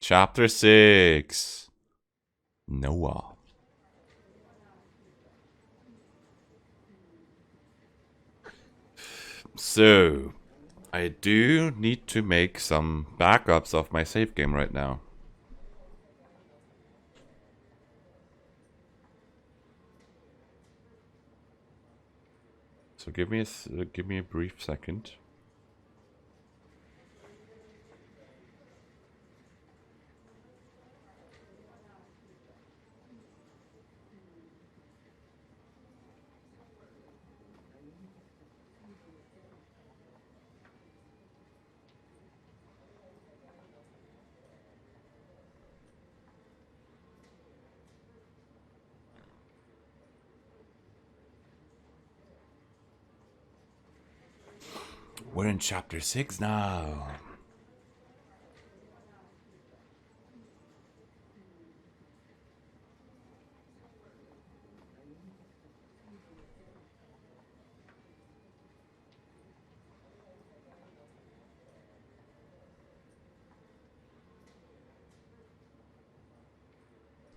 Chapter 6. Noah. So, I do need to make some backups of my save game right now. So give me a brief second. We're in chapter 6 now.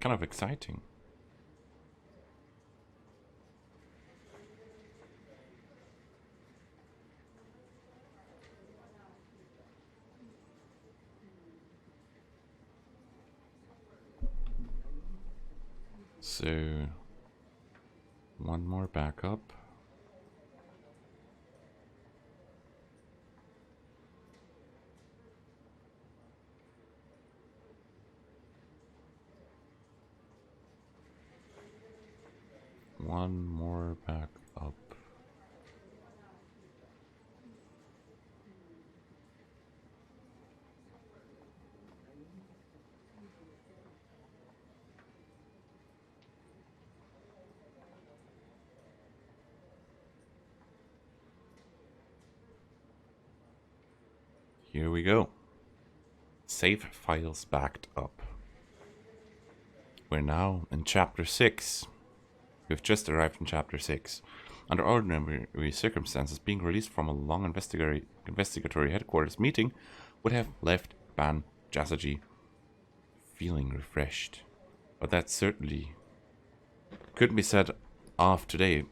Kind of exciting. So, one more backup. One more backup. Here we go. Save files backed up. We're now in chapter 6. We've just arrived in chapter 6. Under ordinary circumstances, being released from a long investigatory headquarters meeting would have left Ban Jasaji feeling refreshed. But that certainly couldn't be said of today,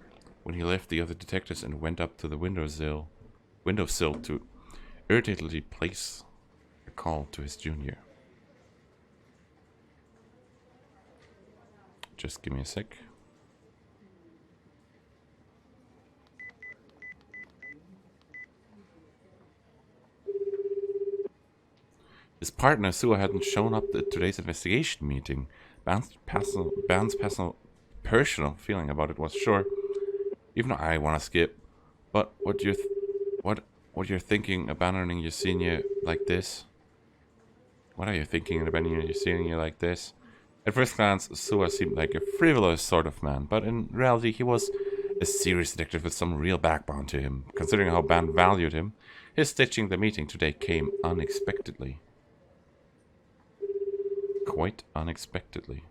when he left the other detectives and went up to the windowsill to irritatedly place a call to his junior. Just give me a sec. His partner, Sua, hadn't shown up at today's investigation meeting. Ban's personal feeling about it was sure. Even though I want to skip. But what you're thinking abandoning your senior like this? What are you thinking of abandoning your senior like this? At first glance, Sua seemed like a frivolous sort of man, but in reality he was a serious detective with some real backbone to him. Considering how Ban valued him, his ditching the meeting today came unexpectedly. Quite unexpectedly.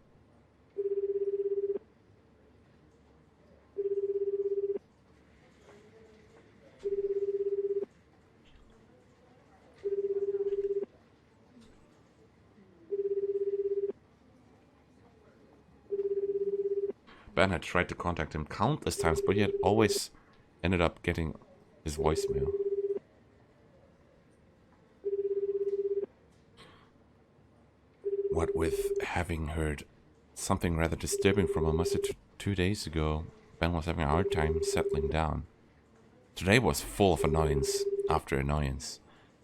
Ben had tried to contact him countless times, but he had always ended up getting his voicemail. What with having heard something rather disturbing from Amasa 2 days ago, Ben was having a hard time settling down. Today was full of annoyance after annoyance.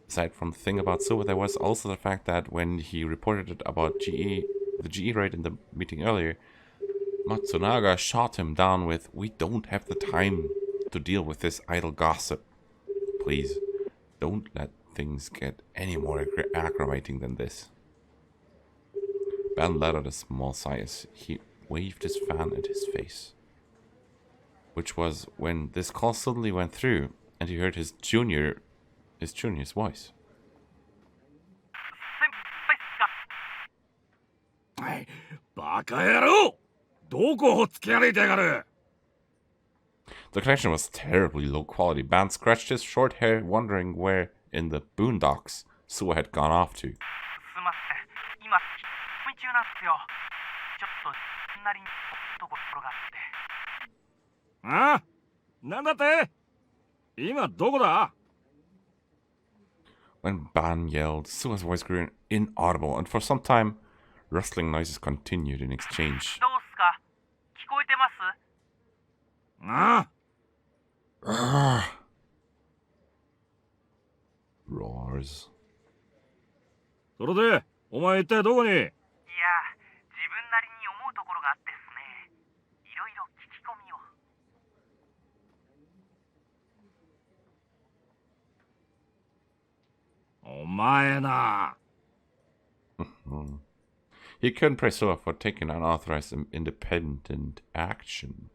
Aside from the thing about Silver, there was also the fact that when he reported it about the GE raid in the meeting earlier, Matsunaga shot him down with, "We don't have the time to deal with this idle gossip. Please, don't let things get any more aggravating than this." Ben let out a small sigh as he waved his fan at his face. Which was when this call suddenly went through and he heard his junior's voice. Hey, bakayaro! Doko hotsukiarite. The connection was terribly low quality. Ban scratched his short hair, wondering where in the boondocks Sua had gone off to. あ、なんだって？今どこだ？ When Ban yelled, Sua's voice grew inaudible, and for some time, rustling noises continued in exchange. ああ、 Roars. それで、お前一体どこに？お前な。 He couldn't praise Sua for taking unauthorized and independent action.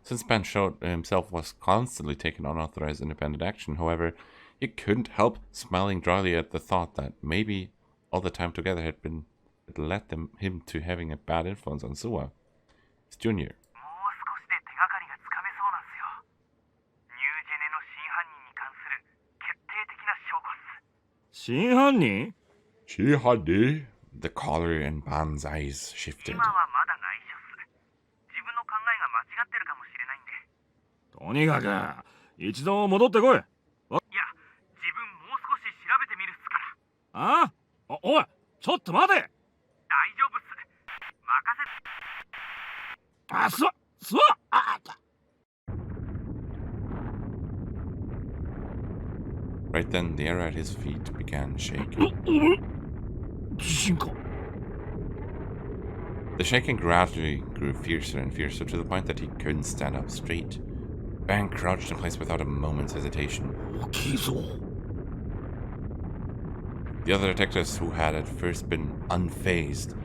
Since Ban showed himself was constantly taking unauthorized independent action, however, he couldn't help smiling dryly at the thought that maybe all the time together had led him to having a bad influence on Sua, his junior. 真犯人？ Shihade? The color in Ban's eyes shifted. とにかく、一度戻ってこい。ああ、おい、ちょっと待て。あ、すわ、あ、Right then, the air at his feet began shaking. 地震か。 The shaking gradually grew fiercer and fiercer to the point that he couldn't stand up straight. Ban crouched in place without a moment's hesitation. 大きいぞ。 The other detectives, who had at first been unfazed,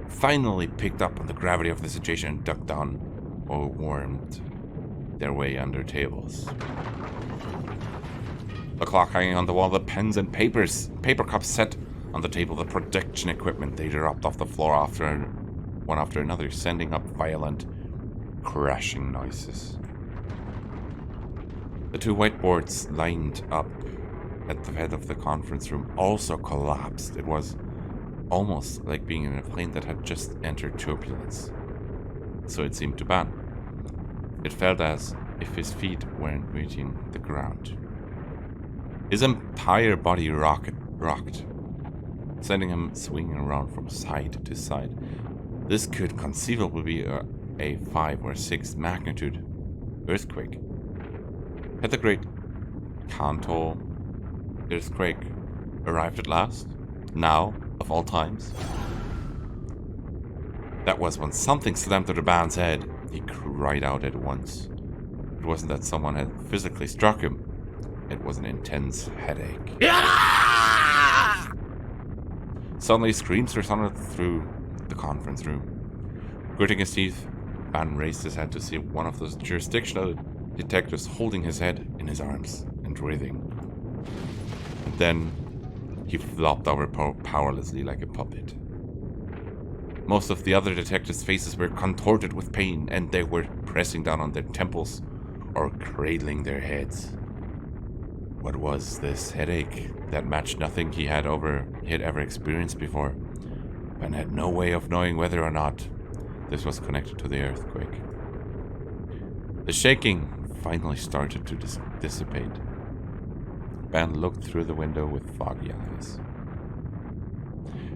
finally picked up on the gravity of the situation and ducked down or wormed their way under tables. The clock hanging on the wall, the pens and paper cups set on the table, the protection equipment, they dropped off the floor one after another, sending up violent, crashing noises. The two whiteboards lined up at the head of the conference room also collapsed. It was almost like being in a plane that had just entered turbulence. So it seemed to Ban. It felt as if his feet weren't meeting the ground. His entire body rocked, sending him swinging around from side to side. This could conceivably be a 5 or 6 magnitude earthquake. Had the great Kanto earthquake arrived at last? Now, of all times? That was when something slammed to Ban's head. He cried out at once. It wasn't that someone had physically struck him. It was an intense headache. Suddenly, screams resounded through the conference room. Gritting his teeth, Ban raised his head to see one of those jurisdictional detectives holding his head in his arms and breathing. And then he flopped over powerlessly like a puppet. Most of the other detectives' faces were contorted with pain, and they were pressing down on their temples or cradling their heads. What was this headache that matched nothing he had ever experienced before, and had no way of knowing whether or not this was connected to the earthquake? The shaking finally started to dissipate. Ban looked through the window with foggy eyes.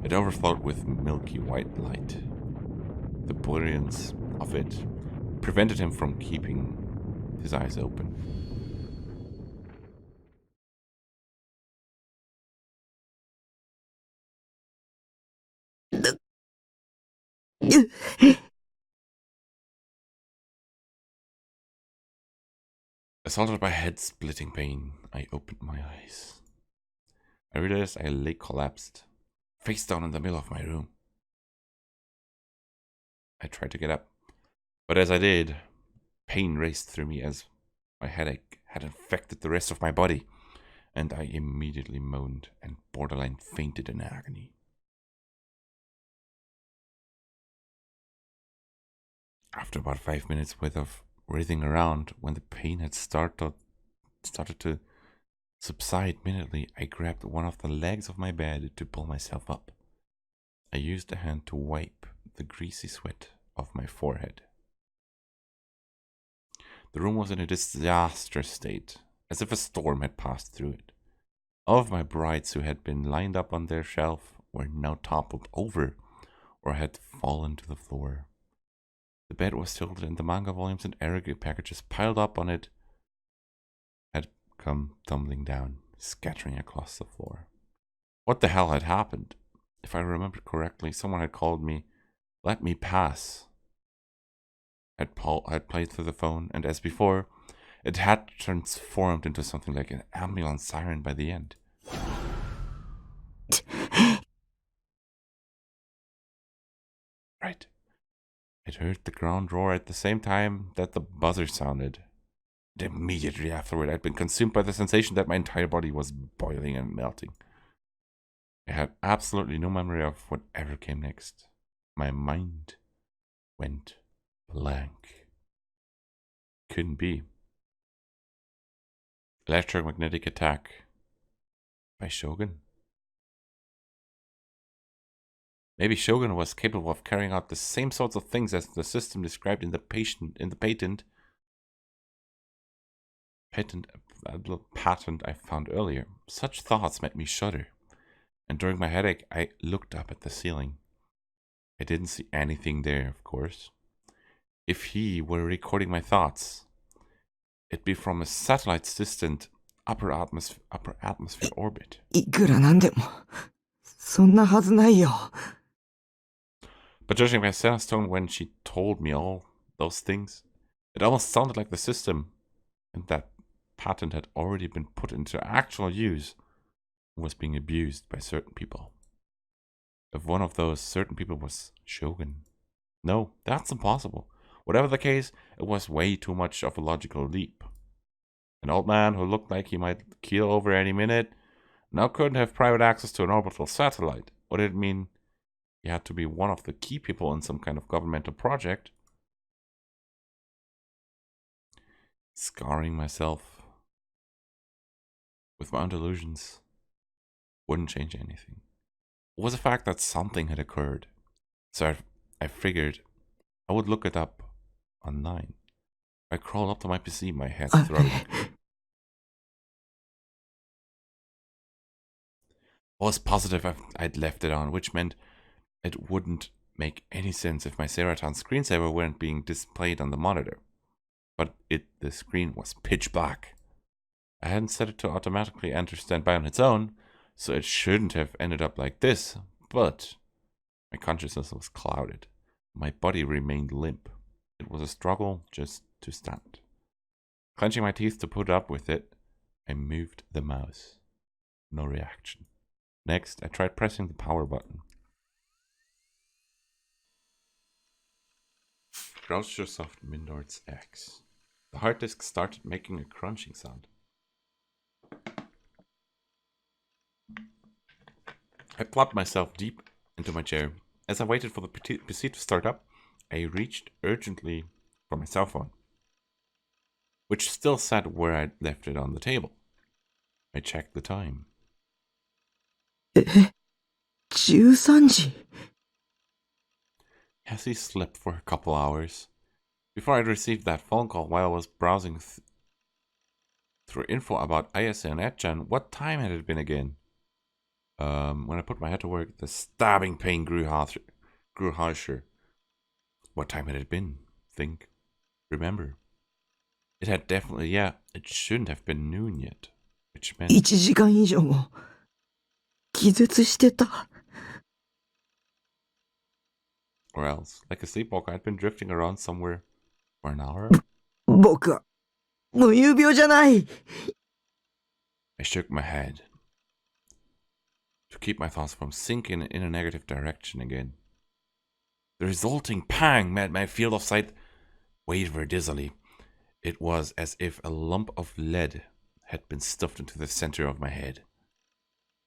It overflowed with milky white light. The brilliance of it prevented him from keeping his eyes open. Assaulted by head-splitting pain, I opened my eyes. I realized I lay collapsed, face down in the middle of my room. I tried to get up, but as I did, pain raced through me as my headache had infected the rest of my body, and I immediately moaned and borderline fainted in agony. After about 5 minutes worth of writhing around, when the pain had started started to subside immediately, I grabbed one of the legs of my bed to pull myself up. I used a hand to wipe the greasy sweat off my forehead. The room was in a disastrous state, as if a storm had passed through it. All of my brides who had been lined up on their shelf were now toppled over or had fallen to the floor. The bed was tilted and the manga volumes and arrogant packages piled up on it had come tumbling down, scattering across the floor. What the hell had happened? If I remember correctly, someone had called me, "Let me pass." Paul had played through the phone, and as before, it had transformed into something like an ambulance siren by the end. Right. It heard the ground roar at the same time that the buzzer sounded. And immediately afterward, I'd been consumed by the sensation that my entire body was boiling and melting. I had absolutely no memory of whatever came next. My mind went blank. Couldn't be. Electromagnetic attack by Shogun? Maybe Shogun was capable of carrying out the same sorts of things as the system described in the patent I found earlier. Such thoughts made me shudder, and during my headache, I looked up at the ceiling. I didn't see anything there, of course. If he were recording my thoughts, it'd be from a satellite's distant upper atmosphere orbit. いくらなんでも、そんなはずないよ。 But judging by Senna's tone when she told me all those things, it almost sounded like the system and that patent had already been put into actual use and was being abused by certain people. If one of those certain people was Shogun. No, that's impossible. Whatever the case, it was way too much of a logical leap. An old man who looked like he might keel over any minute now couldn't have private access to an orbital satellite. What did it mean? He had to be one of the key people in some kind of governmental project. Scarring myself with my own delusions wouldn't change anything. It was the fact that something had occurred. So I figured I would look it up online. I crawled up to my PC, my head throbbing. I was positive I'd left it on, which meant it wouldn't make any sense if my Seraton screensaver weren't being displayed on the monitor. But the screen was pitch black. I hadn't set it to automatically enter standby on its own, so it shouldn't have ended up like this, but my consciousness was clouded. My body remained limp. It was a struggle just to stand. Clenching my teeth to put up with it, I moved the mouse. No reaction. Next, I tried pressing the power button. Browsersoft Mindorts X. The hard disk started making a crunching sound. I plopped myself deep into my chair. As I waited for the PC to start up, I reached urgently for my cell phone, which still sat where I'd left it on the table. I checked the time. 13時 Cassie slept for a couple hours. Before I'd received that phone call while I was browsing through info about ISA and Etchan, what time had it been again? When I put my head to work, the stabbing pain grew harsher. What time had it been? Think. Remember. It had definitely, it shouldn't have been noon yet. Which meant... 1時間以上も気絶してた。 Or else, like a sleepwalker, I'd been drifting around somewhere for an hour. 僕は無遊病じゃない。 I shook my head to keep my thoughts from sinking in a negative direction again. The resulting pang made my field of sight waver dizzily. It was as if a lump of lead had been stuffed into the center of my head.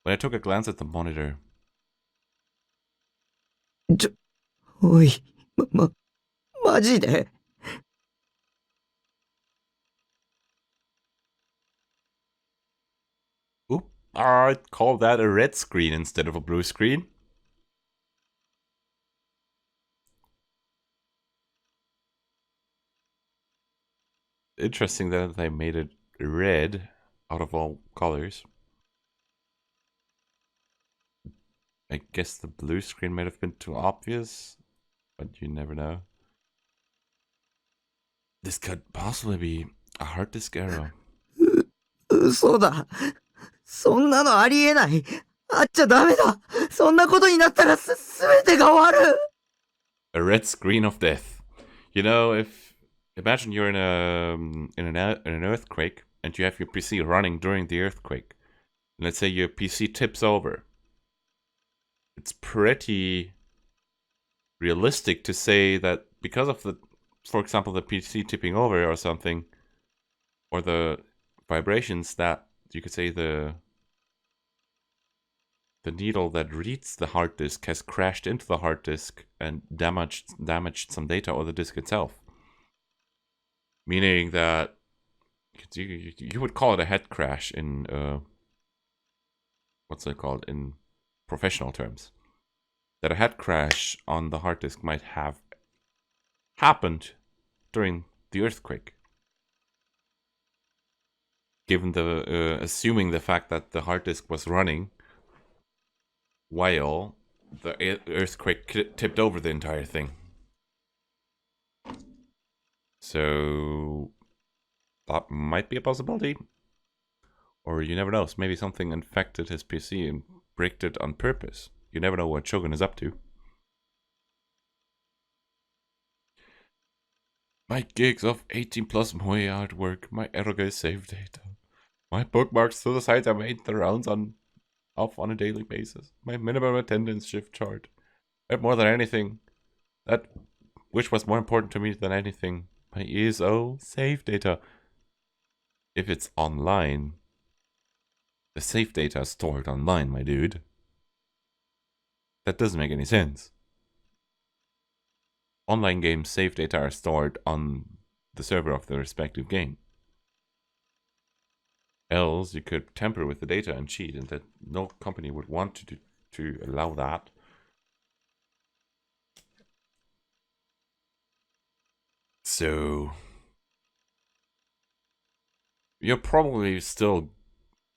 When I took a glance at the monitor... おい、マジで I'd call that a red screen instead of a blue screen. Interesting that they made it red out of all colors. I guess the blue screen might have been too obvious, but you never know. This could possibly be a hard disk error. 嘘だ。そんなのありえない。あっちゃダメだ。そんなことになったらすべてが終わる。A red screen of death. You know, if imagine you're in an earthquake and you have your PC running during the earthquake. Let's say your PC tips over. It's pretty realistic to say that because of the, for example, the PC tipping over or something, or the vibrations, that you could say the needle that reads the hard disk has crashed into the hard disk and damaged some data or the disk itself. Meaning that you would call it a head crash in what's it called in professional terms. That a head crash on the hard disk might have happened during the earthquake. Given the assuming the fact that the hard disk was running while the earthquake tipped over the entire thing. So that might be a possibility. Or you never know, maybe something infected his PC and bricked it on purpose. You never know what Shogun is up to. My gigs of 18 plus Moe artwork, my eroge save data, my bookmarks to the sites I made the rounds on a daily basis, my minimum attendance shift chart, and more than anything, which was more important to me than anything, my ESO save data. If it's online, the save data is stored online, my dude. That doesn't make any sense. Online games save data are stored on the server of the respective game. Else, you could tamper with the data and cheat, and that no company would want to allow that. So you're probably still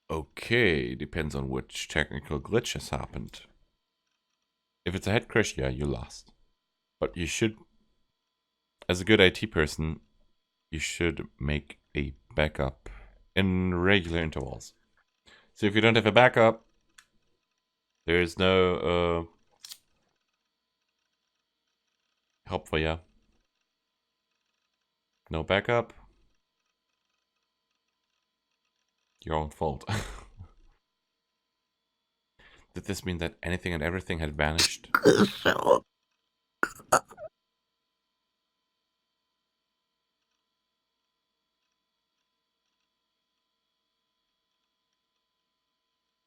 okay, depends on which technical glitch has happened. If it's a head crash, yeah, you lost. But you should, as a good IT person, you should make a backup in regular intervals. So if you don't have a backup, there is no help for you. No backup. Your own fault. Did this mean that anything and everything had vanished? I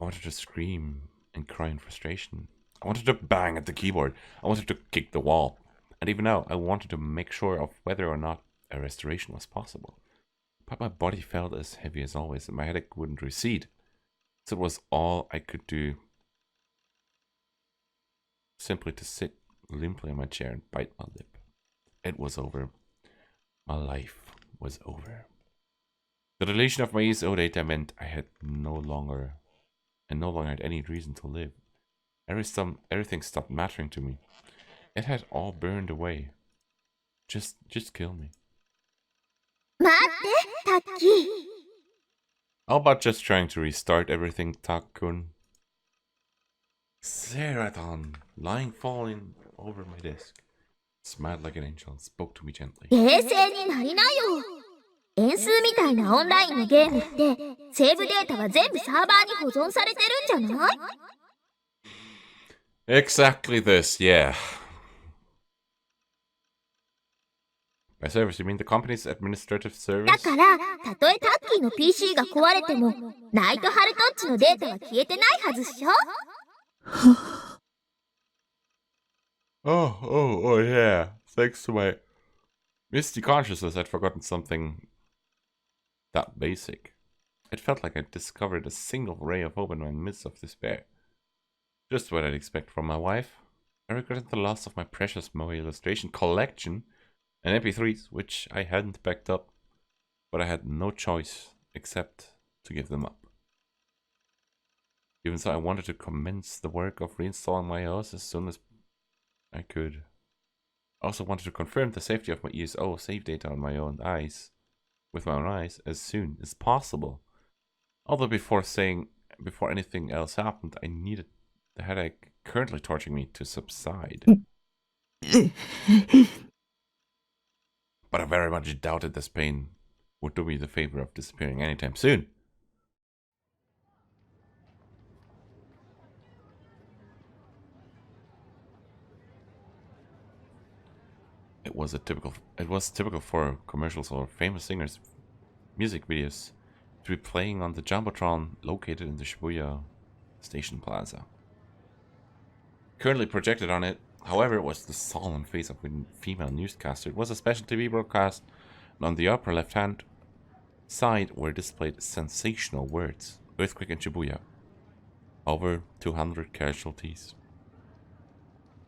wanted to scream and cry in frustration. I wanted to bang at the keyboard. I wanted to kick the wall. And even now, I wanted to make sure of whether or not a restoration was possible. But my body felt as heavy as always, and my headache wouldn't recede. So it was all I could do. Simply to sit limply in my chair and bite my lip. It was over. My life was over. The deletion of my ESO data meant I had no longer had any reason to live. Everything stopped mattering to me. It had all burned away. Just kill me. How about just trying to restart everything, Tak-kun? Seraton, lying falling over my desk, smiled like an angel and spoke to me gently. 冷静になりなよ。円数みたいなオンラインのゲームってセーブデータは全部サーバーに保存されてるんじゃない？ Exactly this, yeah. By service, you mean the company's administrative service? だからたとえタッキーの PC が壊れてもナイトハルトッチのデータは消えてないはずっしょ？ Oh, yeah. Thanks to my misty consciousness, I'd forgotten something that basic. It felt like I discovered a single ray of hope in my midst of despair. Just what I'd expect from my wife. I regretted the loss of my precious Moe illustration collection and MP3s, which I hadn't backed up, but I had no choice except to give them up. Even so, I wanted to commence the work of reinstalling my OS as soon as I could. I also wanted to confirm the safety of my ESO save data on my own eyes, with my own eyes, as soon as possible. Although before anything else happened, I needed the headache currently torturing me to subside. But I very much doubted this pain would do me the favor of disappearing anytime soon. It was typical for commercials or famous singers' music videos to be playing on the Jumbotron located in the Shibuya Station Plaza. Currently projected on it, however, was the solemn face of a female newscaster. It was a special TV broadcast, and on the upper left-hand side were displayed sensational words. Earthquake in Shibuya. Over 200 casualties.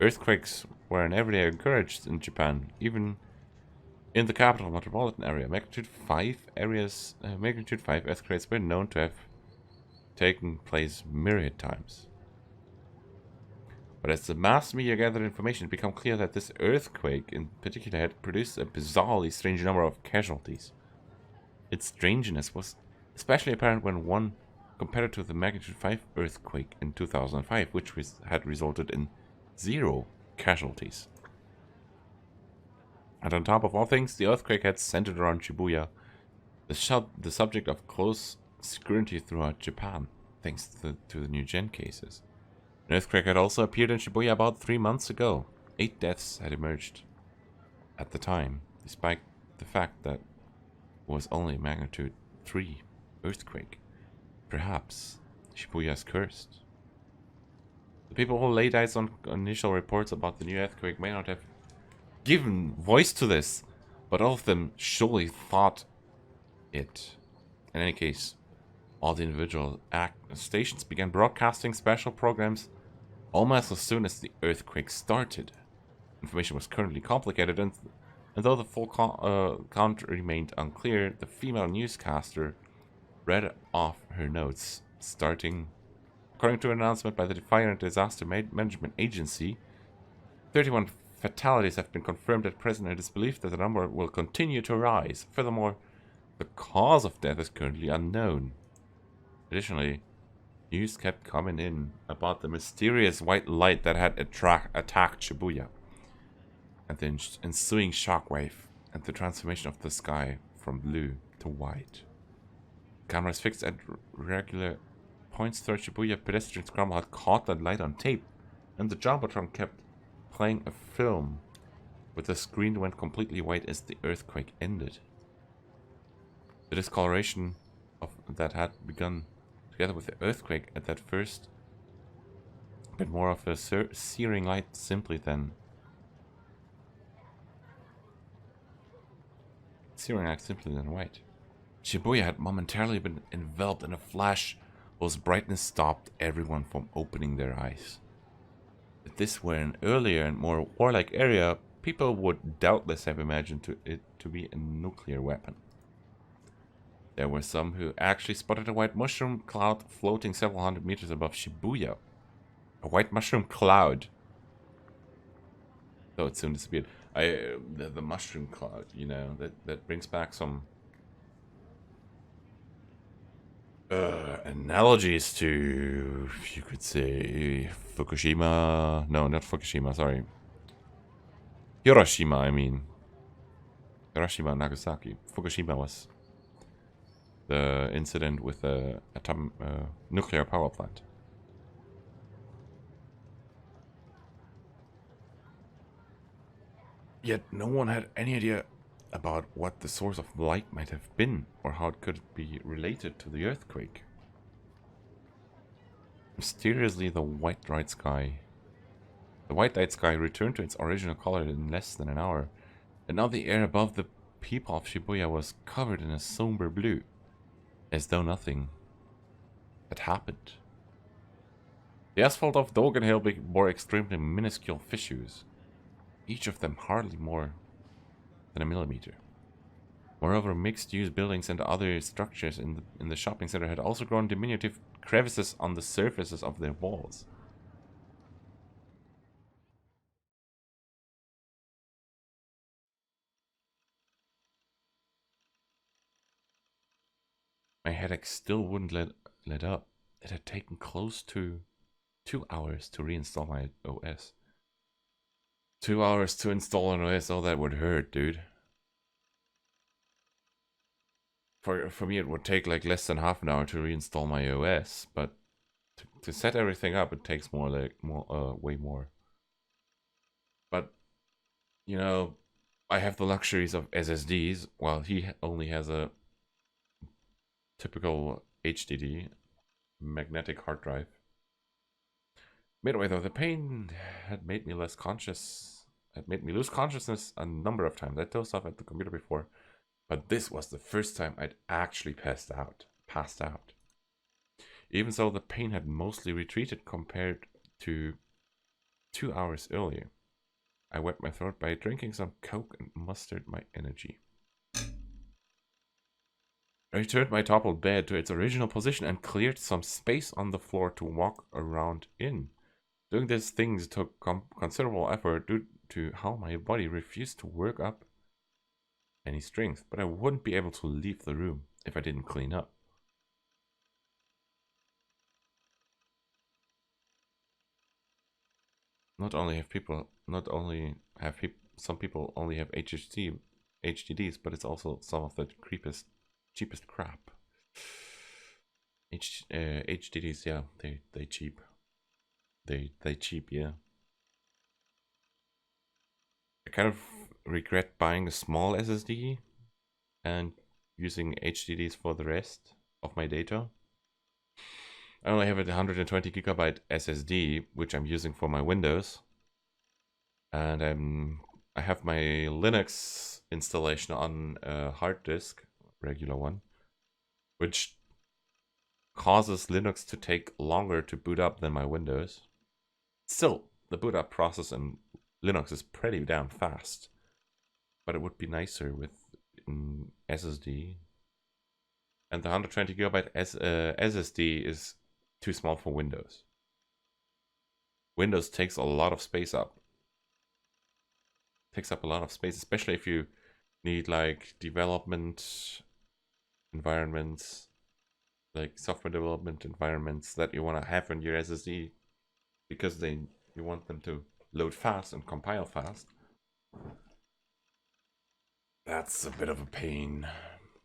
Earthquakes were an everyday occurrence in Japan, even in the capital metropolitan area. Magnitude 5 earthquakes were known to have taken place myriad times. But as the mass media gathered information, it became clear that this earthquake in particular had produced a bizarrely strange number of casualties. Its strangeness was especially apparent when one compared to the magnitude 5 earthquake in 2005, which had resulted in 0 casualties. And on top of all things, the earthquake had centered around Shibuya, the subject of close scrutiny throughout Japan, thanks to the new gen cases. An earthquake had also appeared in Shibuya about 3 months ago. 8 deaths had emerged at the time, despite the fact that it was only a magnitude 3 earthquake. Perhaps Shibuya is cursed. The people who laid eyes on initial reports about the new earthquake may not have given voice to this, but all of them surely thought it. In any case, all the individual stations began broadcasting special programs almost as soon as the earthquake started. Information was currently complicated, and though the full count remained unclear, the female newscaster read off her notes, starting, according to an announcement by the Fire and Disaster Management Agency, 31 fatalities have been confirmed at present, and it is believed that the number will continue to rise. Furthermore, the cause of death is currently unknown. Additionally, news kept coming in about the mysterious white light that had attacked Shibuya, and the ensuing shockwave, and the transformation of the sky from blue to white. Cameras fixed at regular points throughout Shibuya pedestrian scramble had caught that light on tape, and the Jumbotron kept playing a film with the screen went completely white as the earthquake ended. The discoloration that had begun together with the earthquake at that first bit more of a searing light simply than white. Shibuya had momentarily been enveloped in a flash whose brightness stopped everyone from opening their eyes. If this were an earlier and more warlike area, people would doubtless have imagined it to be a nuclear weapon. There were some who actually spotted a white mushroom cloud floating several hundred meters above Shibuya. A white mushroom cloud. Though it soon disappeared. The mushroom cloud, you know, that brings back some analogies to, you could say, Fukushima. No, not Fukushima, sorry. Hiroshima, I mean. Hiroshima and Nagasaki. Fukushima was the incident with the nuclear power plant. Yet no one had any idea about what the source of light might have been, or how it could be related to the earthquake. Mysteriously, the white night sky returned to its original color in less than an hour, and now the air above the people of Shibuya was covered in a somber blue. as though nothing had happened. The asphalt of Dogen Hill bore extremely minuscule fissures, each of them hardly more than a millimeter. Moreover, mixed-use buildings and other structures in the shopping center had also grown diminutive crevices on the surfaces of their walls. My headache still wouldn't let up. It had taken close to 2 hours to reinstall my OS. 2 hours to install an OS, oh, that would hurt, dude. For me, it would take like less than half an hour to reinstall my OS, but to set everything up, it takes way more. But, you know, I have the luxuries of SSDs, while he only has a typical HDD, magnetic hard drive. Midway though, the pain had made me less conscious. Had made me lose consciousness a number of times. I dozed off at the computer before, but this was the first time I'd actually passed out. Even so, the pain had mostly retreated compared to 2 hours earlier. I wet my throat by drinking some Coke and mustered my energy. I returned my toppled bed to its original position and cleared some space on the floor to walk around in. Doing these things took considerable effort due to how my body refused to work up any strength, but I wouldn't be able to leave the room if I didn't clean up. Some people only have HDDs, but it's also some of the cheapest crap. HDDs, yeah, they cheap. They cheap, yeah. I kind of regret buying a small SSD and using HDDs for the rest of my data. I only have a 120 gigabyte SSD, which I'm using for my Windows. And I have my Linux installation on a hard disk, regular one, which causes Linux to take longer to boot up than my Windows. Still, the boot up process in Linux is pretty damn fast, but it would be nicer with an SSD. And the 120 gigabyte SSD is too small for Windows. Windows takes a lot of space up. Takes up a lot of space, especially if you need like development environments, like software development environments that you want to have on your SSD, because you want them to load fast and compile fast. That's a bit of a pain.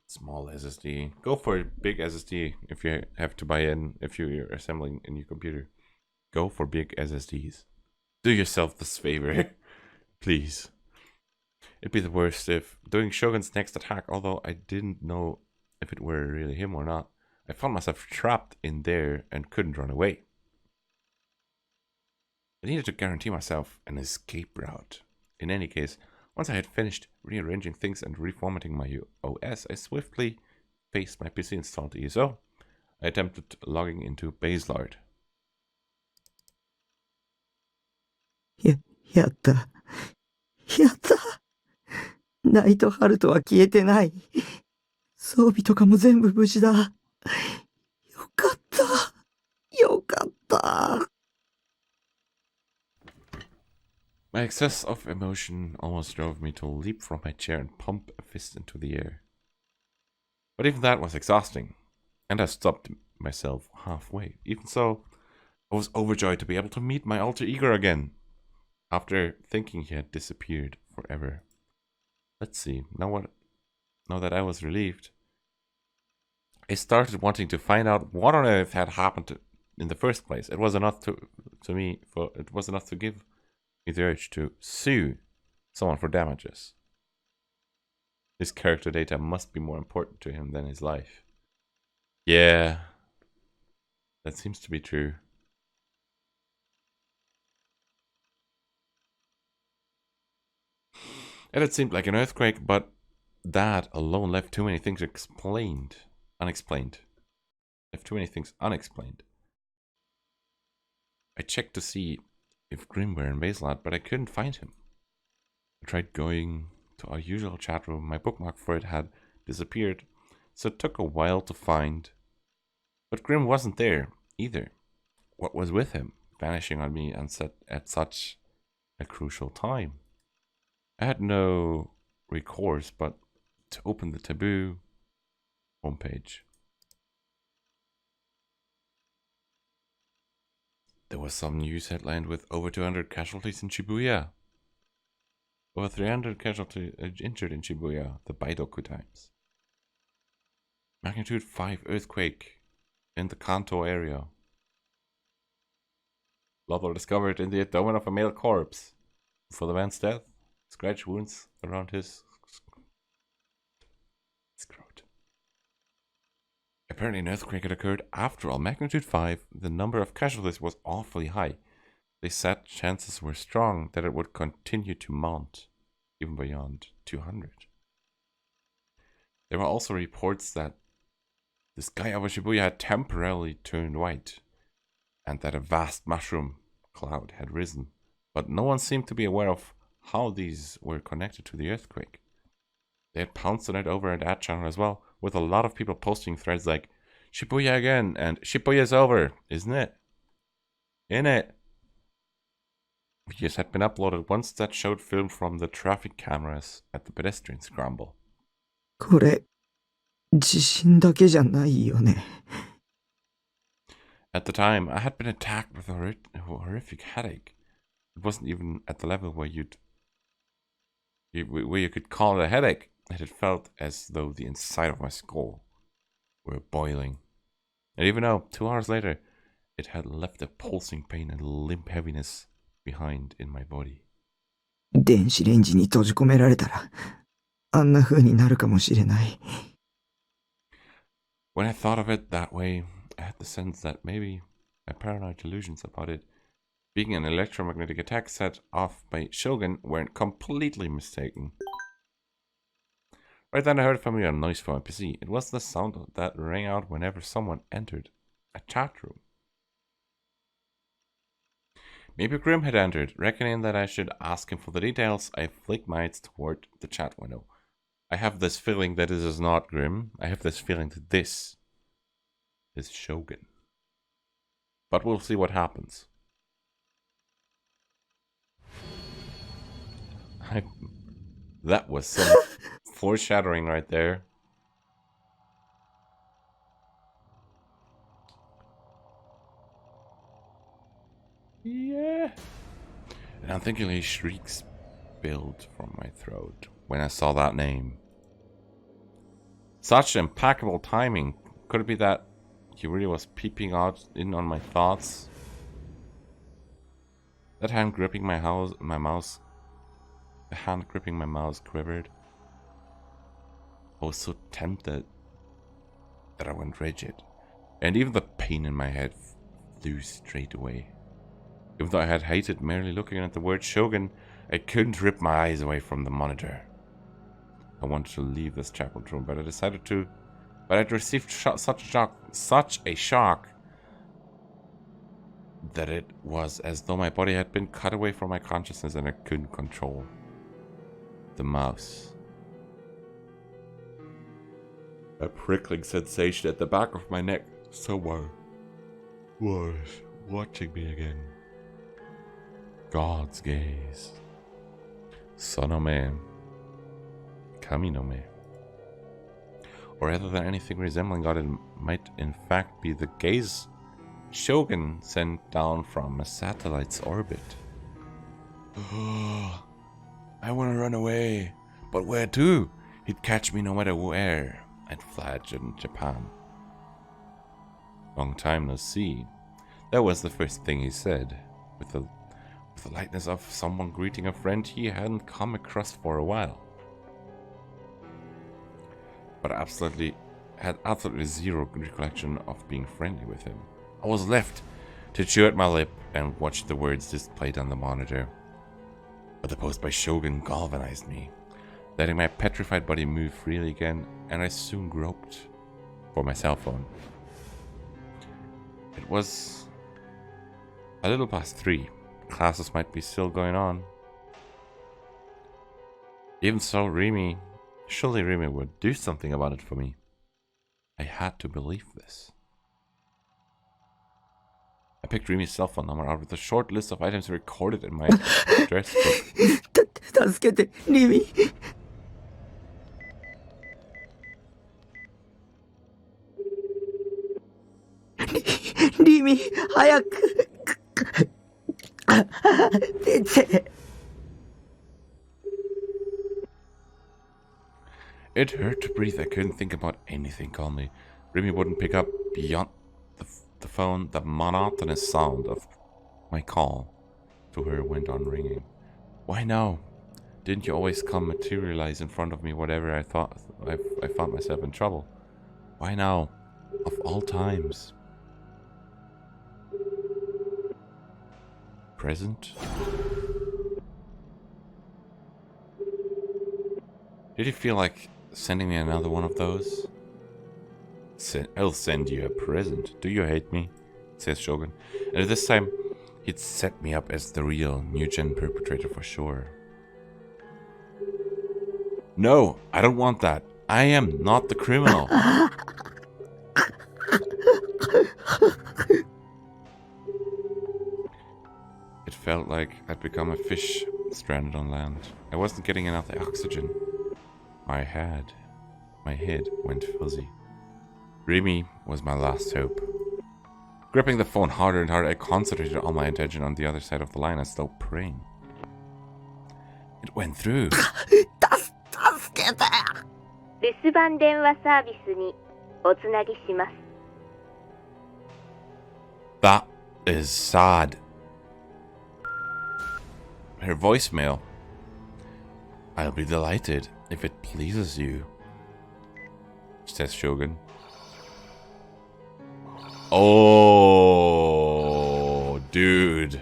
Small SSD. Go for a big SSD if you have to buy in, if you're assembling a new computer. Go for big SSDs. Do yourself this favor, please. It'd be the worst if doing Shogun's next attack, although I didn't know if it were really him or not. I found myself trapped in there and couldn't run away. I needed to guarantee myself an escape route. In any case, once I had finished rearranging things and reformatting my OS, I swiftly faced my PC installed ESO. I attempted logging into Baselord. やった。やった。ナイトハルトは消えてない。装備とかも全部無事だ。よかった。よかった。My excess of emotion almost drove me to leap from my chair and pump a fist into the air. But even that was exhausting, and I stopped myself halfway. Even so, I was overjoyed to be able to meet my alter ego again, after thinking he had disappeared forever. Let's see, now that I was relieved, I started wanting to find out what on earth had happened in the first place. It was enough to give me the urge to sue someone for damages. His character data must be more important to him than his life. Yeah, that seems to be true. And it seemed like an earthquake, but that alone left too many things explained unexplained. I have too many things unexplained. I checked to see if Grim were in Baselat, but I couldn't find him. I tried going to our usual chat room. My bookmark for it had disappeared, so it took a while to find. But Grim wasn't there either. What was with him, vanishing on me and set at such a crucial time? I had no recourse but to open the Taboo homepage. There was some news headline with over 200 casualties in Shibuya. Over 300 casualties injured in Shibuya, the Baidoku Times. Magnitude 5 earthquake in the Kanto area. Blood discovered in the abdomen of a male corpse. For the man's death, scratch wounds around his throat. Apparently an earthquake had occurred after all. Magnitude 5, the number of casualties was awfully high. They said chances were strong that it would continue to mount, even beyond 200. There were also reports that the sky over Shibuya had temporarily turned white, and that a vast mushroom cloud had risen, but no one seemed to be aware of how these were connected to the earthquake. They had pounced on it over at that channel as well, with a lot of people posting threads like, Shibuya again, and Shibuya's over, isn't it? In it. Videos had been uploaded once that showed film from the traffic cameras at the pedestrian scramble. これ、地震だけじゃないよね。At the time, I had been attacked with a horrific headache. It wasn't even at the level where you could call it a headache. It had felt as though the inside of my skull were boiling. And even though 2 hours later, it had left a pulsing pain and limp heaviness behind in my body. 電子レンジに閉じ込められたら、あんな風になるかもしれない。When I thought of it that way, I had the sense that maybe my paranoid delusions about it being an electromagnetic attack set off by Shogun weren't completely mistaken. Right then I heard a familiar noise from my PC. It was the sound that rang out whenever someone entered a chat room. Maybe Grim had entered. Reckoning that I should ask him for the details, I flicked my eyes toward the chat window. I have this feeling that this is not Grim. I have this feeling that this is Shogun. But we'll see what happens. That was some foreshadowing right there. Yeah. And unthinkingly shrieks spilled from my throat when I saw that name. Such impeccable timing. Could it be that he really was peeping out in on my thoughts? That hand gripping my mouse. The hand gripping my mouse quivered. I was so tempted that I went rigid, and even the pain in my head flew straight away. Even though I had hated merely looking at the word Shogun, I couldn't rip my eyes away from the monitor. I wanted to leave this chapel room, but I decided to. But I'd received such a shock that it was as though my body had been cut away from my consciousness and I couldn't control the mouse. A prickling sensation at the back of my neck. Someone was watching me again. God's gaze. Sonome. Kaminome. Or rather than anything resembling God, it might in fact be the gaze Shogun sent down from a satellite's orbit. I want to run away. But where to? He'd catch me no matter where. I'd fled in Japan. Long time no see. That was the first thing he said, with the lightness of someone greeting a friend he hadn't come across for a while. But I had absolutely zero recollection of being friendly with him. I was left to chew at my lip and watch the words displayed on the monitor. But the post by Shogun galvanized me, letting my petrified body move freely again, and I soon groped for my cell phone. It was a little past 3. Classes might be still going on. Even so, surely Remy would do something about it for me. I had to believe this. I picked Remy's cell phone number out of the short list of items recorded in my address book. 助けて、リミ。リミ、早く。出て。It hurt to breathe. I couldn't think about anything calmly. Remy wouldn't pick up beyond the phone. The monotonous sound of my call to her went on ringing. Why now? Didn't you always come materialize in front of me whatever I thought I found myself in trouble? Why now? Of all times. Present? Did you feel like sending me another one of those? I'll send you a present. Do you hate me? Says Shogun. And at this time, he'd set me up as the real new-gen perpetrator for sure. No, I don't want that. I am not the criminal. It felt like I'd become a fish stranded on land. I wasn't getting enough oxygen. My head went fuzzy. Remy was my last hope. Gripping the phone harder and harder, I concentrated all my attention on the other side of the line as though praying. It went through. 助けて。留守番電話サービスにおつなぎします。That is sad. Her voicemail. I'll be delighted if it pleases you, says Shogun. Oh, dude.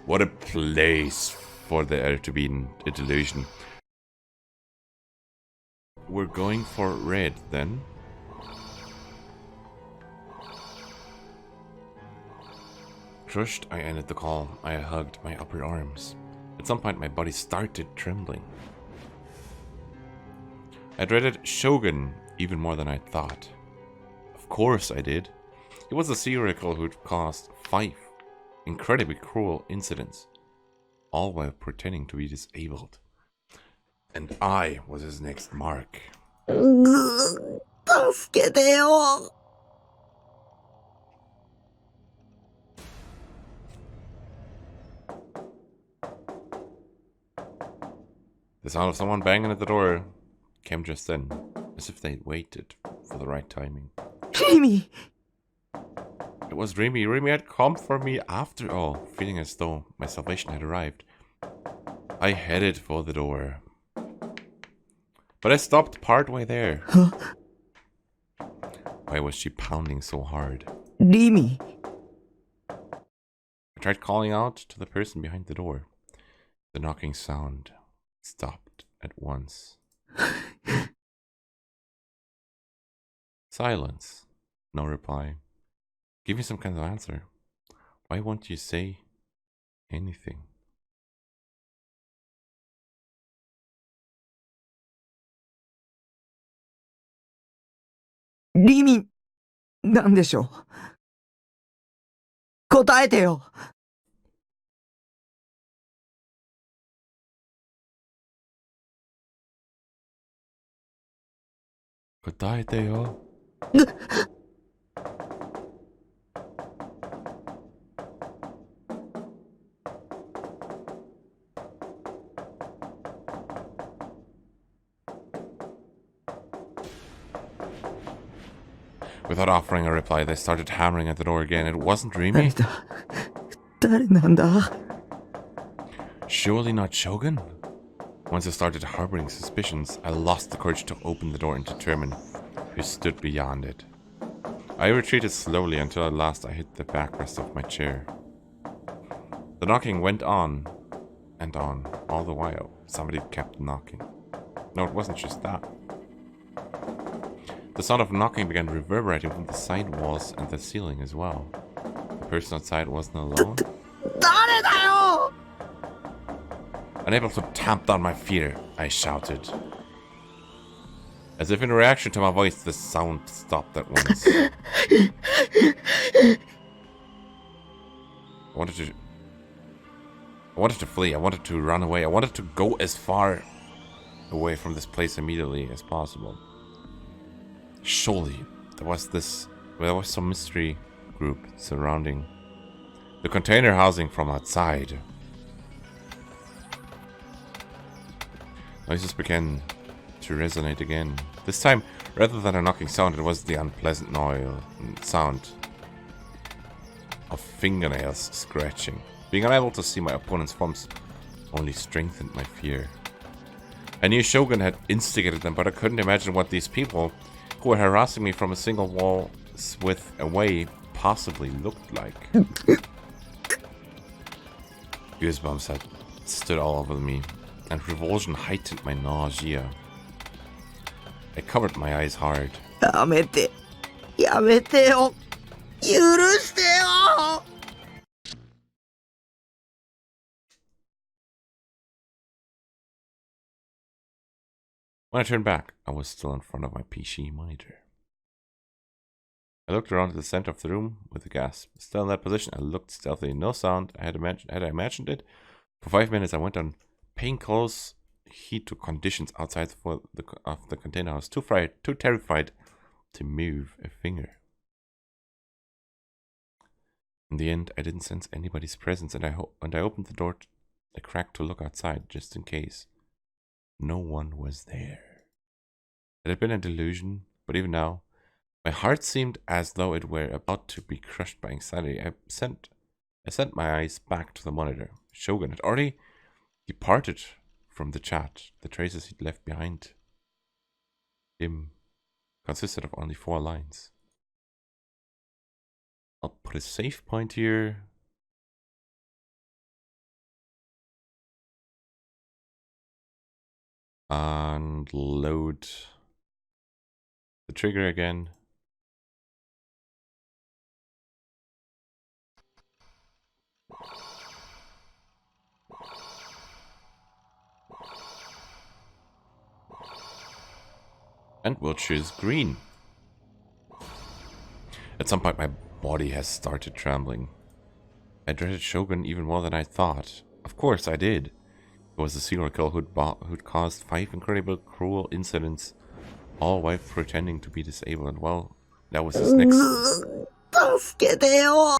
What a place for there to be a delusion. We're going for red then. Crushed, I ended the call. I hugged my upper arms. At some point, my body started trembling. I dreaded Shogun even more than I thought. Of course I did. He was a serial killer who'd caused 5 incredibly cruel incidents, all while pretending to be disabled. And I was his next mark. 助けてよ。The sound of someone banging at the door came just then, as if they'd waited for the right timing. リミ。 It was Remy. Remy had come for me after all, feeling as though my salvation had arrived. I headed for the door. But I stopped partway there. Why was she pounding so hard? リミ。 I tried calling out to the person behind the door. The knocking sound stopped at once. Silence. No reply. Give me some kind of answer. Why won't you say anything?「リミなんでしょう。答えてよ。答えてよ。Without offering a reply, they started hammering at the door again. It wasn't Remy. 誰なんだ。 Surely not Shogun? Once I started harboring suspicions, I lost the courage to open the door and determine who stood beyond it. I retreated slowly until at last I hit the backrest of my chair. The knocking went on and on. All the while, somebody kept knocking. No, it wasn't just that. The sound of knocking began reverberating from the side walls and the ceiling as well. The person outside wasn't alone. 誰だよ Unable to tamp down my fear, I shouted. As if in reaction to my voice, the sound stopped at once. I wanted to flee. I wanted to run away. I wanted to go as far away from this place immediately as possible. Surely there was some mystery group surrounding the container housing from outside. Noises began to resonate again. This time, rather than a knocking sound, it was the unpleasant sound of fingernails scratching. Being unable to see my opponent's forms only strengthened my fear. I knew Shogun had instigated them, but I couldn't imagine what these people who were harassing me from a single wall's width away possibly looked like. Goosebumps had stood all over me, and revulsion heightened my nausea. I covered my eyes hard. やめて。やめてよ。許してよ When I turned back, I was still in front of my PC monitor. I looked around at the center of the room with a gasp. Still in that position, I looked stealthily. No sound. Had I imagined it? For 5 minutes, I went on paying close heed to conditions outside of the container. I was too terrified to move a finger. In the end, I didn't sense anybody's presence, and I opened the door a crack to look outside, just in case. No one was there. It had been a delusion, but even now, my heart seemed as though it were about to be crushed by anxiety. I sent my eyes back to the monitor. Shogun had already departed from the chat. The traces he'd left behind him consisted of only 4 lines. I'll put a save point here. And load the trigger again. And we'll choose green. At some point, my body has started trembling. I dreaded Shogun even more than I thought. Of course, I did. It was a serial killer who'd caused 5 incredible, cruel incidents, all while pretending to be disabled. And well, that was his next. 助けてよ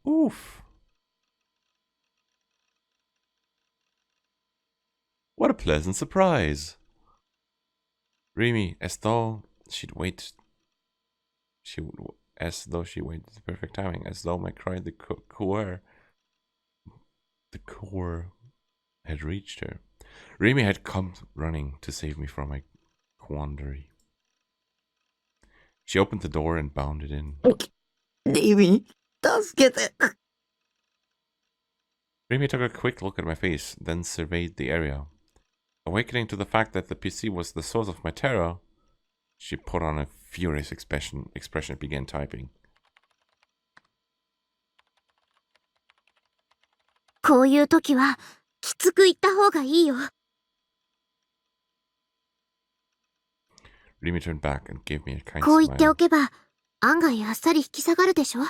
Oof. What a pleasant surprise. Remy, as though she waited the perfect timing, as though my cry, the core had reached her. Remy had come running to save me from my quandary. She opened the door and bounded in. リミ、助けて Remy took a quick look at my face, then surveyed the area. Awakening to the fact that the PC was the source of my terror, she put on a furious expression and began typing. こういう時はきつく言った方がいいよ。Remy turned back and gave me a kind こう言ってお smile. けば案外あっさり引き下がるでしょ。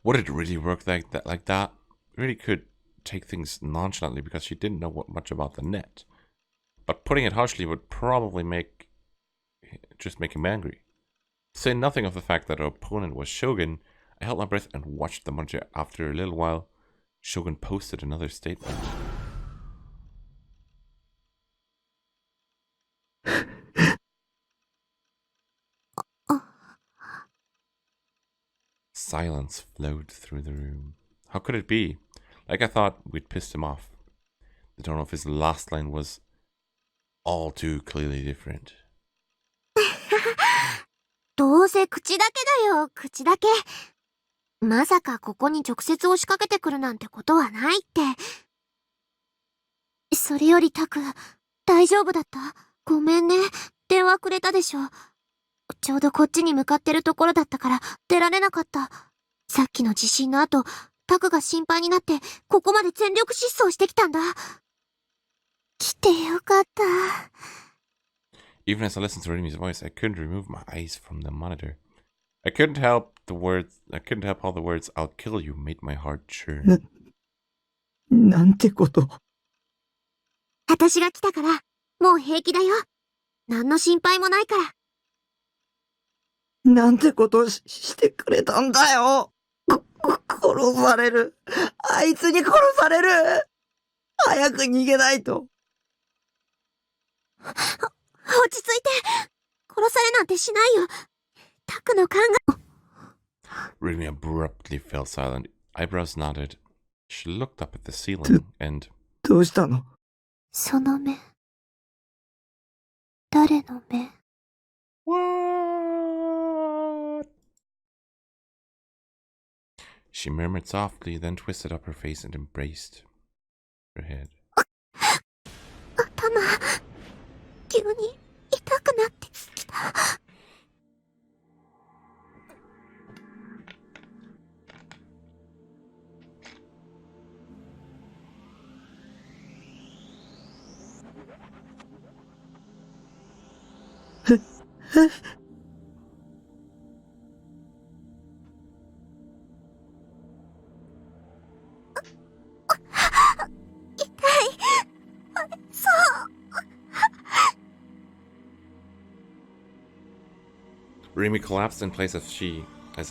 Would it really work like that? Really could take things nonchalantly because she didn't know much about the net. But putting it harshly would probably just make him angry. To say nothing of the fact that her opponent was Shogun, I held my breath and watched the monitor. After a little while, Shogun posted another statement. Silence flowed through the room. How could it be? Like I thought, we'd pissed him off. The tone of his last line was all too clearly different. どうせ口だけだよ、口だけ。まさかここに直接押しかけてくるなんてことはないって。それよりタク、大丈夫だった？ごめんね。電話くれたでしょ。ちょうどこっちに向かってるところだったから出られなかった。さっきの地震の後、タクが心配になってここまで全力疾走してきたんだ。来てよかった。Even as I listened to Rimi's voice, I couldn't remove my eyes from the monitor. I couldn't help how the words "I'll kill you" made my heart churn. なんてこと。私が来たから、もう平気だよ。何の心配もないから。なんてことしてくれたんだよ。殺される。あいつに殺される。早く逃げないと。落ち着いて。殺されなんてしないよ。タクの考え。Rimi abruptly fell silent. Eyebrows nodded. She looked up at the ceiling and... どうしたの？その目。誰の目？ What? She murmured softly, then twisted up her face and embraced her head. 頭、急に痛くなってきた。Rimi collapsed in place as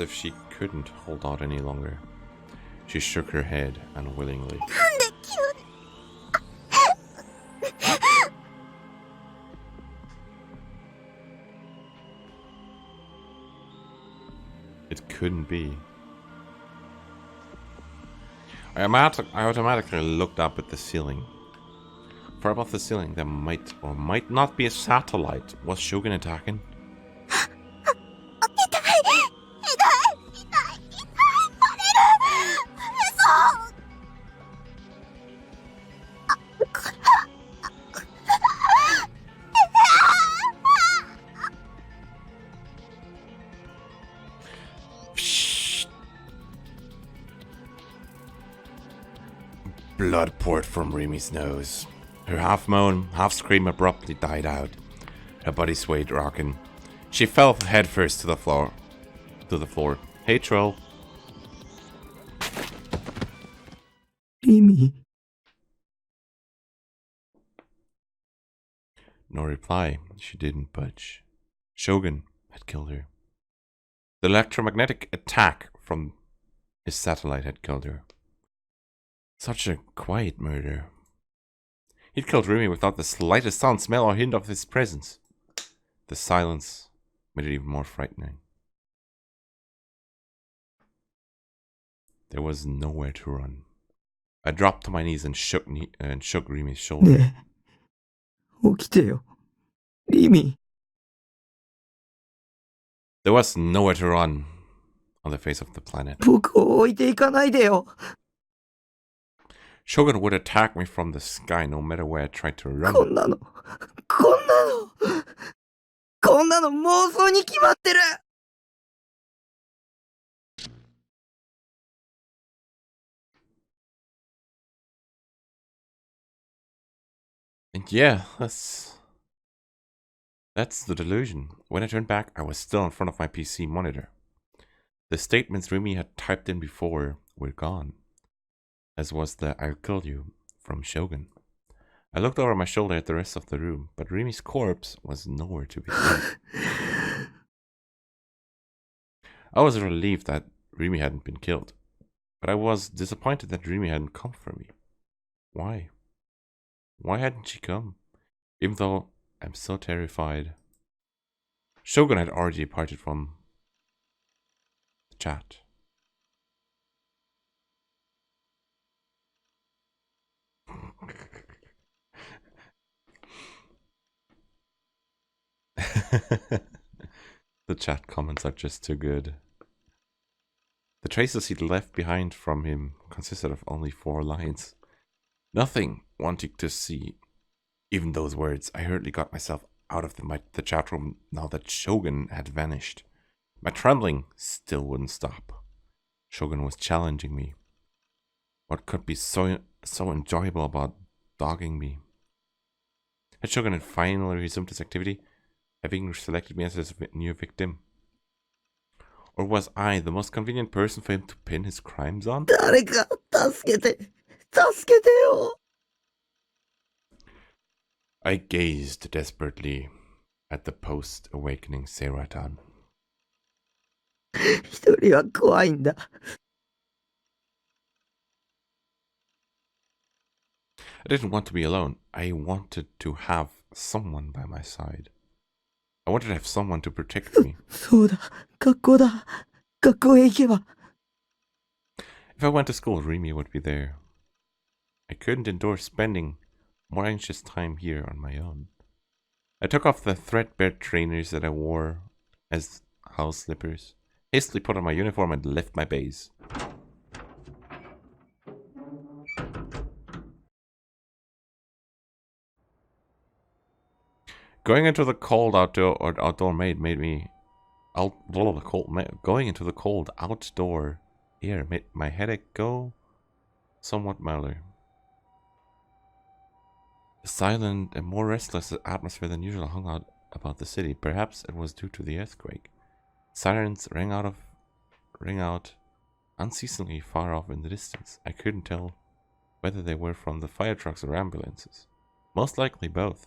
if she couldn't hold out any longer. She shook her head unwillingly. なんで急に。It couldn't be. I automatically looked up at the ceiling. Far above the ceiling, there might or might not be a satellite. Was Shogun attacking? 嘘。 Blood poured from Rimi's nose. Her half moan, half scream abruptly died out. Her body swayed, rocking. She fell headfirst to the floor. Hey, troll. リミ。 No reply. She didn't budge. Shogun had killed her. The electromagnetic attack from his satellite had killed her. Such a quiet murder. He'd killed Rimi without the slightest sound, smell, or hint of his presence. The silence made it even more frightening. There was nowhere to run. I dropped to my knees and shook Rimi's shoulder. ねえ。起きてよ。リミ。 There was nowhere to run on the face of the planet. 僕を置いていかないでよ。 Shogun would attack me from the sky no matter where I tried to run. こんなの妄想に決まってる。 And yeah, that's the delusion. When I turned back, I was still in front of my PC monitor. The statements Rimi had typed in before were gone, as was the "I'll kill you" from Shogun. I looked over my shoulder at the rest of the room, but Rimi's corpse was nowhere to be seen. I was relieved that Rimi hadn't been killed, but I was disappointed that Rimi hadn't come for me. Why? Why hadn't she come? Even though I'm so terrified. Shogun had already departed from the chat. The chat comments are just too good. The traces he'd left behind from him consisted of only 4 lines. Nothing wanting to see. Even those words, I hurriedly got myself out of the chat room now that Shogun had vanished. My trembling still wouldn't stop. Shogun was challenging me. What could be so enjoyable about dogging me? Had Shogun finally resumed his activity, having selected me as his new victim? Or was I the most convenient person for him to pin his crimes on? 誰か助けてよ I gazed desperately at the post-awakening Seiratan. 一人は怖いんだ。I didn't want to be alone. I wanted to have someone by my side. I wanted to have someone to protect me. そうだ、学校だ。学校へ行けば。If I went to school, Rimi would be there. I couldn't endure spending more anxious time here on my own. I took off the threadbare trainers that I wore as house slippers, hastily put on my uniform and left my base. Going into the cold outdoor made me going into the cold outdoor air made my headache go somewhat milder. A silent and more restless atmosphere than usual hung out about the city. Perhaps it was due to the earthquake. Sirens rang out unceasingly far off in the distance. I couldn't tell whether they were from the fire trucks or ambulances. Most likely both.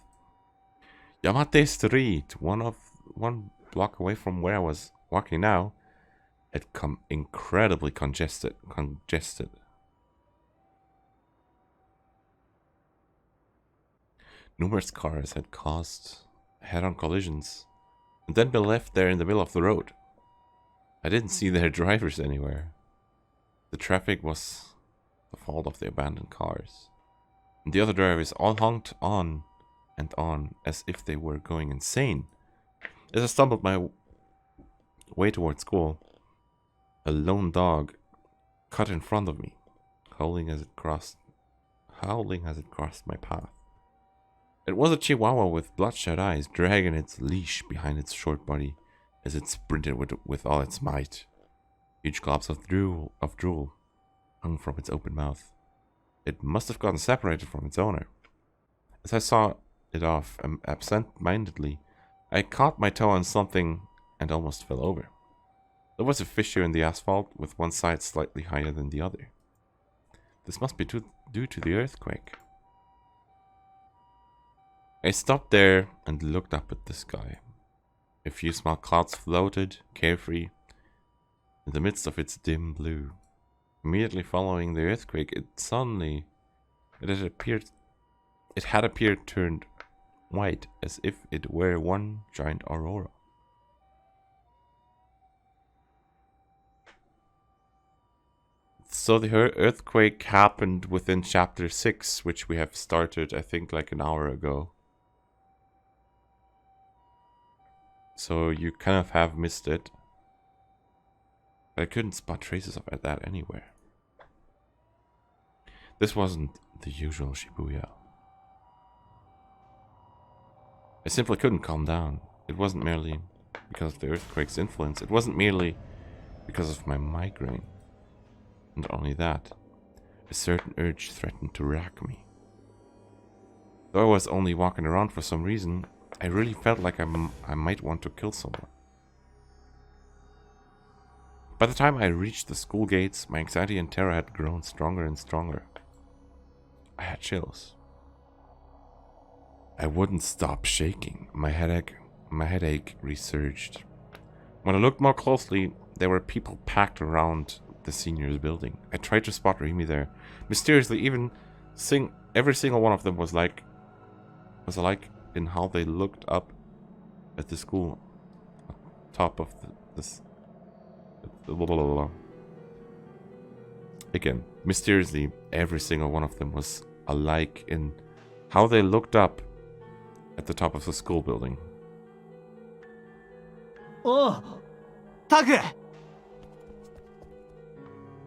Yamate Street, one block away from where I was walking now, had come incredibly congested. Numerous cars had caused head-on collisions and then been left there in the middle of the road. I didn't see their drivers anywhere. The traffic was the fault of the abandoned cars. And the other drivers all honked on and on as if they were going insane. As I stumbled my way towards school, a lone dog cut in front of me, howling as it crossed my path. It was a chihuahua with bloodshot eyes, dragging its leash behind its short body as it sprinted with all its might. Huge globs of drool hung from its open mouth. It must have gotten separated from its owner. As I saw it off absent-mindedly, I caught my toe on something and almost fell over. There was a fissure in the asphalt with one side slightly higher than the other. This must be due to the earthquake. I stopped there and looked up at the sky. A few small clouds floated, carefree, in the midst of its dim blue. Immediately following the earthquake, it had appeared turned white, as if it were one giant aurora. So the earthquake happened within chapter 6, which we have started, I think, like an hour ago. So you kind of have missed it. But I couldn't spot traces of that anywhere. This wasn't the usual Shibuya. I simply couldn't calm down. It wasn't merely because of the earthquake's influence. It wasn't merely because of my migraine. Not only that, a certain urge threatened to rack me. Though I was only walking around for some reason, I really felt like I might want to kill someone. By the time I reached the school gates, my anxiety and terror had grown stronger and stronger. I had chills. I wouldn't stop shaking. My headache resurged. When I looked more closely, there were people packed around the seniors' building. I tried to spot Rimi there. Mysteriously, every single one of them was alike in how they looked up at the school top of this. Again, mysteriously, every single one of them was alike in how they looked up at the top of the school building. Oh, Taku!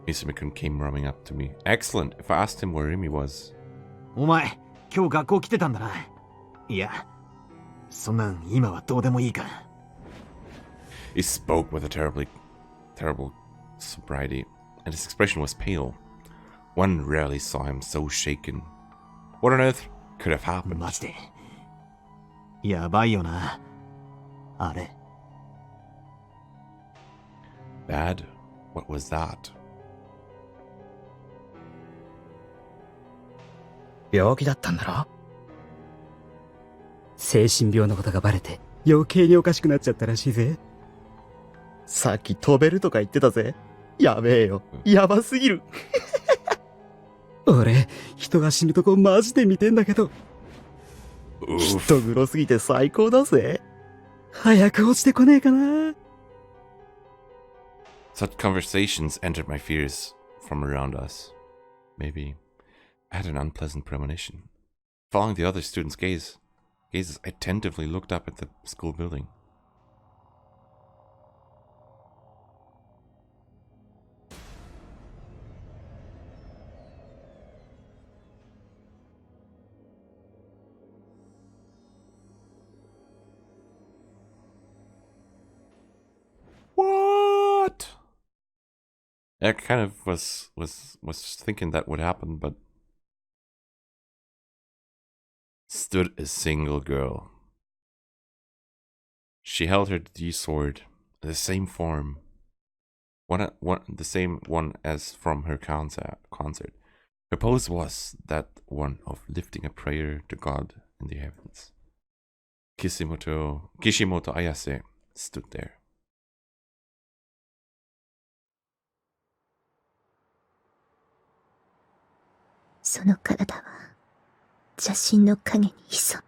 Isumi-kun came running up to me. Excellent. If I asked him where Rimi was, お前、今日学校来てたんだな。いや、そんなん今はどうでもいいか。He spoke with a terrible sobriety, and his expression was pale. One rarely saw him so shaken. What on earth could have happened? マジで。やばいよな。あれ。Bad? What was that? 病気だったんだろ？精神病のことがバレて余計におかしくなっちゃったらしいぜ。さっき飛べるとか言ってたぜ。やべえよ。やばすぎる。俺、人が死ぬとこマジで見てんだけど。人黒すぎて最高だぜ。早く落ちてこねえかな。Such conversations entered my fears from around us. Maybe I had an unpleasant premonition. Following the other students' gazes, I attentively looked up at the school building. What? I kind of was thinking that would happen, but stood a single girl. She held her D-sword, the same form, the same one as from her concert. Her pose was that one of lifting a prayer to God in the heavens. Kishimoto Ayase stood there. その体は邪神の影に潜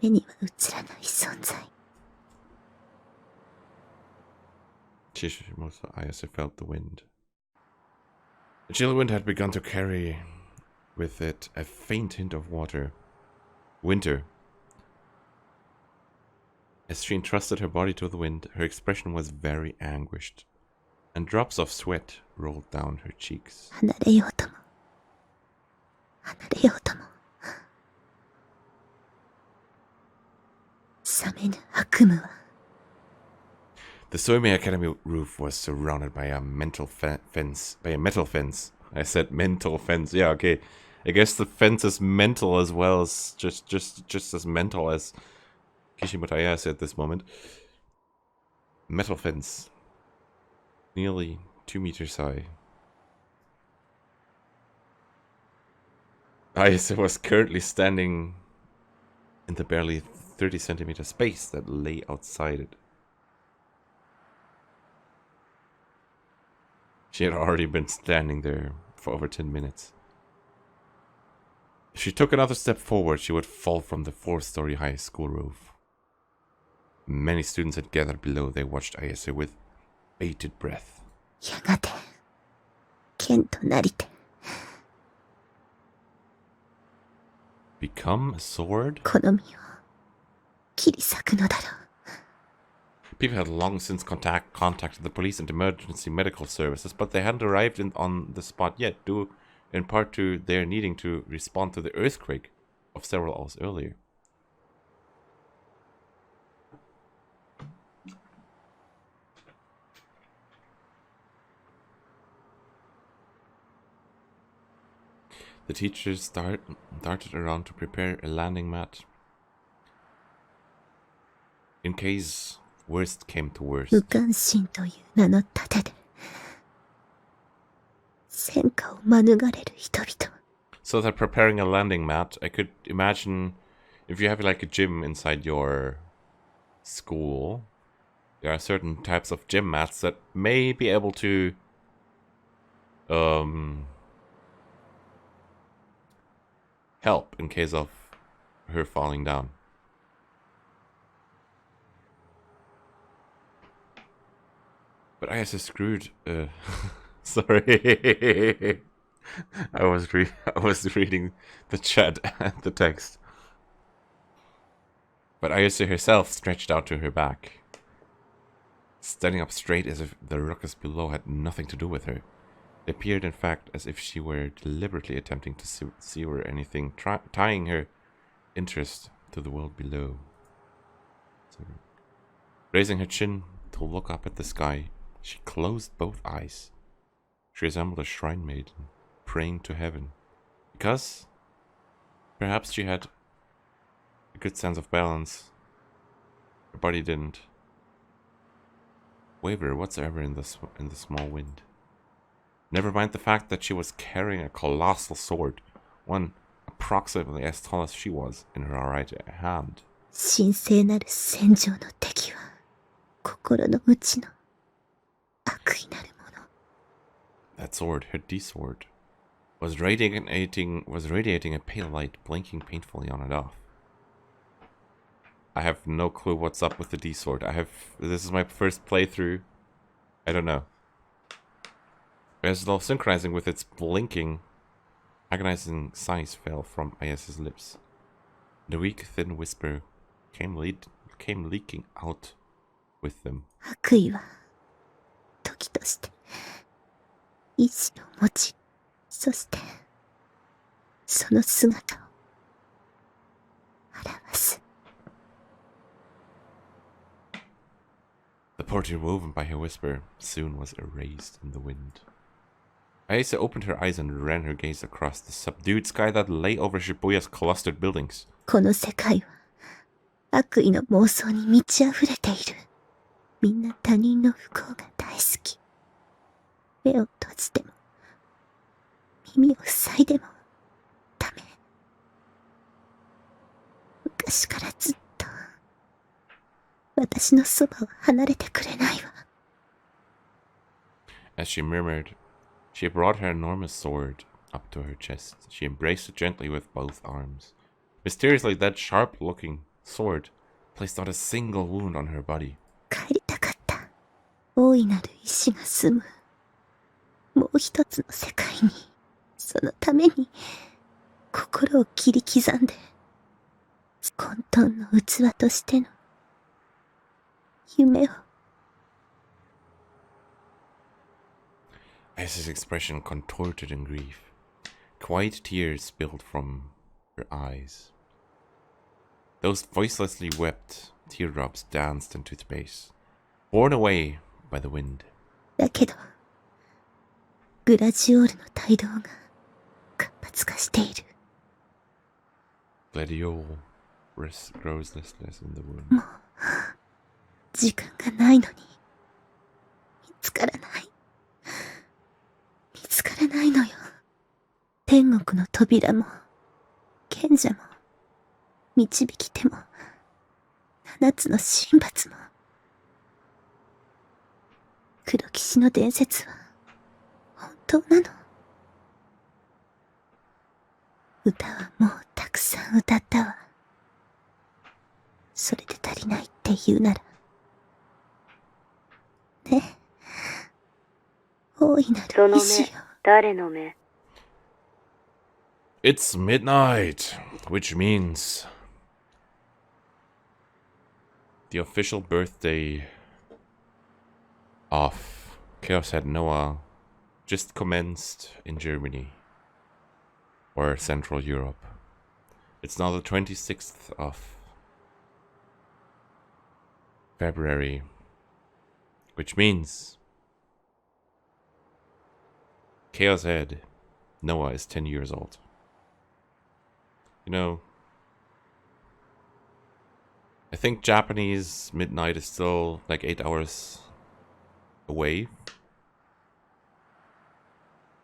み、目には映らない存在。Kishimoto Ayase felt the wind. The chill wind had begun to carry with it a faint hint of winter. As she entrusted her body to the wind, her expression was very anguished, and drops of sweat rolled down her cheeks. 離れようとも。離れようとも。冷めぬ悪夢は。The Soime Academy roof was surrounded by a metal fence. I said mental fence. Yeah, okay. I guess the fence is mental as well as just as mental as Kishimoto Ayase at this moment. Metal fence. Nearly 2 meters high. Ayase was currently standing in the barely 30 centimeter space that lay outside it. She had already been standing there for over 10 minutes. If she took another step forward, she would fall from the 4-story high school roof. Many students had gathered below. They watched Ayase with bated breath. やがて、剣となりて。Become a sword? この身を切り裂くのだろう。People had long since contacted the police and emergency medical services, but they hadn't arrived on the spot yet, due in part to their needing to respond to the earthquake of several hours earlier. The teachers darted around to prepare a landing mat. In case worst came to worst. 無関心という名の盾で戦火を免れる人々。 So they're preparing a landing mat. I could imagine if you have like a gym inside your school, there are certain types of gym mats that may be able to help in case of her falling down. But I was screwed. Sorry, I was reading the chat and the text. But Ayase herself stretched out to her back, standing up straight as if the ruckus below had nothing to do with her. It appeared, in fact, as if she were deliberately attempting to sewer anything, tying her interest to the world below. So, raising her chin to look up at the sky, she closed both eyes. She resembled a shrine maiden, praying to heaven. Because perhaps she had a good sense of balance. Her body didn't waver whatsoever in the small wind. Never mind the fact that she was carrying a colossal sword, one approximately as tall as she was, in her right hand. 神聖なる戦場の敵は心の内の悪意なるもの。 That sword, her D sword, was radiating a pale light, blinking painfully on and off. I have no clue what's up with the D sword. This is my first playthrough. I don't know. As though synchronizing with its blinking, agonizing sighs fell from Ayas's lips. The weak, thin whisper came leaking out with them. 悪意は時として意志を持ち、そしてその姿を表す。 The portrait woven by her whisper soon was erased in the wind. Ayase opened her eyes and ran her gaze across the subdued sky that lay over Shibuya's clustered buildings. この世界は悪意の妄想に満ち溢れている。みんな他人の不幸が大好き。目を閉じても、耳を塞いでもダメ。昔からずっと私のそばを離れてくれないわ。 As she murmured, she brought her enormous sword up to her chest. She embraced it gently with both arms. Mysteriously, that sharp-looking sword placed not a single wound on her body. 帰りたかった。大いなる意志が住む。もう一つの世界に、そのために、心を切り刻んで、混沌の器としての、夢を。 As his expression contorted in grief, quiet tears spilled from her eyes. Those voicelessly wept teardrops danced into space, borne away by the wind. だけど、グラジオールの態動が活発化している。 Gladiol grows listless in the room. もう、時間がないのに、見つからない。見つからないのよ。天国の扉も、賢者も、導き手も、七つの神罰も。黒騎士の伝説は、本当なの？歌はもうたくさん歌ったわ。それで足りないって言うなら。ね。大いなる意志よ。誰の目？ It's midnight, which means the official birthday of ChäoS Head Noah just commenced in Germany or Central Europe. It's now the 26th of February, which means ChäoS Head Noah is 10 years old. You know, I think Japanese midnight is still like 8 hours away.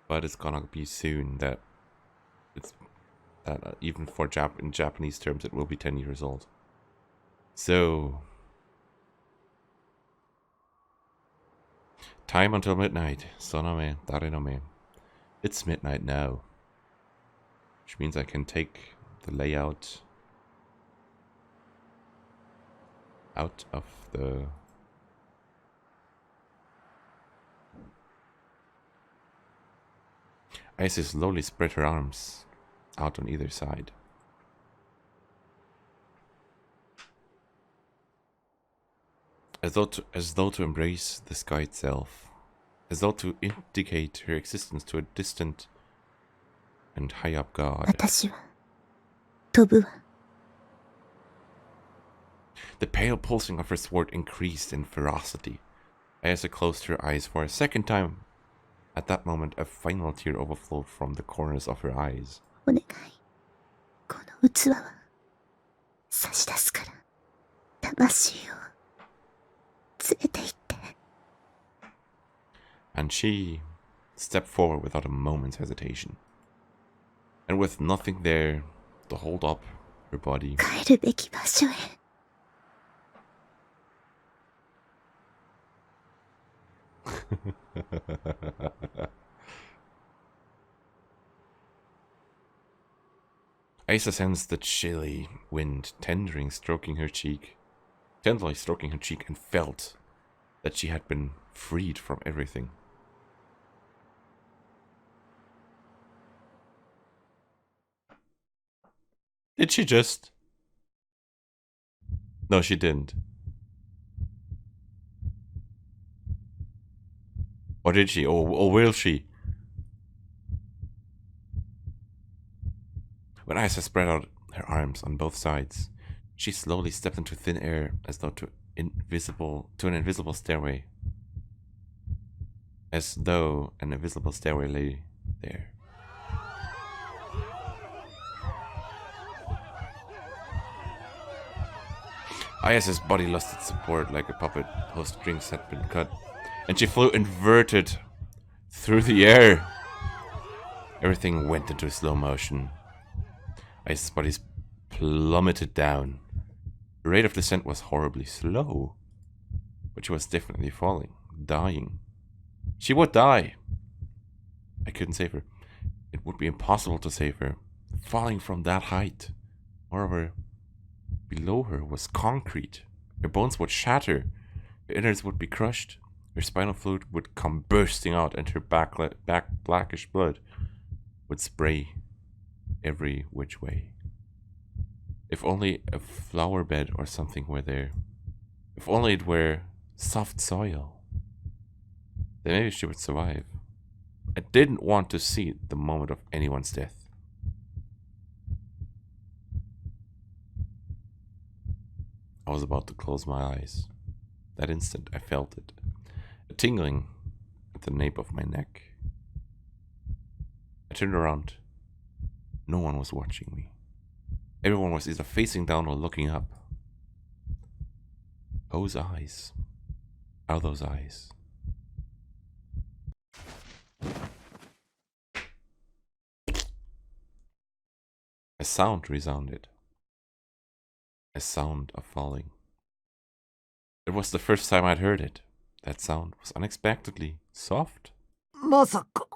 But it's gonna be soon that even for in Japanese terms it will be 10 years old. So time until midnight. Sonome, dare no me. It's midnight now. Which means I can take the layout out of the Isis slowly spread her arms out on either side. As though to embrace the sky itself. as though to indicate her existence to a distant and high up god. 私は飛ぶわ。 The pale pulsing of her sword increased in ferocity. Ayasa closed her eyes for a second time. At that moment, a final tear overflowed from the corners of her eyes. お願い。この器は差し出すから。魂を連れて行って。 And she stepped forward without a moment's hesitation. And with nothing there to hold up her body, 帰るべき場所へ。 Asa sensed the chilly wind tenderly stroking her cheek, and felt that she had been freed from everything. Did she just? No, she didn't. Or did she? Or will she? When Isa spread out her arms on both sides, she slowly stepped into thin air as though to an invisible stairway. As though an invisible stairway lay there. Ayasa's body lost its support like a puppet whose strings had been cut, and she flew inverted through the air. Everything went into slow motion. Ayasa's body plummeted down. The rate of descent was horribly slow, but she was definitely falling, dying. She would die. I couldn't save her. It would be impossible to save her, falling from that height. Moreover, below her was concrete. Her bones would shatter. Her innards would be crushed. Her spinal fluid would come bursting out, and her back blackish blood would spray every which way. If only a flower bed or something were there. If only it were soft soil. Then maybe she would survive. I didn't want to see the moment of anyone's death. I was about to close my eyes. That instant, I felt it. A tingling at the nape of my neck. I turned around. No one was watching me. Everyone was either facing down or looking up. Whose eyes are those eyes? A sound resounded. A sound of falling. It was the first time I'd heard it. That sound was unexpectedly soft. まさか。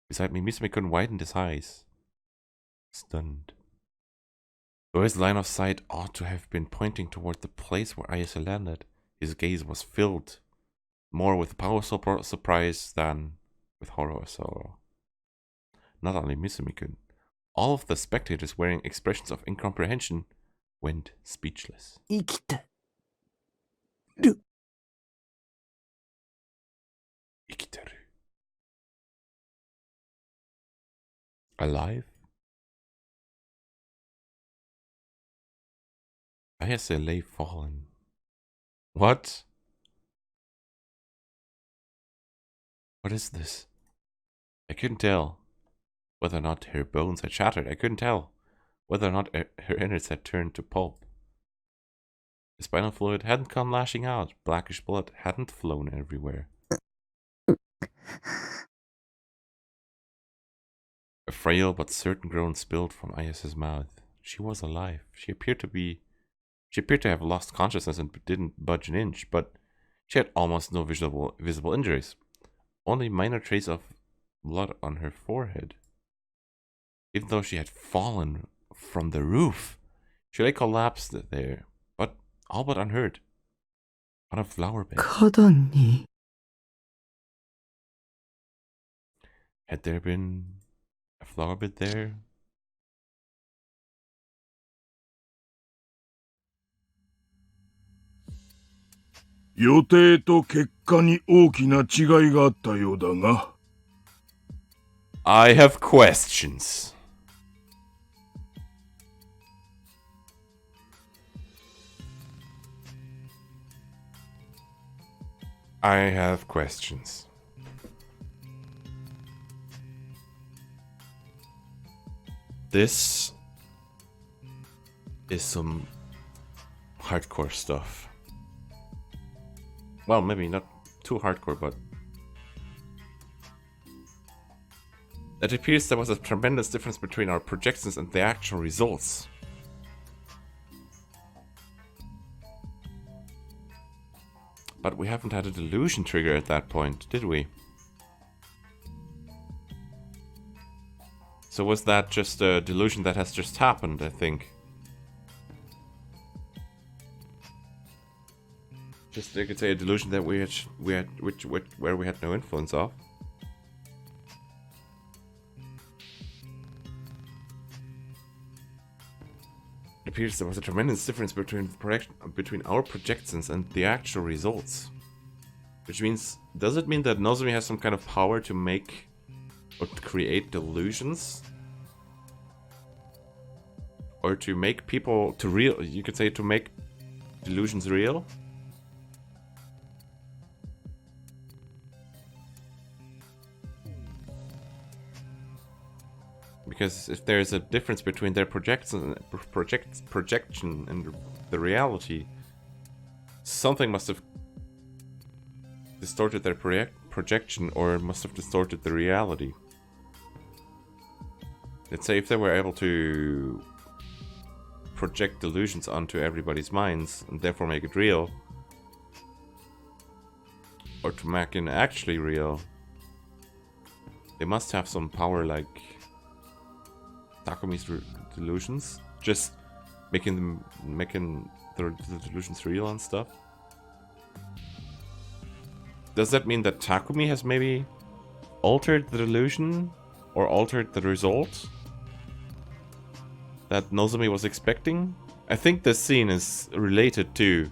Beside me, Misumi couldn't widen his eyes. Stunned. Though his line of sight ought to have been pointing toward the place where Ayase landed, his gaze was filled more with powerful surprise than with horror or sorrow. Not only Misumi-kun, all of the spectators wearing expressions of incomprehension went speechless. 生きてる。 Ikiteru. Alive? Ayase lay fallen. What? What is this? I couldn't tell whether or not her bones had shattered. I couldn't tell whether or not her innards had turned to pulp. The spinal fluid hadn't come lashing out. Blackish blood hadn't flown everywhere. A frail but certain groan spilled from Ayasa's mouth. She was alive. She appeared to have lost consciousness and didn't budge an inch, but she had almost no visible injuries. Only minor traces of blood on her forehead. Even though she had fallen from the roof, she lay collapsed there, but all but unhurt, on a flower bed. 花壇に。 Had there been a flower bed there? 予定と結果に大きな違いがあったようだが。I have questions. I have questions. This is some hardcore stuff. Well, maybe not too hardcore, but it appears there was a tremendous difference between our projections and the actual results. But we haven't had a delusion trigger at that point, did we? So was that just a delusion that has just happened, I think? Just, you could say, a delusion that where we had no influence of. It appears there was a tremendous difference between our projections and the actual results. Which means, does it mean that Nozomi has some kind of power to make or to create delusions? Or to make people you could say, to make delusions real? Because if there's a difference between their projection and the reality, something must have distorted their projection, or must have distorted the reality. Let's say if they were able to project delusions onto everybody's minds and therefore make it real, or to make it actually real, they must have some power like Takumi's delusions, just making the delusions real and stuff. Does that mean that Takumi has maybe altered the delusion or altered the result that Nozomi was expecting? I think this scene is related to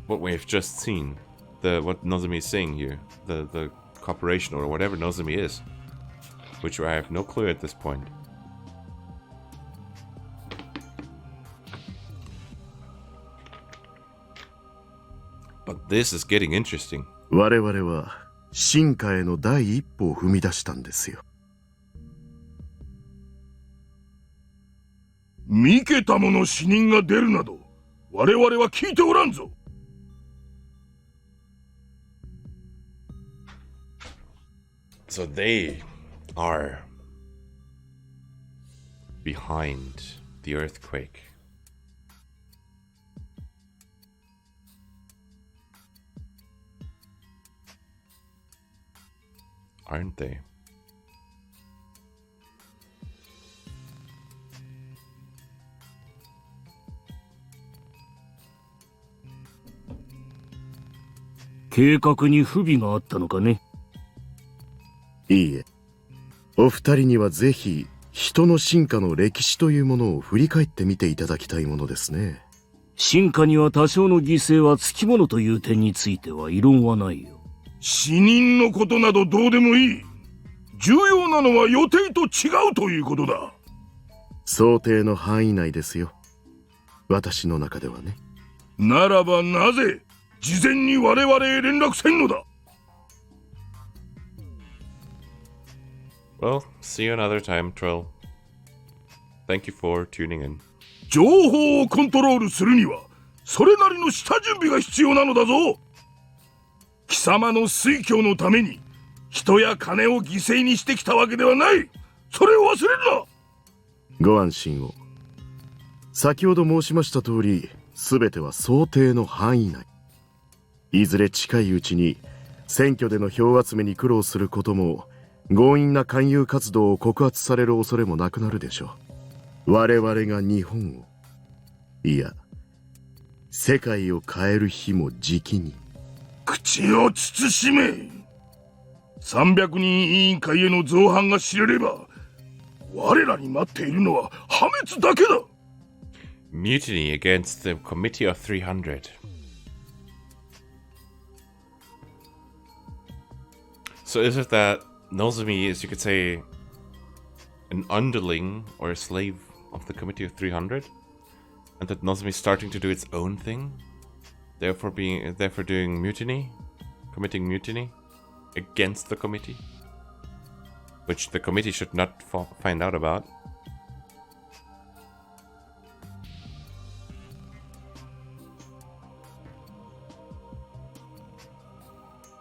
what we've just seen, what Nozomi is saying here, the cooperation or whatever Nozomi is. Which I have no clue at this point. But this is getting interesting. 我々は進化への第一歩を踏み出したんですよ。三桁もの死人が出るなど、我々は聞いておらんぞ。So they are behind the earthquake. Aren't they?計画に不備があったのかね。いいえ。お二人にはぜひ人の進化の歴史というものを振り返ってみていただきたいものですね。進化には多少の犠牲はつきものという点については異論はないよ。死人のことなどどうでもいい。重要なのは予定と違うということだ。想定の範囲内ですよ。私の中ではね。ならばなぜ事前に我々へ連絡せんのだ。Well, see you another time, Troll. Thank you for tuning in. 情報をコントロールするにはそれなりの下準備が必要なのだぞ。貴様の推挙のために人や金を犠牲にしてきたわけではない。それを忘れるな。ご安心を。先ほど申しました通り、全ては想定の範囲内。いずれ近いうちに選挙での票集めに苦労することも、強引な勧誘活動を告発される恐れもなくなるでしょう。我々が日本を、いや世界を変える日もじきに。口を慎め。300人委員会への造反が知れれば我らに待っているのは破滅だけだ。Mutiny against the Committee of 300. So is it that Nozomi is, you could say, an underling or a slave of the Committee of 300? And that Nozomi is starting to do its own thing? Therefore doing mutiny? Committing mutiny? Against the committee? Which the committee should not find out about.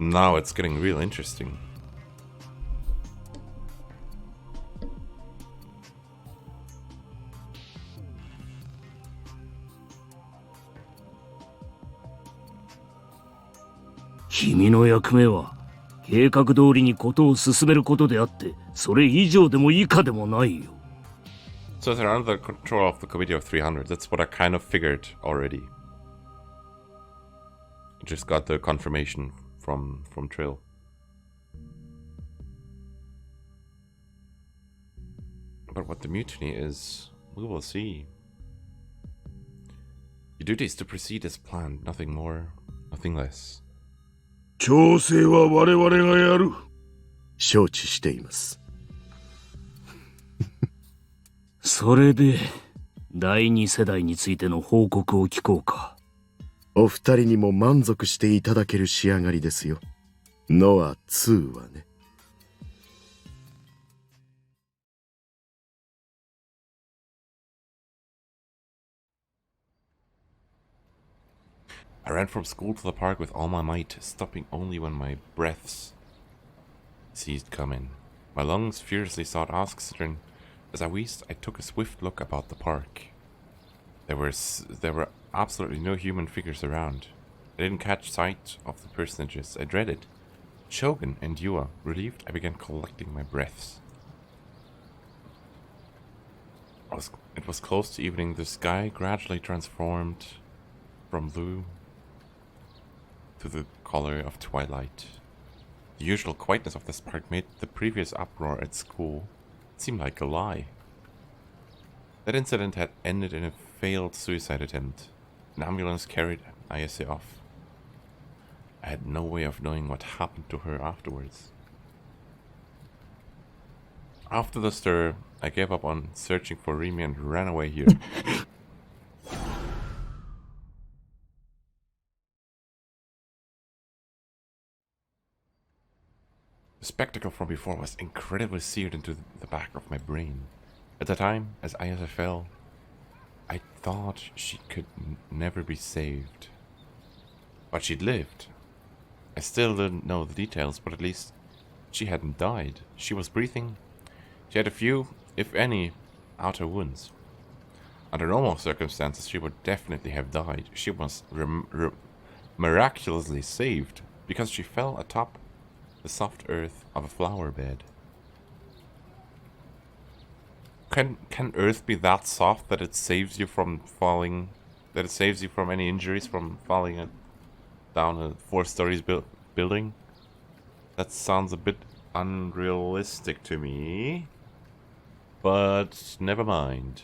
Now it's getting real interesting. Kimi no 役目は計画通りにことを進めることであって、それ以上でも以下でもないよ。 So they're under the control of the Committee of 300. That's what I kind of figured already. Just got the confirmation from Trill. But what the mutiny is, we will see. Your duty is to proceed as planned, nothing more, nothing less. 調整は我々がやる。承知しています。それで、第二世代についての報告を聞こうか。お二人にも満足していただける仕上がりですよ。ノア2はね。I ran from school to the park with all my might, stopping only when my breaths ceased coming. My lungs furiously sought oxygen. As I wheezed, I took a swift look about the park. There were absolutely no human figures around. I didn't catch sight of the personages I dreaded. Shogun and Yua. Relieved, I began collecting my breaths. It was close to evening. The sky gradually transformed from blue to the color of twilight. The usual quietness of this park made the previous uproar at school seem like a lie. That incident had ended in a failed suicide attempt. An ambulance carried Ayase off. I had no way of knowing what happened to her afterwards. After the stir, I gave up on searching for Rimi and ran away here. The spectacle from before was incredibly seared into the back of my brain. At the time, as Ayase fell, I thought she could never be saved. But she'd lived. I still didn't know the details, but at least she hadn't died. She was breathing. She had a few, if any, outer wounds. Under normal circumstances, she would definitely have died. She was miraculously saved because she fell atop the soft earth of a flower bed. Can earth be that soft that it saves you from falling, that it saves you from any injuries from falling down a 4 stories building? That sounds a bit unrealistic to me, but never mind.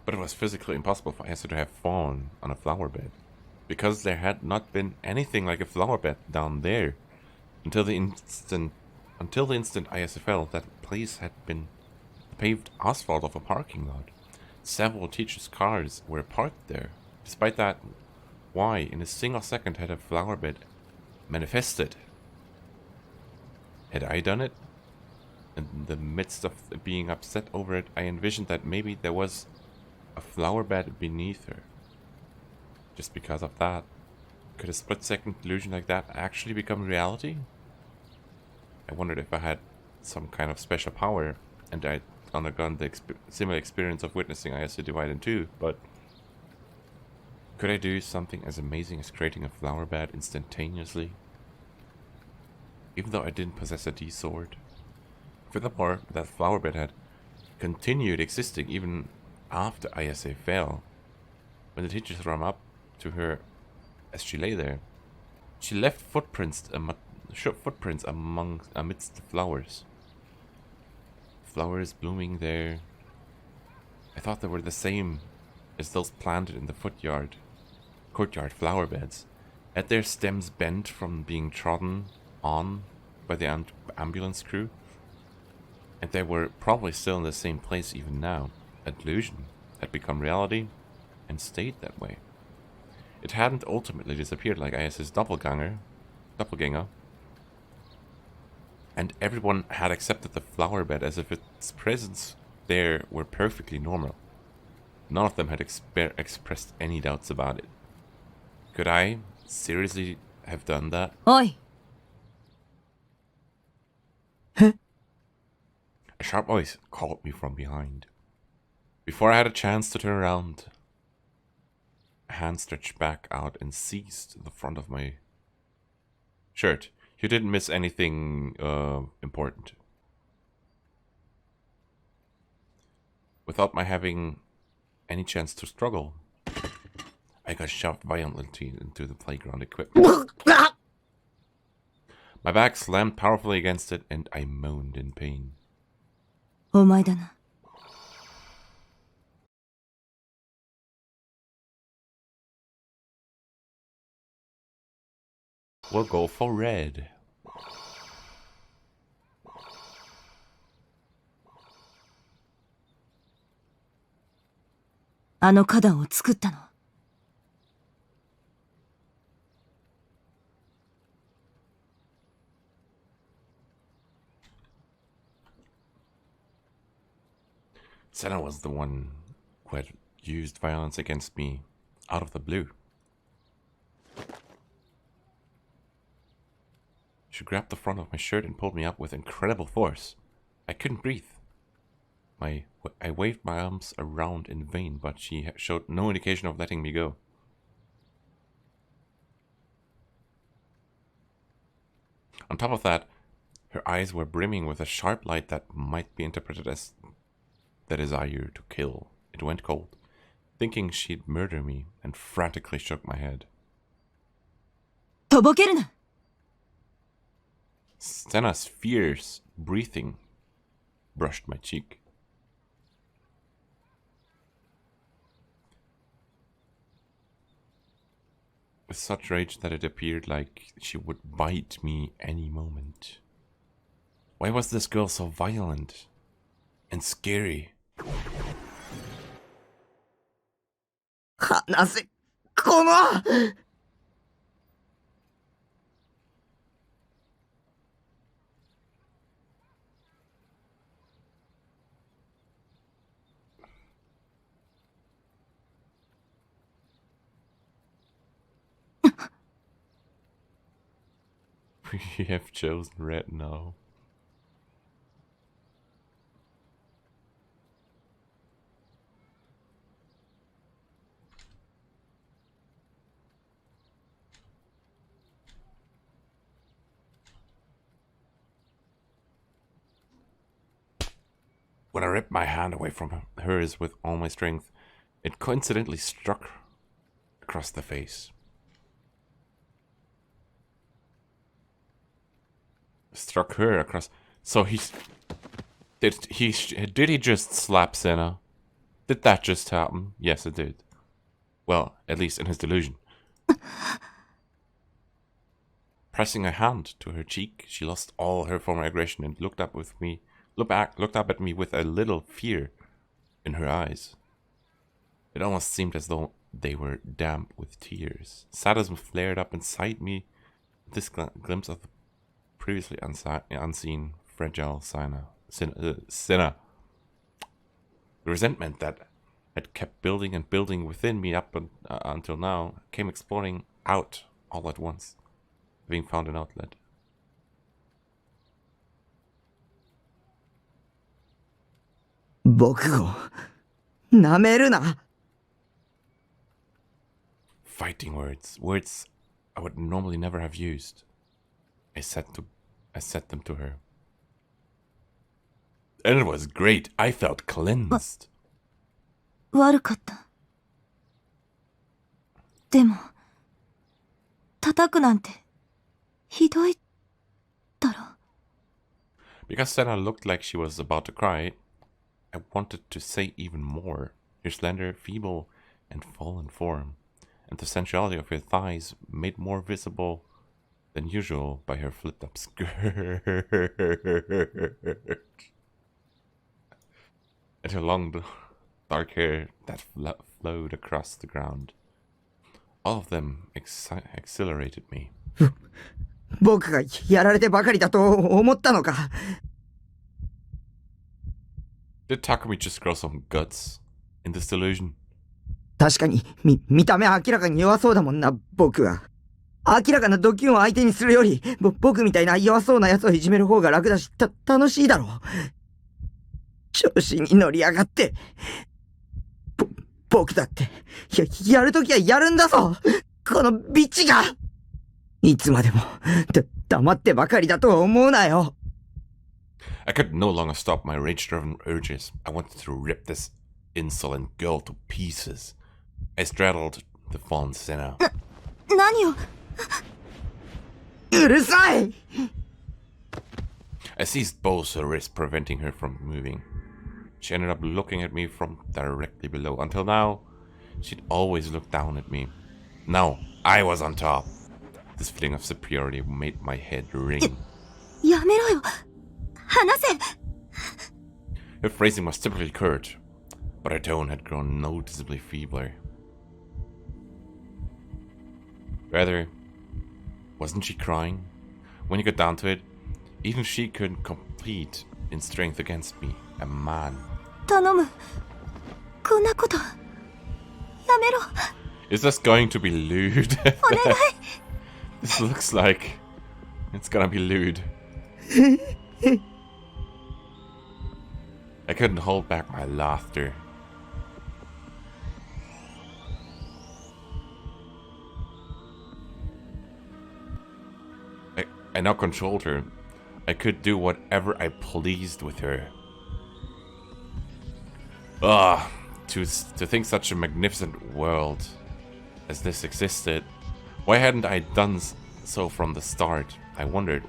But it was physically impossible for Ayase to have fallen on a flower bed, because there had not been anything like a flower bed down there until the instant Ayase fell. That place had been the paved asphalt of a parking lot. Several teachers' cars were parked there. Despite that, why in a single second had a flower bed manifested? Had I done it? In the midst of being upset over it, I envisioned that maybe there was a flower bed beneath her. Just because of that, could a split-second illusion like that actually become reality? I wondered if I had some kind of special power and I'd undergone the similar experience of witnessing Ayase divide in two, but could I do something as amazing as creating a flower bed instantaneously? Even though I didn't possess a D-sword. Furthermore, that flower bed had continued existing even after Ayase fell. When the teachers ran up to her as she lay there, She left footprints amidst the flowers. Flowers blooming there. I thought they were the same as those planted in the courtyard flower beds. Had their stems bent from being trodden on by the ambulance crew? And they were probably still in the same place even now. A delusion had become reality and stayed that way. It hadn't ultimately disappeared like IS's doppelganger, and everyone had accepted the flower bed as if its presence there were perfectly normal. None of them had expressed any doubts about it. Could I seriously have done that? Oi! A sharp voice called me from behind. Before I had a chance to turn around, a hand stretched back out and seized the front of my shirt. You didn't miss anything important. Without my having any chance to struggle, I got shoved violently into the playground equipment. My back slammed powerfully against it and I moaned in pain. お前だな。We'll go for red. あの花壇を作ったの。Senna was the one who had used violence against me out of the blue. She grabbed the front of my shirt and pulled me up with incredible force. I couldn't breathe. I waved my arms around in vain, but she showed no indication of letting me go. On top of that, her eyes were brimming with a sharp light that might be interpreted as the desire to kill. It went cold, thinking she'd murder me, and frantically shook my head. とぼけるな。 Senna's fierce breathing brushed my cheek. With such rage that it appeared like she would bite me any moment. Why was this girl so violent and scary? 離せ、この。We have chosen red now. When I ripped my hand away from hers with all my strength, it coincidentally struck her across the face. Struck her across. So did he just slap Senna? Did that just happen? Yes, it did. Well, at least in his delusion. Pressing a hand to her cheek, she lost all her former aggression and looked up at me with a little fear in her eyes. It almost seemed as though they were damp with tears. Sadism flared up inside me. This glimpse of the previously unseen fragile Senna. The resentment that had kept building and building within me up until now came exploding out all at once, having found an outlet. Fighting words I would normally never have used. I said them to her. And it was great. I felt cleansed. 悪かった。でも、叩くなんてひどいだろ。 Because Senna looked like she was about to cry, I wanted to say even more. Your slender, feeble, and fallen form, and the sensuality of your thighs made more visible than usual by her flipped-up skirt. And her long, dark hair that flowed across the ground. All of them exhilarated me. 僕がやられてばかりだと思ったのか。 Did Takumi just grow some guts in this delusion? 確かに、見た目明らかに弱そうだもんな、僕は。明らかなドキュンを相手にするより、僕みたいな弱そうな奴をいじめる方が楽だし、楽しいだろう。調子に乗りやがって。僕だって、やるときはやるんだぞこのビッチがいつまでも、黙ってばかりだと思うなよ。I could no longer stop my rage-driven urges. I wanted to rip this insolent girl to pieces. I straddled the fallen Senna. 何を。うるさい I seized both her wrists, preventing her from moving. She ended up looking at me from directly below. Until now, she'd always looked down at me. Now, I was on top. This feeling of superiority made my head ring. やめろよ。離せ。 Her phrasing was typically curt, but her tone had grown noticeably feebler. Rather, wasn't she crying? When you got down to it, even she couldn't compete in strength against me, a man. 頼む。こんなこと。やめろ。 Is this going to be lewd? お願い。 This looks like it's gonna be lewd. I couldn't hold back my laughter. I now controlled her. I could do whatever I pleased with her. To think such a magnificent world as this existed. Why hadn't I done so from the start? I wondered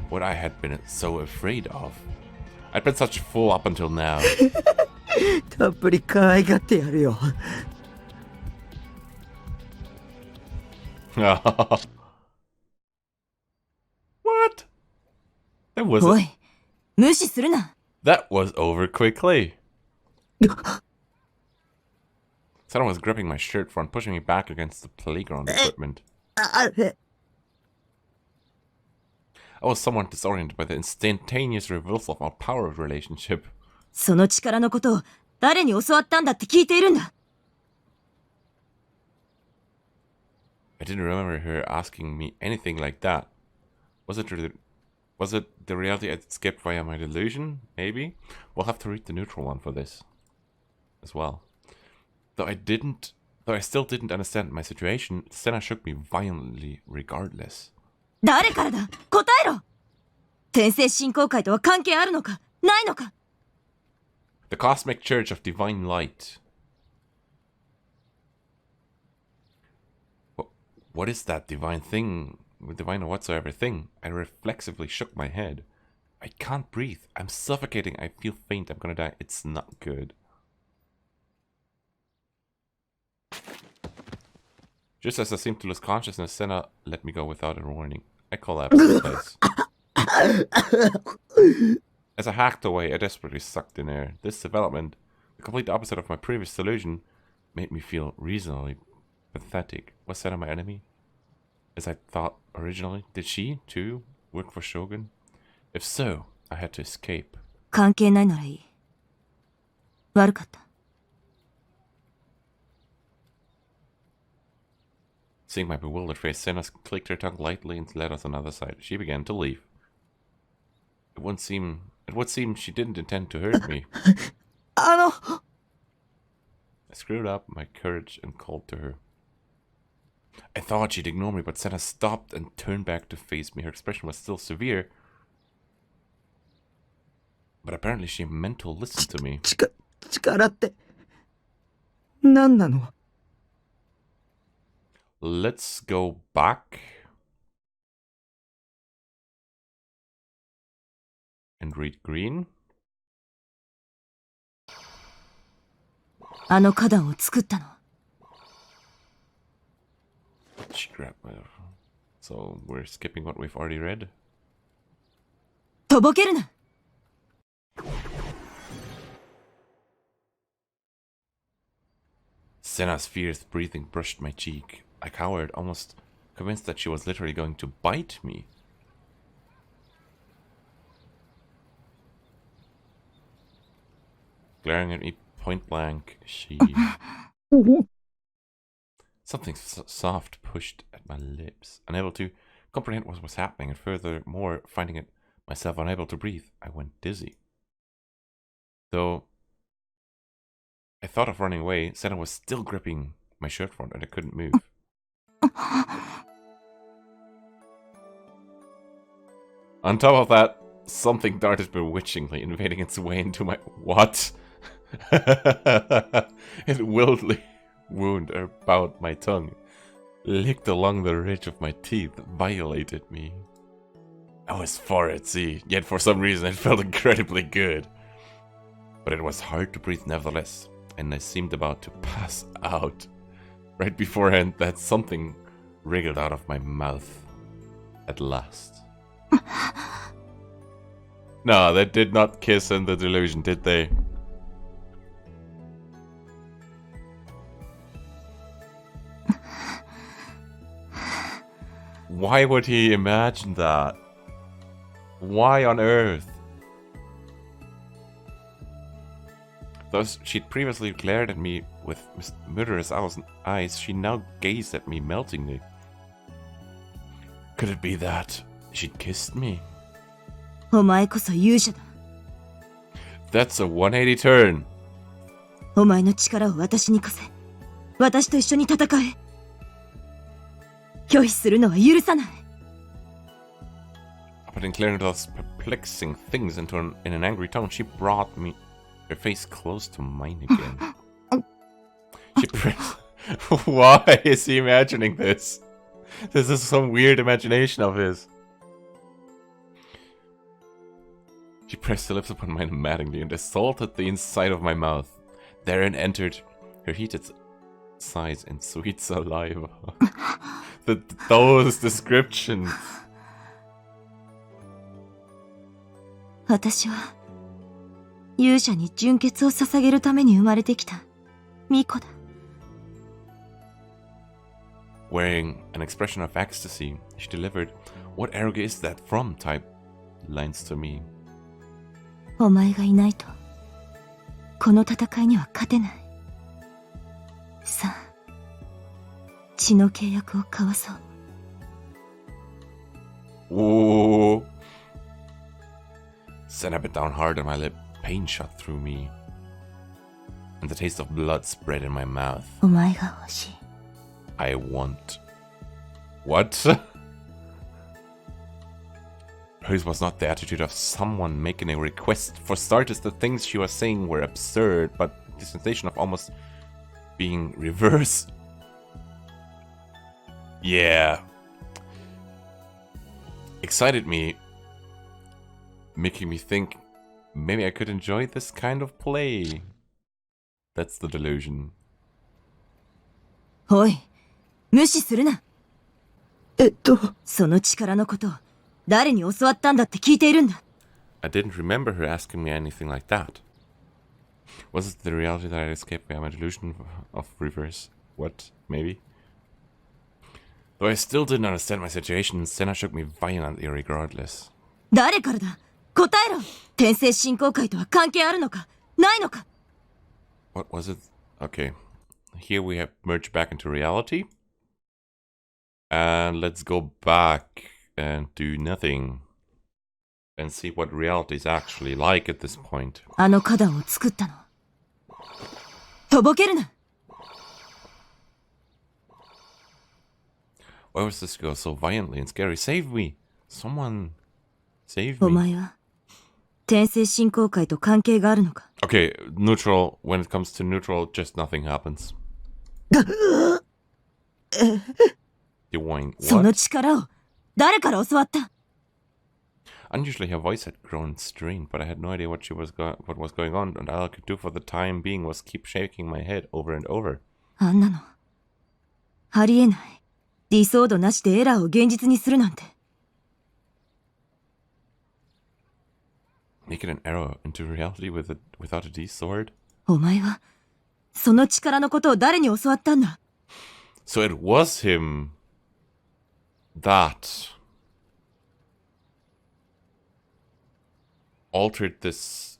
what I had been so afraid of. I'd been such a fool up until now. たっぷり可愛がってやるよ。What? That お wasn't. い、無視するな。 That was over quickly. Someone was gripping my shirt front, pushing me back against the playground equipment. あれ I was somewhat disoriented by the instantaneous reversal of our power relationship. その力のことを誰に教わったんだって聞いているんだ。 I didn't remember her asking me anything like that. Was it the reality I'd skipped via my delusion? Maybe? We'll have to read the neutral one for this as well. Though I still didn't understand my situation, Senna shook me violently regardless. 誰からだ、答えろ。天聖信仰会とは関係あるのか、ないのか。 The Cosmic Church of Divine Light. What is that divine thing? Divine or whatsoever thing? I reflexively shook my head. I can't breathe. I'm suffocating. I feel faint. I'm gonna die. It's not good. Just as I seemed to lose consciousness, Senna let me go without a warning. I collapsed in place. As I hacked away, I desperately sucked in air. This development, the complete opposite of my previous delusion, made me feel reasonably pathetic. Was Senna my enemy? As I thought originally? Did she, too, work for Shogun? If so, I had to escape. 関係ないならいい。悪かった。 Seeing my bewildered face, Senna clicked her tongue lightly and led us on the other side. She began to leave. It would seem she didn't intend to hurt me. あの I screwed up my courage and called to her. I thought she'd ignore me, but Senna stopped and turned back to face me. Her expression was still severe, but apparently she meant to listen to me. 力って何なの Let's go back and read green. あの花壇を作ったの。 She grabbed my... So we're skipping what we've already read. とぼけるな。 Senna's fierce breathing brushed my cheek. I cowered, almost convinced that she was literally going to bite me. Glaring at me point blank, she... Something soft pushed at my lips. Unable to comprehend what was happening, and furthermore, finding it myself unable to breathe, I went dizzy. Though I thought of running away, Senna was still gripping my shirt front and I couldn't move. On top of that, something darted bewitchingly, invading its way into my... What? It wildly wound about my tongue, licked along the ridge of my teeth, violated me. I was far at sea, yet for some reason it felt incredibly good. But it was hard to breathe nevertheless, and I seemed about to pass out. Right beforehand, that something wriggled out of my mouth. At last. No, they did not kiss in the delusion, did they? Why would he imagine that? Why on earth? Thus, she'd previously glared at me with murderous eyes, she now gazed at me meltingly. Could it be that she'd kissed me? お前こそ勇者だ。 That's a 180 turn. お前の力を私に貸せ。私と一緒に戦え。拒否するのは許さない。 Putting Clarendo's perplexing things in an angry tone, she brought me her face close to mine again. She pressed... Why is he imagining this? This is some weird imagination of his. She pressed her lips upon mine maddeningly and assaulted the inside of my mouth. Therein entered her heated sighs and sweet saliva. Those descriptions. 私は勇者に純血を捧げるために生まれてきた巫女だ。 Wearing an expression of ecstasy, she delivered, "What arrow is that from?" type lines to me. お前がいないとこの戦いには勝てない。さあ、血の契約を交わそう。 Ooh. Senna bit down hard on my lip. Pain shot through me, and the taste of blood spread in my mouth. お前が欲しい。 I want... What? Hers was not the attitude of someone making a request. For starters, the things she was saying were absurd, but the sensation of almost being reverse. Yeah. Excited me, making me think maybe I could enjoy this kind of play. That's the delusion. おい、無視するな。その力のことを誰に教わったんだって聞いているんだ。 I didn't remember her asking me anything like that. Was it the reality that I escaped by my delusion of reverse? What? Maybe? Though I still didn't understand my situation, Senna shook me violently regardless. 誰からだ？答えろ。転生振興会とは関係あるのかないのか。 What was it? Okay. Here we have merged back into reality. And let's go back and do nothing. And see what reality is actually like at this point. あの花壇を作ったの。とぼけるな。 Why was this girl so violently and scary? Save me! Someone save お me. 前は転生振興会と関係があるのか。 Okay, neutral. When it comes to neutral, just nothing happens. You whine. その What? 力を誰から教わった？ Unusually, her voice had grown strained, but I had no idea what was going on, and all I could do for the time being was keep shaking my head over and over. あんなの、ありえない。理想度なしでエラーを現実にするなんて。Make it an arrow into reality without a D sword? お前は、その力のことを誰に教わったんだ？ So it was him that altered this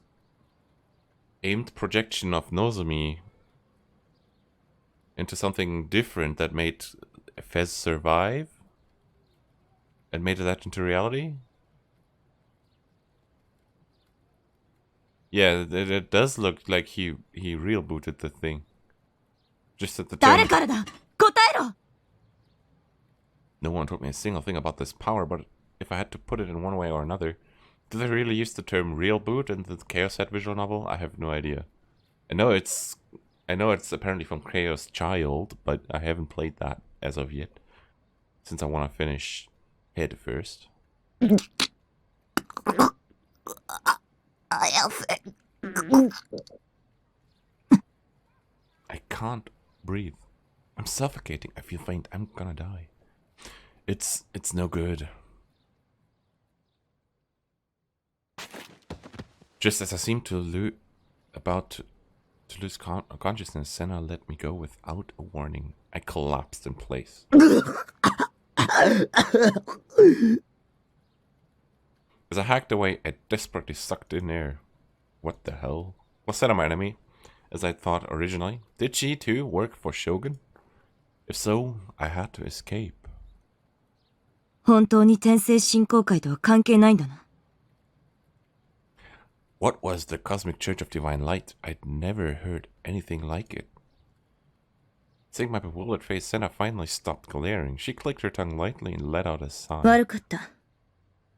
aimed projection of Nozomi into something different that made Fez survive and made that into reality? Yeah, it does look like he real booted the thing. Just at the turn. 誰からだ？答えろ！ No one told me a single thing about this power, but if I had to put it in one way or another, do they really use the term real boot in the ChäoS set visual novel? I have no idea. I know it's apparently from ChäoS Child, but I haven't played that as of yet, since I want to finish Head first. I can't breathe. I'm suffocating. I feel faint. I'm gonna die. It's no good. Just as I seemed to about to lose consciousness, Senna let me go without a warning. I collapsed in place. As I hacked away, I desperately sucked in air. What the hell? Was Senna my enemy, as I thought originally? Did she too work for Shogun? If so, I had to escape. 本当に天聖信仰会とは関係ないんだな。What was the Cosmic Church of Divine Light? I'd never heard anything like it. Seeing my bewildered face, Senna finally stopped glaring. She clicked her tongue lightly and let out a sigh. 悪かった。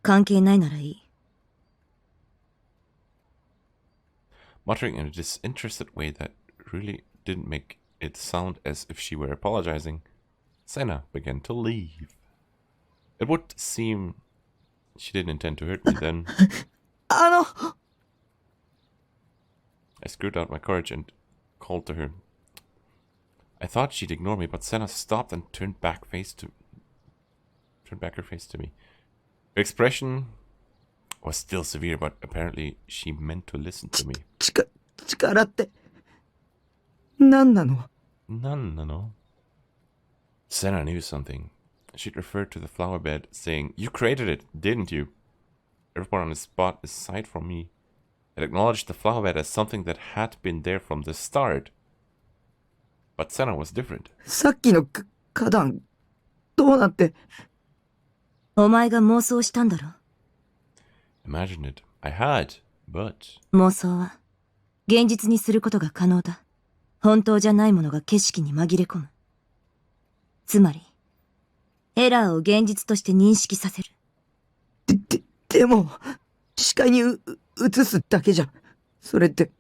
関係ないならいい。Muttering in a disinterested way that really didn't make it sound as if she were apologizing, Senna began to leave. It would seem she didn't intend to hurt me then. I screwed out my courage and called to her. I thought she'd ignore me, but Senna stopped and turned back her face to me. Her expression was still severe, but apparently she meant to listen to me. 力って、何なの？ No. Senna knew something. She'd referred to the flower bed, saying, "You created it, didn't you?" Everyone on the spot aside from me had acknowledged the flower bed as something that had been there from the start. But Senna was different. さっきの花壇、どうなって？お前が妄想したんだろ。Imagine it. I had, but... 妄想は、現実にすることが可能だ。本当じゃないものが景色に紛れ込む。つまり、エラーを現実として認識させる。でも、視界に映すだけじゃ、それって、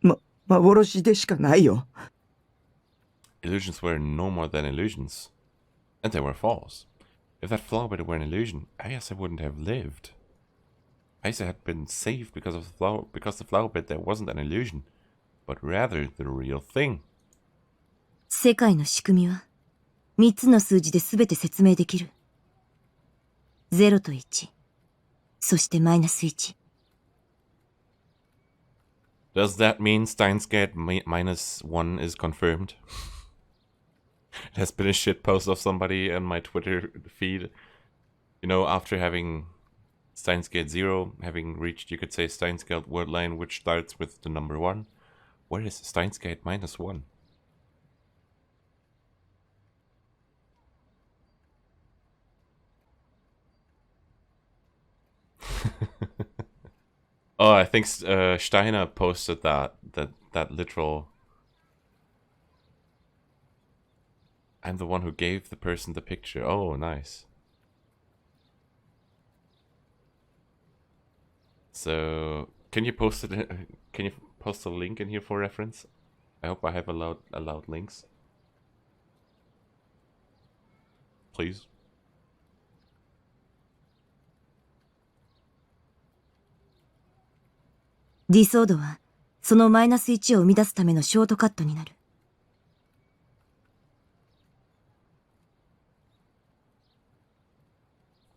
幻でしかないよ。Illusions were no more than illusions. And they were false. If that flower bed were an illusion, I guess I wouldn't have lived. I guess I had been saved because the flower bed there wasn't an illusion, but rather the real thing. 世界の仕組みは、3つの数字で全て説明できる。0と1、そしてマイナス1。Does that mean Steins Gate -1 is confirmed? It has been a shitpost of somebody on my Twitter feed. You know, after having Steins Gate 0, having reached, you could say, Steins Gate word line, which starts with the number 1. Where is Steins Gate -1? Oh, I think Steiner posted that literal... I'm the one who gave the person the picture. Oh, nice. So, can you post it? Can you post a link in here for reference? I hope I have allowed links. Please. ディソードは、そのマイナス1を生み出すためのショートカットになる。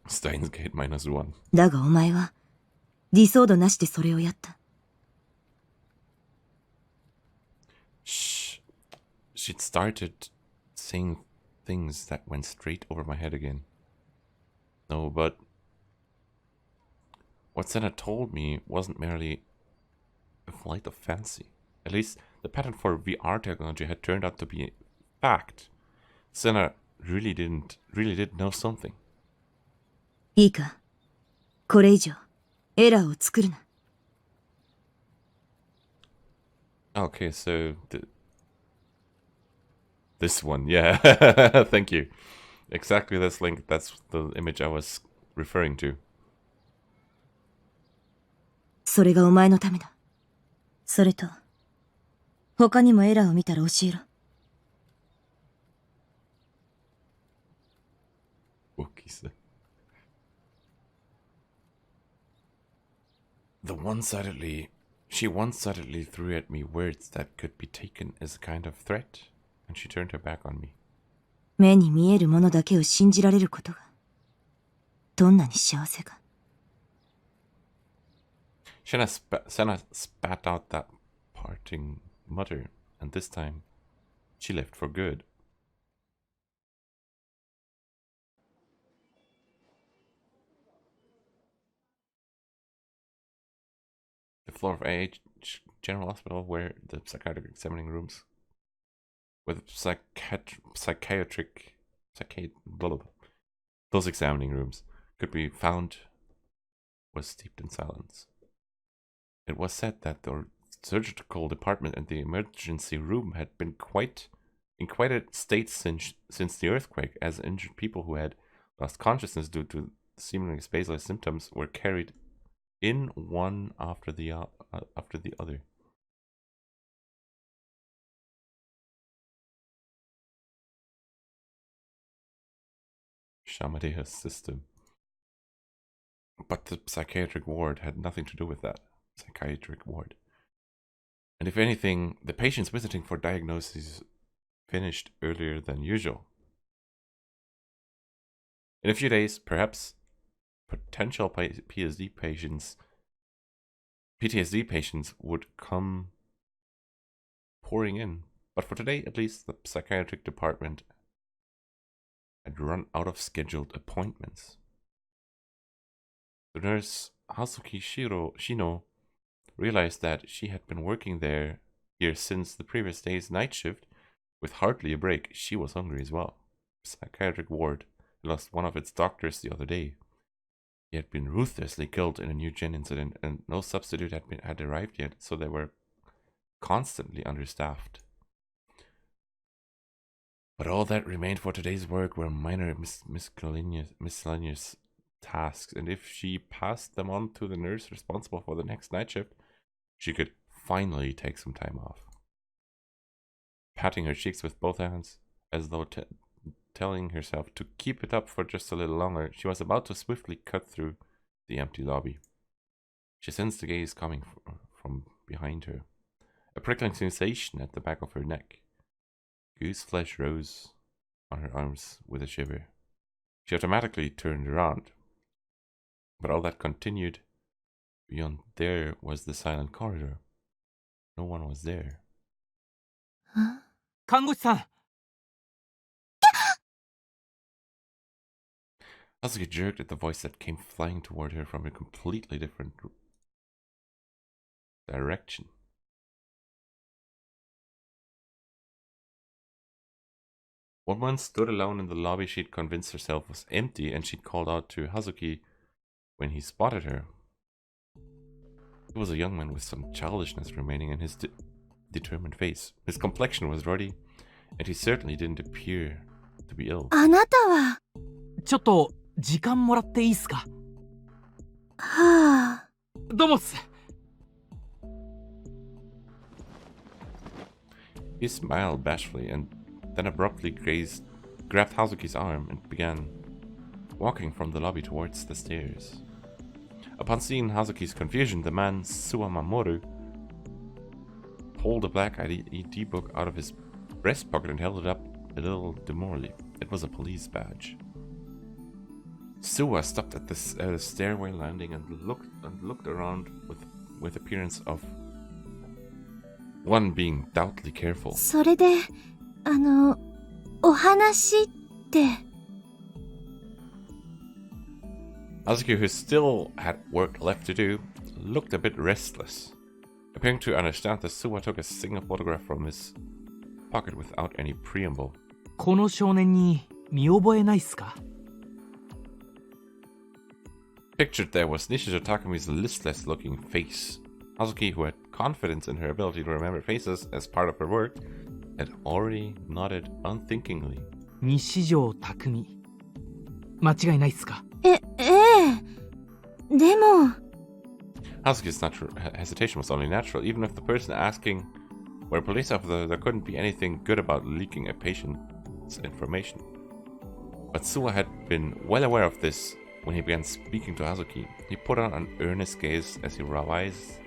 Steins Gate -1. だがお前は、ディソードなしでそれをやった。Shh. She'd started saying things that went straight over my head again. No, but what Senna told me wasn't merely a flight of fancy. At least the patent for VR technology had turned out to be a fact. Senna really did know something. いいか、これ以上、エラーを作るな。Okay, so this one, yeah. Thank you. Exactly this link, that's the image I was referring to. それがお前のためだ。それと、他にもエラーを見たら教えろ。Wookies. She one-sidedly threw at me words that could be taken as a kind of threat, and she turned her back on me. 目に見えるものだけを信じられることが、どんなに幸せか。Senna spat out that parting mutter, and this time, she left for good. The floor of AH General Hospital, where the psychiatric examining rooms, those examining rooms could be found, was steeped in silence. It was said that the surgical department and the emergency room had been in quite a state since the earthquake, as injured people who had lost consciousness due to seemingly spaceless symptoms were carried in one after the other. Shamadea's system. But the psychiatric ward had nothing to do with that. Psychiatric ward. And if anything, the patients visiting for diagnosis finished earlier than usual. In a few days, perhaps potential PTSD patients would come pouring in. But for today, at least, the psychiatric department had run out of scheduled appointments. The nurse Hasuki Shino realized that she had been working here since the previous day's night shift with hardly a break. She was hungry as well. The psychiatric ward lost one of its doctors the other day. He had been ruthlessly killed in a new gen incident, and no substitute had arrived yet, so they were constantly understaffed. But all that remained for today's work were minor miscellaneous tasks, and if she passed them on to the nurse responsible for the next night shift, she could finally take some time off. Patting her cheeks with both hands, as though telling herself to keep it up for just a little longer, she was about to swiftly cut through the empty lobby. She sensed a gaze coming from behind her, a prickling sensation at the back of her neck. Goose flesh rose on her arms with a shiver. She automatically turned around. But all that continued. Beyond there was the silent corridor. No one was there. Huh? 看護師さん Asuka jerked at the voice that came flying toward her from a completely different direction. One woman stood alone in the lobby she'd convinced herself was empty, and she'd called out to Hazuki when he spotted her. He was a young man with some childishness remaining in his determined face. His complexion was ruddy, and he certainly didn't appear to be ill. あなたは。ちょっと時間もらっていいっすかはあ。どうもっす He smiled bashfully and then abruptly grabbed Hazuki's arm and began walking from the lobby towards the stairs. Upon seeing Hazuki's confusion, the man Suwa Mamoru pulled a black ID book out of his breast pocket and held it up a little demurely. It was a police badge. Suwa stopped at the stairway landing and looked around with appearance of one being doubtly careful. それで、お話って。Hazuki, who still had work left to do, looked a bit restless. Appearing to understand this, Suwa took a single photograph from his pocket without any preamble. この少年に見覚えないっすか? Pictured there was Nishizo Takami's listless-looking face. Hazuki, who had confidence in her ability to remember faces as part of her work, had already nodded unthinkingly. 西條匠。間違いないっすか? ええ。でも。Hazuki's hesitation was only natural, even if the person asking were a police officer, there couldn't be anything good about leaking a patient's information. But Suwa had been well aware of this when he began speaking to Hazuki. He put on an earnest gaze as he revised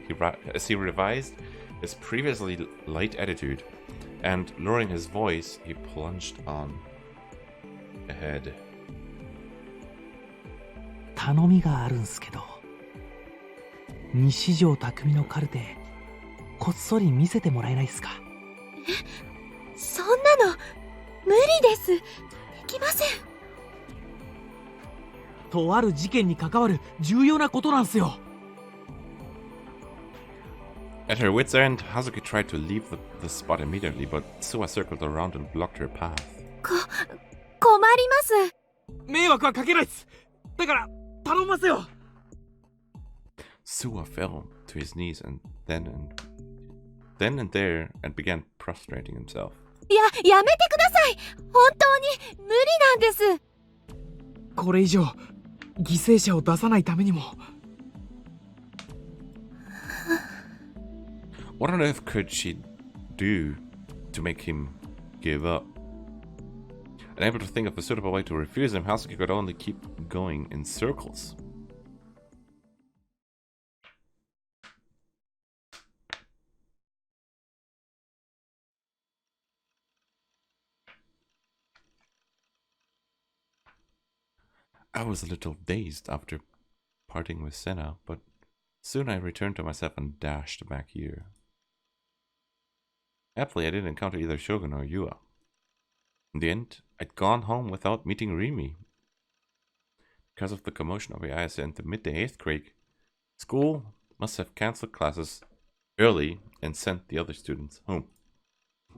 his previously light attitude, and lowering his voice, he plunged on ahead. 頼みがあるんすけど、西條匠のカルテこっそり見せてもらえないっすか？え、そんなの無理です。できません。とある事件に関わる重要なことなんすよ。At her wit's end, Hazuki tried to leave the spot immediately, but Suwa circled around and blocked her path. 困ります。迷惑はかけないっす。だから頼ますよ。Suwa fell to his knees and then and there and began prostrating himself. やめてください。本当に無理なんです。これ以上犠牲者を出さないためにも。What on earth could she do to make him give up? Unable to think of a suitable way to refuse him, Hazuki could only keep going in circles. I was a little dazed after parting with Senna, but soon I returned to myself and dashed back here. Happily, I didn't encounter either Shogun or Yua. In the end, I'd gone home without meeting Rimi. Because of the commotion of Ayase and the midday earthquake, school must have cancelled classes early and sent the other students home.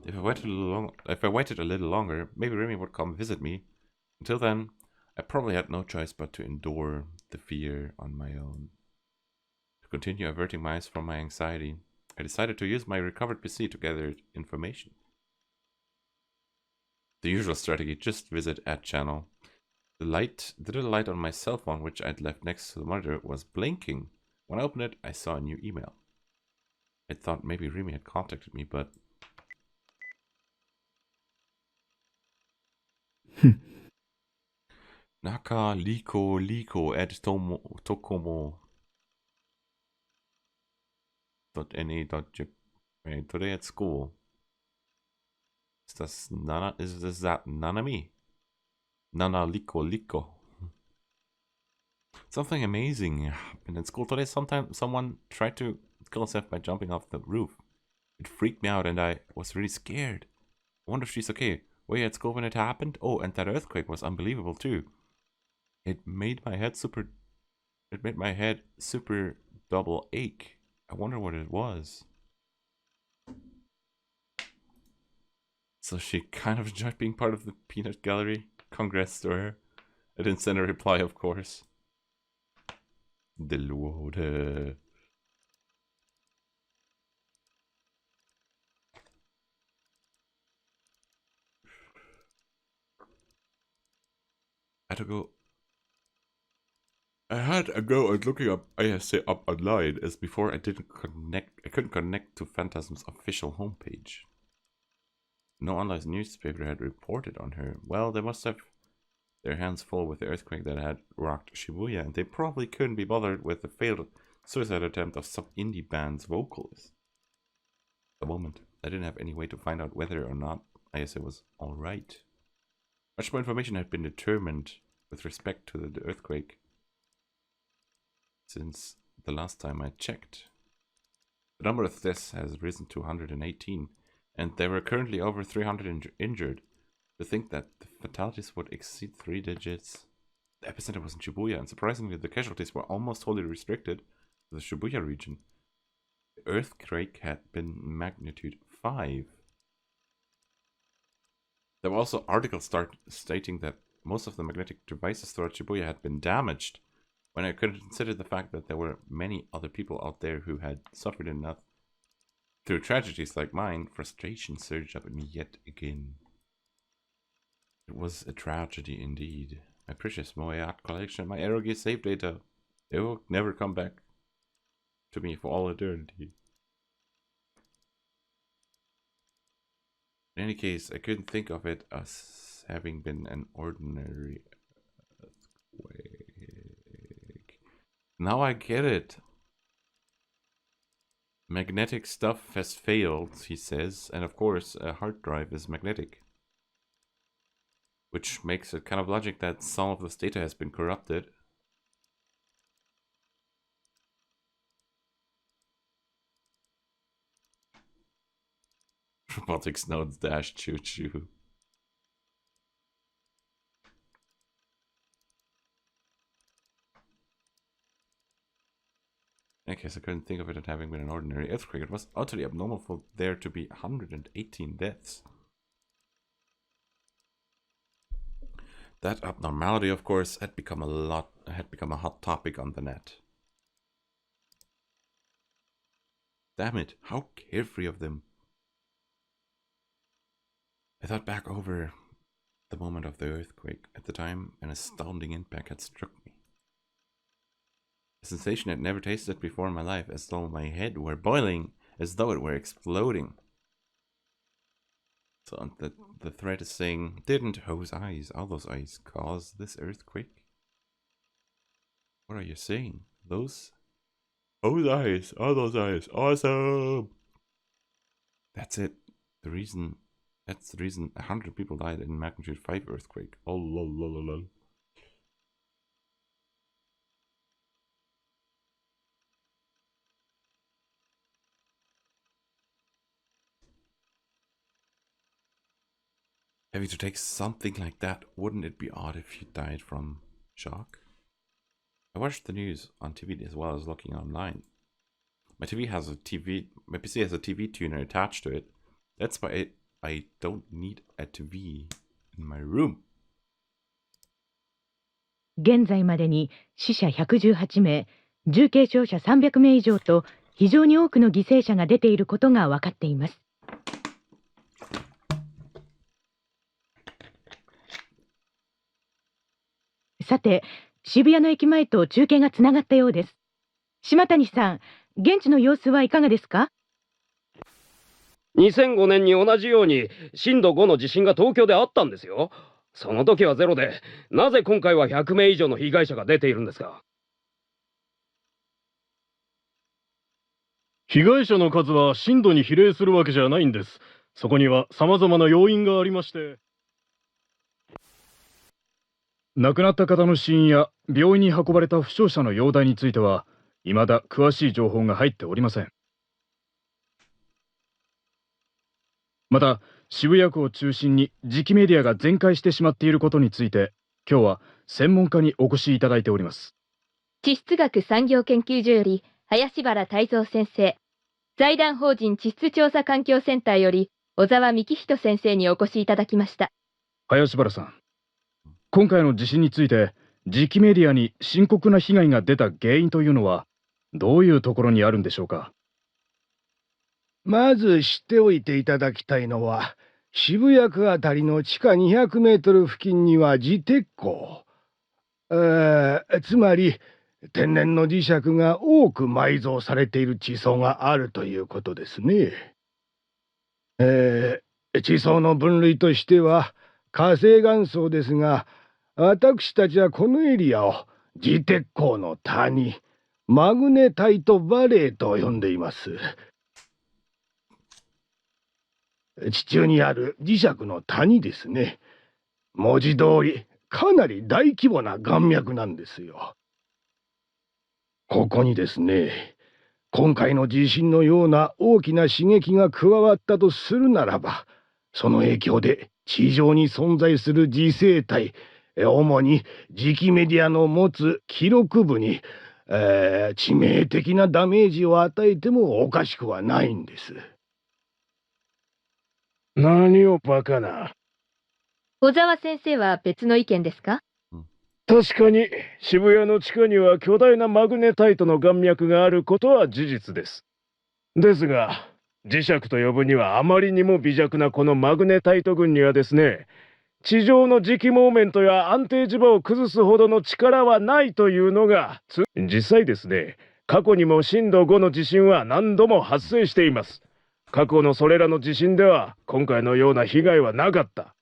If I waited a little longer, maybe Rimi would come visit me. Until then, I probably had no choice but to endure the fear on my own. To continue averting my eyes from my anxiety, I decided to use my recovered PC to gather information. The usual strategy, just visit @channel. The little light on my cell phone, which I'd left next to the monitor, was blinking. When I opened it, I saw a new email. I thought maybe Rimi had contacted me, but... Naka liko at tokomo. .ne.jp. Today at school. Is that Nanami? Nana liko. Something amazing happened in school today. Someone tried to kill himself by jumping off the roof. It freaked me out and I was really scared. I wonder if she's okay. Were you at school when it happened? Oh, and that earthquake was unbelievable too. It made my head super double ache. I wonder what it was. So she kind of enjoyed being part of the peanut gallery. Congrats to her. I didn't send a reply, of course. Delode. I had a go at looking up ISA up online, as before I couldn't connect to Phantasm's official homepage. No online newspaper had reported on her. Well, they must have their hands full with the earthquake that had rocked Shibuya, and they probably couldn't be bothered with the failed suicide attempt of some indie band's vocalist. At the moment, I didn't have any way to find out whether or not Ayase was alright. Much more information had been determined with respect to the earthquake since the last time I checked. The number of deaths has risen to 118, and there were currently over 300 injured. To think that the fatalities would exceed 3 digits. The epicenter was in Shibuya, and surprisingly, the casualties were almost wholly restricted to the Shibuya region. The earthquake had been magnitude 5. There were also articles stating that most of the magnetic devices throughout Shibuya had been damaged, when I could consider the fact that there were many other people out there who had suffered enough. Through tragedies like mine, frustration surged up in me yet again. It was a tragedy indeed. My precious Moe art collection, my eroge save data. They will never come back to me for all eternity. In any case, I couldn't think of it as having been an ordinary earthquake. Now I get it. Magnetic stuff has failed, he says, and of course a hard drive is magnetic. Which makes it kind of logic that some of this data has been corrupted. Robotics nodes dash choo choo. In case I couldn't think of it as having been an ordinary earthquake. It was utterly abnormal for there to be 118 deaths. That abnormality, of course, had become a hot topic on the net. Damn it, how carefree of them. I thought back over the moment of the earthquake. At the time, an astounding impact had struck me. A sensation I'd never tasted before in my life, as though my head were boiling, as though it were exploding. So the thread is saying, didn't Ho's eyes, all those eyes, cause this earthquake? What are you saying? Those Ho's eyes, all those eyes, awesome! That's it. That's the reason 100 people died in magnitude 5 earthquake. Oh lol lol lol lol. Having to take something like that, wouldn't it be odd if you died from shock? I watched the news on TV as well as looking online. My PC has a TV tuner attached to it. That's why I don't need a TV in my room. 現在までに死者118名、重軽傷者300名以上と非常に多くの犠牲者が出ていることが分かっています。さて、渋谷の駅前と中継がつながったようです。島谷さん、現地の様子はいかがですか？2005年に同じように震度5の地震が東京であったんですよ。その時はゼロで、なぜ今回は100名以上の被害者が出ているんですか？被害者の数は震度に比例するわけじゃないんです。そこには様々な要因がありまして。亡くなった方の死因や病院に運ばれた負傷者の容体については、未だ詳しい情報が入っておりません。また、渋谷区を中心に磁気メディアが全壊してしまっていることについて、今日は専門家にお越しいただいております。地質学産業研究所より林原泰造先生、財団法人地質調査環境センターより小沢幹人先生にお越しいただきました。林原さん、今回の地震について磁気メディアに深刻な被害が出た原因というのはどういうところにあるんでしょうか？まず知っておいていただきたいのは、渋谷区あたりの地下200メートル付近には磁鉄鉱、つまり天然の磁石が多く埋蔵されている地層があるということですね。地層の分類としては火成岩層ですが、私たちはこのエリアを磁鉄鉱の谷、マグネタイトバレーと呼んでいます。地中にある磁石の谷ですね。文字通り、かなり大規模な岩脈なんですよ。ここにですね、今回の地震のような大きな刺激が加わったとするならば、その影響で地上に存在する磁生体、主に磁気メディアの持つ記録部に、致命的なダメージを与えてもおかしくはないんです。何をバカな。小沢先生は別の意見ですか？確かに渋谷の地下には巨大なマグネタイトの岩脈があることは事実です。ですが、磁石と呼ぶにはあまりにも微弱なこのマグネタイト群にはですね、地上の磁気モーメントや安定磁場を崩すほどの力はないというのが、実際ですね、過去にも震度5の地震は何度も発生しています。過去のそれらの地震では今回のような被害はなかった。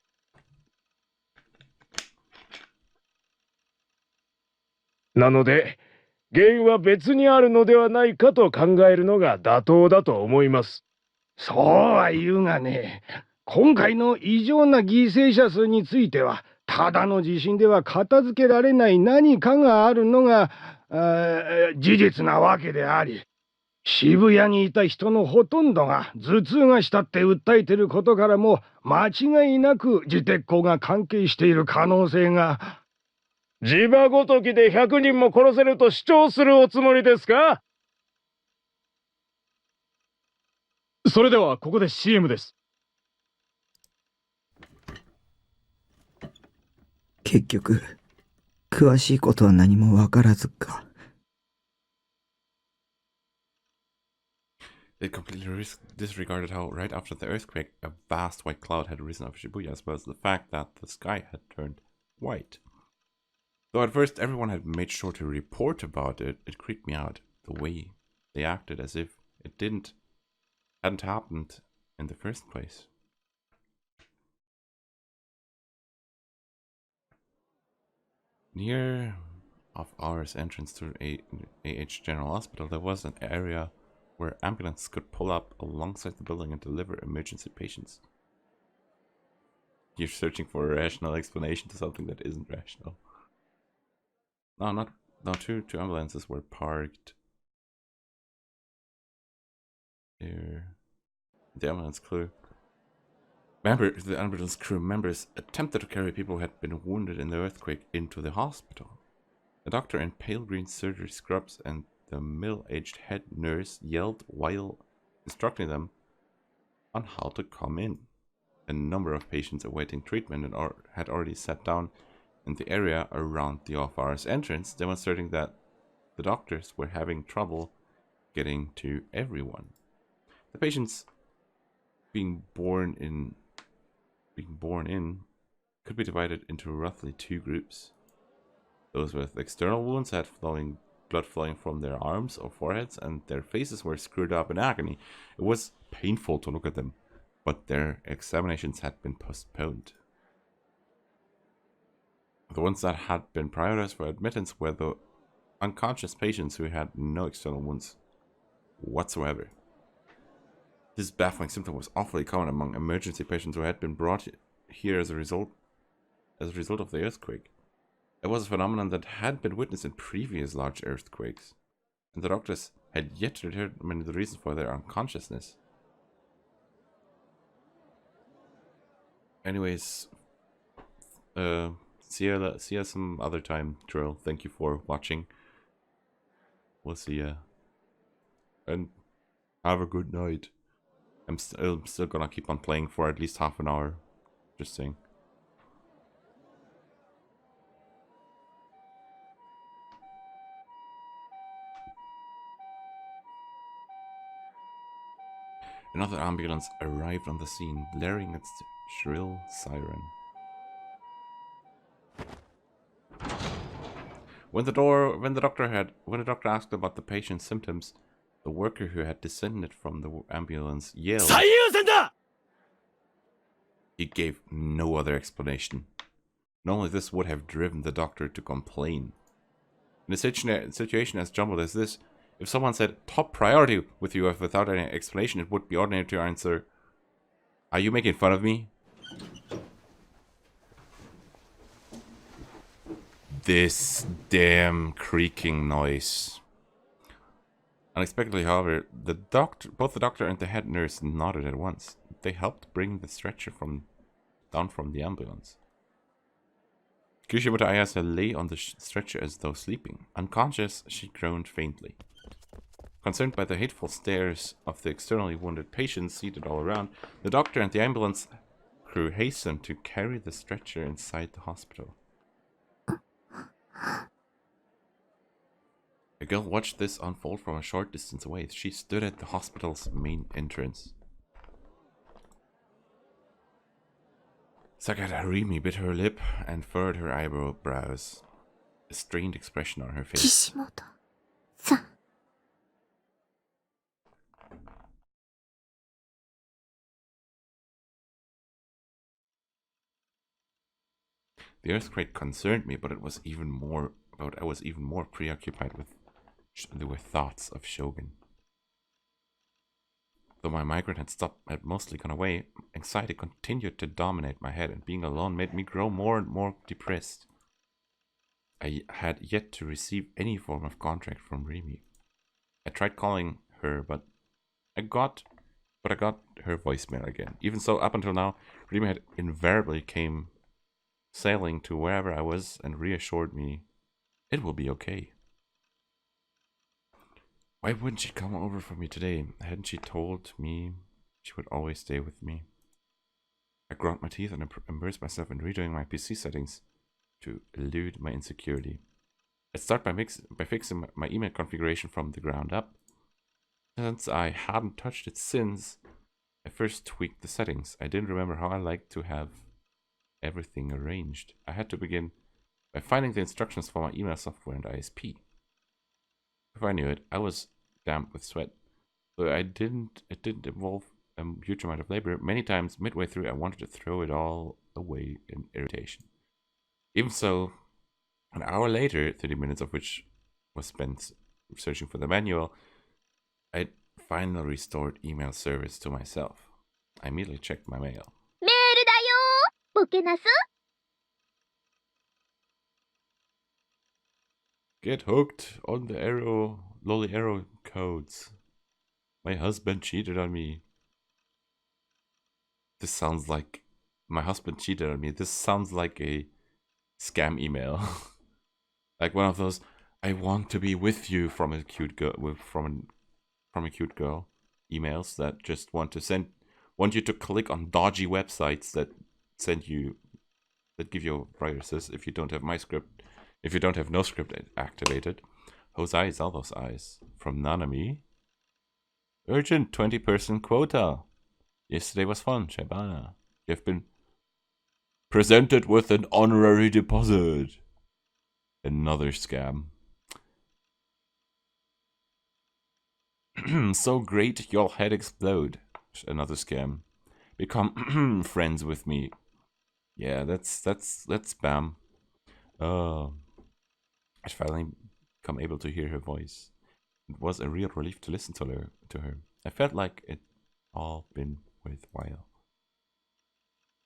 なので、原因は別にあるのではないかと考えるのが妥当だと思います。そうは言うがね、今回の異常な犠牲者数については、ただの地震では片付けられない何かがあるのが事実なわけであり、渋谷にいた人のほとんどが頭痛がしたって訴えていることからも、間違いなく磁鉄鉱が関係している可能性が。磁場ごときで100人も殺せると主張するおつもりですか？それではここで CM です。結局、詳しいことは何もわからずか。They completely disregarded how, right after the earthquake, a vast white cloud had risen over Shibuya, as well as the fact that the sky had turned white. Though at first everyone had made sure to report about it, it creeped me out the way they acted, as if it hadn't happened in the first place. Near of ours entrance to AH General Hospital, there was an area where ambulances could pull up alongside the building and deliver emergency patients. You're searching for a rational explanation to something that isn't rational. No, two ambulances were parked there. The ambulance crew members attempted to carry people who had been wounded in the earthquake into the hospital. The doctor in pale green surgery scrubs and the middle-aged head nurse yelled while instructing them on how to come in. A number of patients awaiting treatment had already sat down in the area around the off-hours entrance, demonstrating that the doctors were having trouble getting to everyone. The patients being born in could be divided into roughly two groups. Those with external wounds had blood flowing from their arms or foreheads, and their faces were screwed up in agony. It was painful to look at them, but their examinations had been postponed. The ones that had been prioritized for admittance were the unconscious patients who had no external wounds whatsoever. This baffling symptom was awfully common among emergency patients who had been brought here as a result of the earthquake. It was a phenomenon that had been witnessed in previous large earthquakes, and the doctors had yet to determine the reason for their unconsciousness. Anyways, see you some other time, Drill. Thank you for watching. We'll see ya. And have a good night. I'm still gonna keep on playing for at least half an hour. Just saying. Another ambulance arrived on the scene, blaring its shrill siren. When the doctor asked about the patient's symptoms, the worker who had descended from the ambulance yelled. He gave no other explanation. Normally this would have driven the doctor to complain. In a situation as jumbled as this, if someone said top priority with you without any explanation, it would be ordinary to answer, "Are you making fun of me?" This damn creaking noise. Unexpectedly, however, both the doctor and the head nurse nodded at once. They helped bring the stretcher down from the ambulance. Kishimoto Ayase lay on the stretcher as though sleeping. Unconscious, she groaned faintly. Concerned by the hateful stares of the externally wounded patients seated all around, the doctor and the ambulance crew hastened to carry the stretcher inside the hospital. The girl watched this unfold from a short distance away. She stood at the hospital's main entrance. Sakata Harimi bit her lip and furrowed her eyebrows. A strained expression on her face. Kishimoto-san. The earthquake concerned me, but I was even more preoccupied with thoughts of Shogun. Though my migraine had mostly gone away, anxiety continued to dominate my head, and being alone made me grow more and more depressed. I had yet to receive any form of contact from Rimi. I tried calling her, but I got her voicemail again. Even so, up until now, Rimi had invariably came sailing to wherever I was and reassured me it will be okay. Why wouldn't she come over for me today? Hadn't she told me she would always stay with me? I ground my teeth and immersed myself in redoing my PC settings to elude my insecurity. I'd start by fixing my email configuration from the ground up. Since I hadn't touched it since, I first tweaked the settings. I didn't remember how I liked to have everything arranged. I had to begin by finding the instructions for my email software and ISP. Before I knew it, I was damp with sweat. Though it didn't involve a huge amount of labor. Many times midway through I wanted to throw it all away in irritation. Even so, an hour later, 30 minutes of which was spent searching for the manual, I finally restored email service to myself. I immediately checked my mail. Get hooked on the lolly arrow codes. My husband cheated on me. This sounds like my husband cheated on me. This sounds like a scam email. Like one of those "I want to be with you" from a cute girl from a cute girl emails that just want you to click on dodgy websites that give you viruses if you don't have no script activated. Whose eyes are those eyes? From Nanami. Urgent 20-person quota. Yesterday was fun, Shibana. You have been presented with an honorary deposit. Another scam. So great you'll head explode. Another scam. Become friends with me. Yeah, that's spam. Oh. I finally become able to hear her voice. It was a real relief to listen to her. I felt like it all been worthwhile.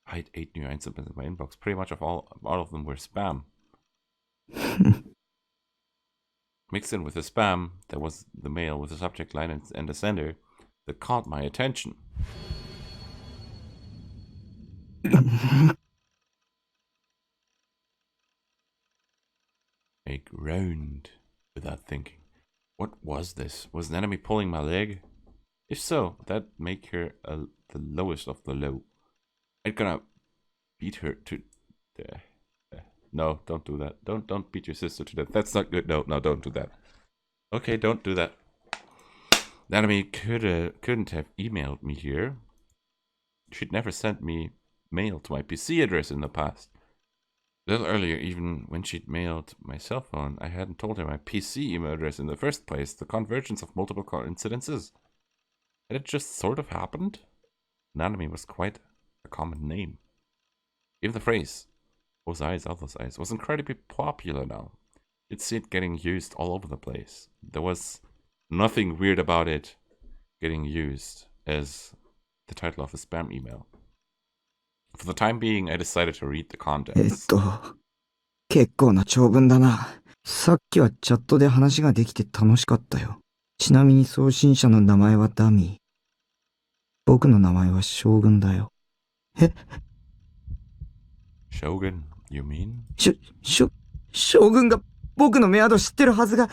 I had 8 new items in my inbox. Pretty much all of them were spam. Mixed in with the spam, there was the mail with the subject line and the sender that caught my attention. I groaned without thinking. What was this? Was an enemy pulling my leg? If so, that'd make her the lowest of the low. I'm gonna beat her to... No, don't do that. Don't beat your sister to death. That's not good. No, don't do that. Okay, don't do that. The enemy couldn't have emailed me here. She'd never sent me mail to my PC address in the past. A little earlier, even when she'd mailed my cell phone, I hadn't told her my PC email address in the first place. The convergence of multiple coincidences. Had it just sort of happened? Nanami was quite a common name. Even the phrase, Those eyes, all those eyes, was incredibly popular now. You'd see it getting used all over the place. There was nothing weird about it getting used as the title of a spam email. For the time being, I decided to read the contents. 結構な長文だな。さっきはチャットで話ができて楽しかったよ。ちなみに送信者の名前はダミー。僕の名前は将軍だよ。え？ Shogun, you mean? 将軍が僕のメアド知ってるはずが。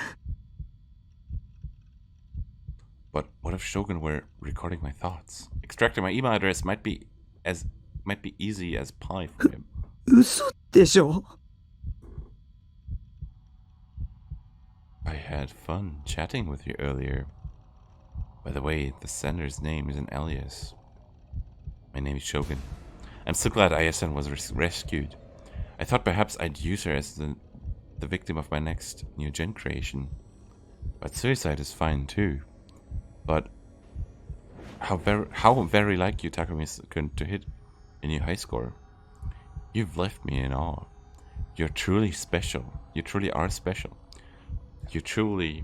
But what if Shogun were recording my thoughts? Extracting my email address might be easy as pie for him. 嘘でしょ? I had fun chatting with you earlier. By the way, the sender's name is an alias. My name is Shogun. I'm so glad ISN was rescued. I thought perhaps I'd use her as the victim of my next new gen creation. But suicide is fine too. But how very like you, Takumi-kun, to hit a new high score. You've left me in awe. You're truly special. You truly are special. You truly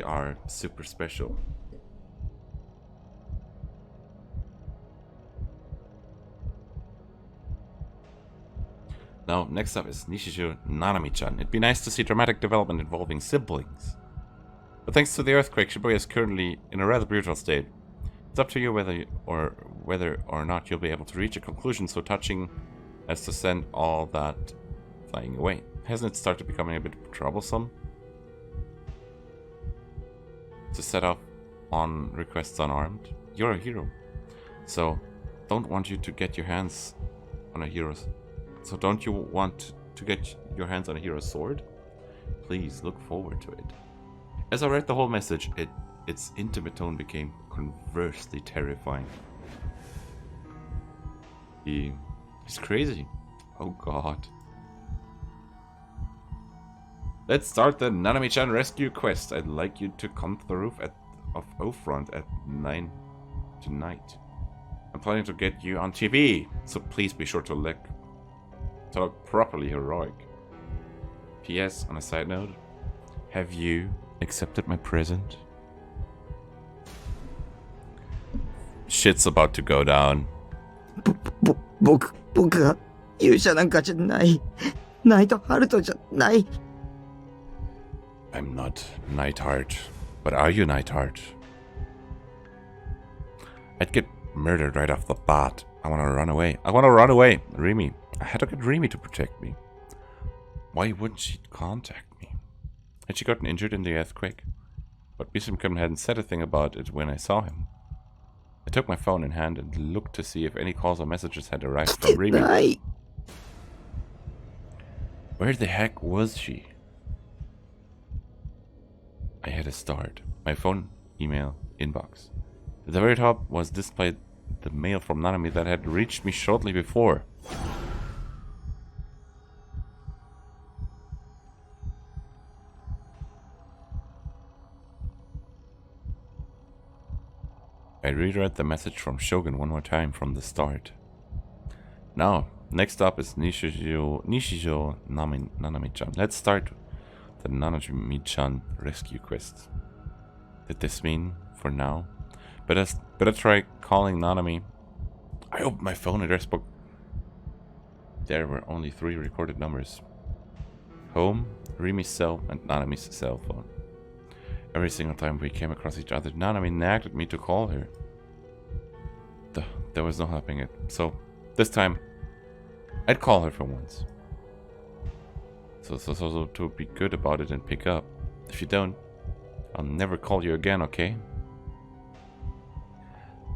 are super special. Now, next up is Nishiju Nanami-chan. It'd be nice to see dramatic development involving siblings. But thanks to the earthquake, Shibuya is currently in a rather brutal state. It's up to you whether or not you'll be able to reach a conclusion so touching as to send all that flying away. Hasn't it started becoming a bit troublesome to set off on requests unarmed? You're a hero, so don't want you to get your hands on a hero's. So don't you want to get your hands on a hero's sword? Please look forward to it. As I read the whole message, its intimate tone became conversely terrifying. He's crazy. Oh god. Let's start the Nanami-chan rescue quest. I'd like you to come to the roof of O-Front at 9 tonight. I'm planning to get you on TV, so please be sure to look properly heroic. P.S. on a side note, have you accepted my present? Shit's about to go down. 僕は勇者なんかじゃない。ナイトハルトじゃない。I'm not Nightheart, but are you Nightheart? I'd get murdered right off the bat. I want to run away. Rimi. I had to get Rimi to protect me. Why wouldn't she contact me? Had she gotten injured in the earthquake? But Bismkum hadn't said a thing about it when I saw him. I took my phone in hand and looked to see if any calls or messages had arrived from Rimi. Where the heck was she? I had a start. My phone, email, inbox. At the very top was displayed the mail from Nanami that had reached me shortly before. I reread the message from Shogun one more time from the start. Now, next up is Nishiju Nanami-chan. Let's start the Nanami-chan rescue quest. Did this mean, for now? Better try calling Nanami. I opened my phone address book. There were only 3 recorded numbers. Home, Rimi's cell, and Nanami's cell phone. Every single time we came across each other, Nanami nagged at me to call her. There was no helping it. So, this time, I'd call her for once. So to be good about it and pick up. If you don't, I'll never call you again, okay?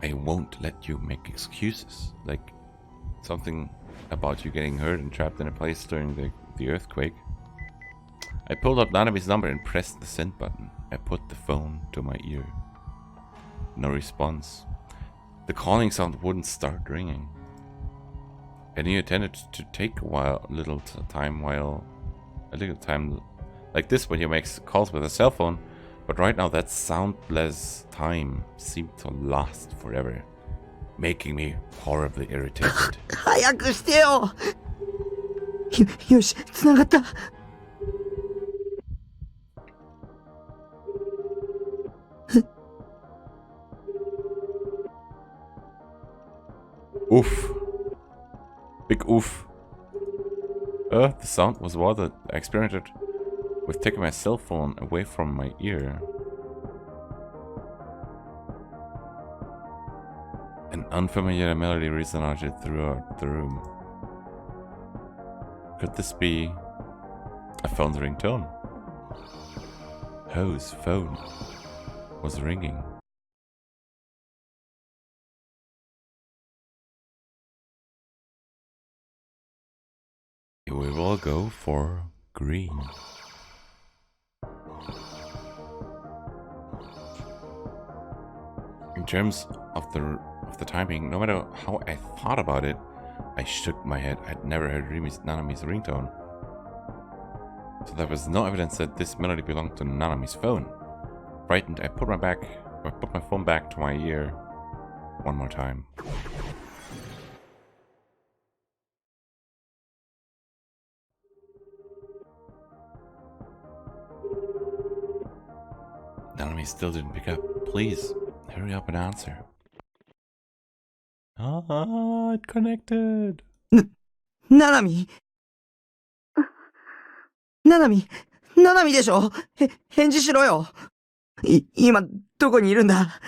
I won't let you make excuses, like something about you getting hurt and trapped in a place during the earthquake. I pulled up Nanami's number and pressed the send button. I put the phone to my ear. No response. The calling sound wouldn't start ringing. I knew it tended to take a little time like this when you make calls with a cell phone, but right now that soundless time seemed to last forever. making me horribly irritated. 早くしてよ。よし、繋がった。Oof. Big oof. The sound was what I experimented with taking my cell phone away from my ear. An unfamiliar melody resonated throughout the room. Could this be a phone's ringtone? ChäoS' phone was ringing. We will go for green. In terms of the timing, no matter how I thought about it, I shook my head. I'd never heard Nanami's ringtone. So there was no evidence that this melody belonged to Nanami's phone. Frightened, I put my phone back to my ear one more time. Nanami still didn't pick up. Please, hurry up and answer. Ah, it connected. ナナミでしょ。返事しろよ。今どこにいるんだ。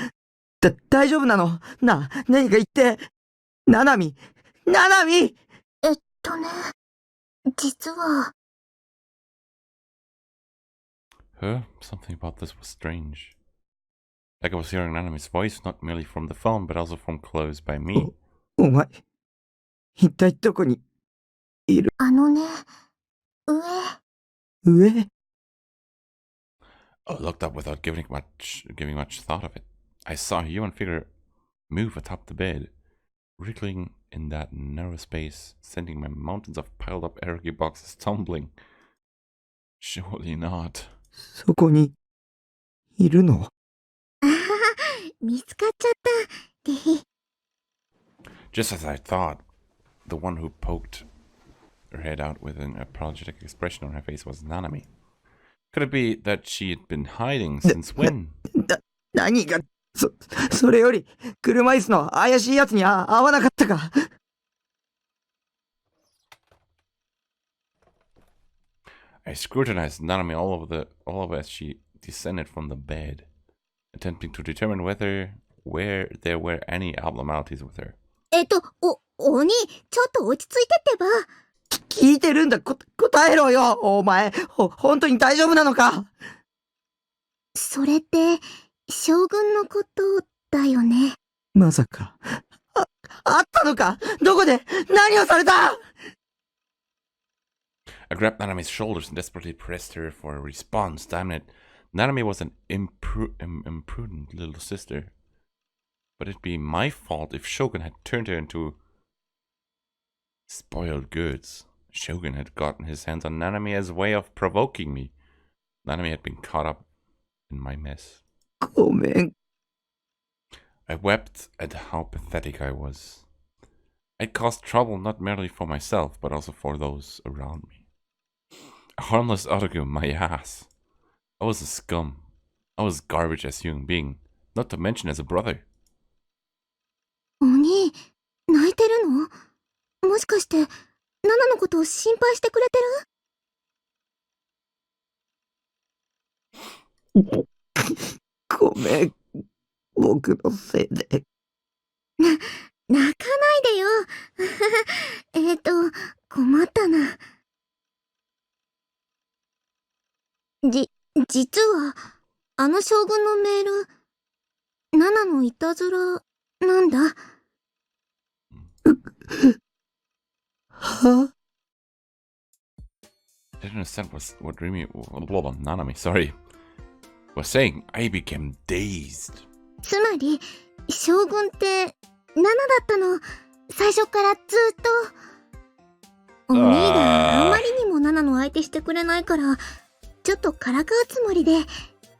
大丈夫なの。何か言って。ナナミ実は。Something about this was strange. Like I was hearing Nanami's voice, not merely from the phone, but also from close by me. お前、一体どこにいる？上？ I looked up without giving much thought of it. I saw a human figure move atop the bed, wriggling in that narrow space, sending my mountains of piled up arrow boxes tumbling. Surely not. そこにいるの？見つかっちゃった。Just as I thought, the one who poked her head out with an apologetic expression on her face was Nanami. Could it be that she had been hiding since when? 何が、それより、車椅子の怪しいやつに会わなかったか。I scrutinized Nanami all over as she descended from the bed, attempting to determine where there were any abnormalities with her. 鬼、ちょっと落ち着いてってば。聞いてるんだ。答えろよ、お前。本当に大丈夫なのか？それって、将軍のことだよね。まさか、あったのか？どこで何をされた？ I grabbed Nanami's shoulders and desperately pressed her for a response. Damn it. Nanami was an imprudent little sister. But it'd be my fault if Shogun had turned her into spoiled goods. Shogun had gotten his hands on Nanami as a way of provoking me. Nanami had been caught up in my mess. ごめん。 I wept at how pathetic I was. I'd caused trouble not merely for myself, but also for those around me. A harmless otaku, my ass. I was a scum. I was garbage as a human being, not to mention as a brother. 鬼、泣いてるの？もしかして、ナナのことを心配してくれてる？ごめん。僕のせいで。泣かないでよ。困ったな。実は、あの将軍のメール、ナナのいたずら、なんだ。は？ I didn't understand what Nanami, sorry, was saying. I became dazed. つまり、将軍ってナナだったの。最初からずっと。お兄があまりにもナナの相手してくれないから、ちょっとからかうつもりで、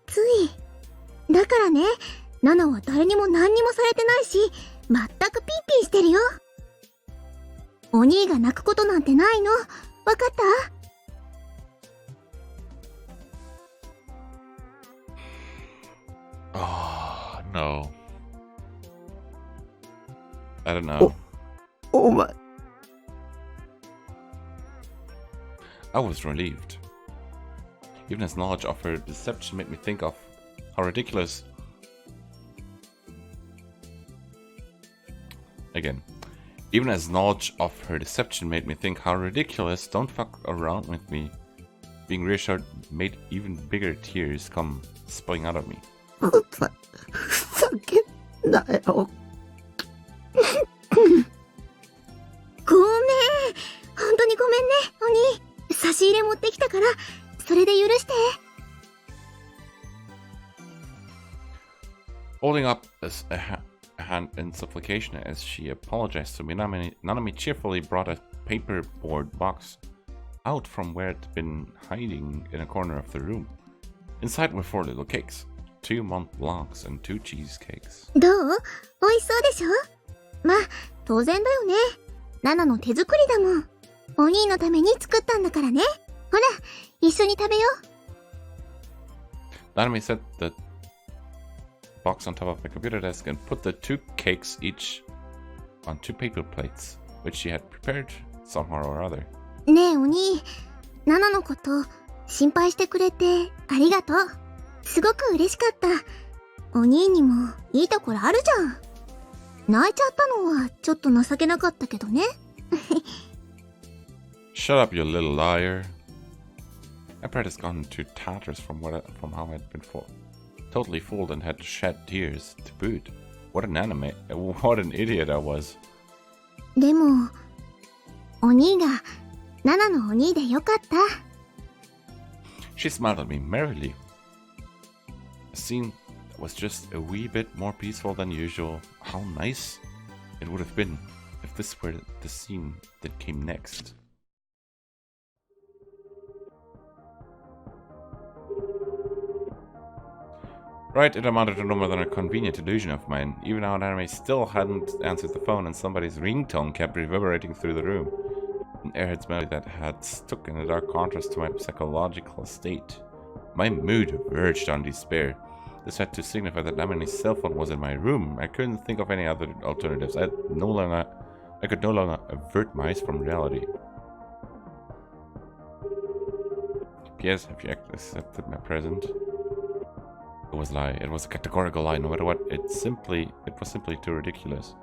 つい。だからね、ナナは誰にも何にもされてないし、まったくピンピンしてるよ。お兄が泣くことなんてないの。わかった？ Oh, no. I don't know. お前。I was relieved. Even his knowledge of her deception made me think of how ridiculous... Again. Even his knowledge of her deception made me think how ridiculous don't fuck around with me. Being reassured made even bigger tears come spilling out of me. ふざけんなよ。ごめん。本当にごめんね、お兄。差し入れ持ってきたから、それで許して。Holding up a hand in supplication as she apologized to me, Nanami cheerfully brought a paperboard box out from where it had been hiding in a corner of the room. Inside were 4 little cakes, 2 Mont Blancs and 2 cheesecakes. どう？美味しそうでしょ？まあ、当然だよね。ナナの手作りだもん。お兄のために作ったんだからね。ほら、一緒に食べよう。 Nanami set the box on top of the computer desk and put the 2 cakes each on 2 paper plates, which she had prepared somehow or other. ねえお兄、ナナのこと心配してくれてありがとう。すごく嬉しかった。お兄にもいいところあるじゃん。泣いちゃったのはちょっと情けなかったけどね。Shut up, you little liar. My pride has gone to tatters from how I had been totally fooled and had to shed tears to boot. What an idiot I was. でも、お兄がナナのお兄でよかった。She smiled at me merrily. The scene was just a wee bit more peaceful than usual. How nice it would have been if this were the scene that came next. Right, it amounted to no more than a convenient illusion of mine. Even now, Nanami still hadn't answered the phone and somebody's ringtone kept reverberating through the room. An airhead's melody that had stuck in a dark contrast to my psychological state. My mood verged on despair. This had to signify that Nanami's cell phone was in my room. I couldn't think of any other alternatives. I could no longer avert my eyes from reality. P.S. Have you accepted my present? It was a lie. It was a categorical lie. No matter what, it was simply too ridiculous.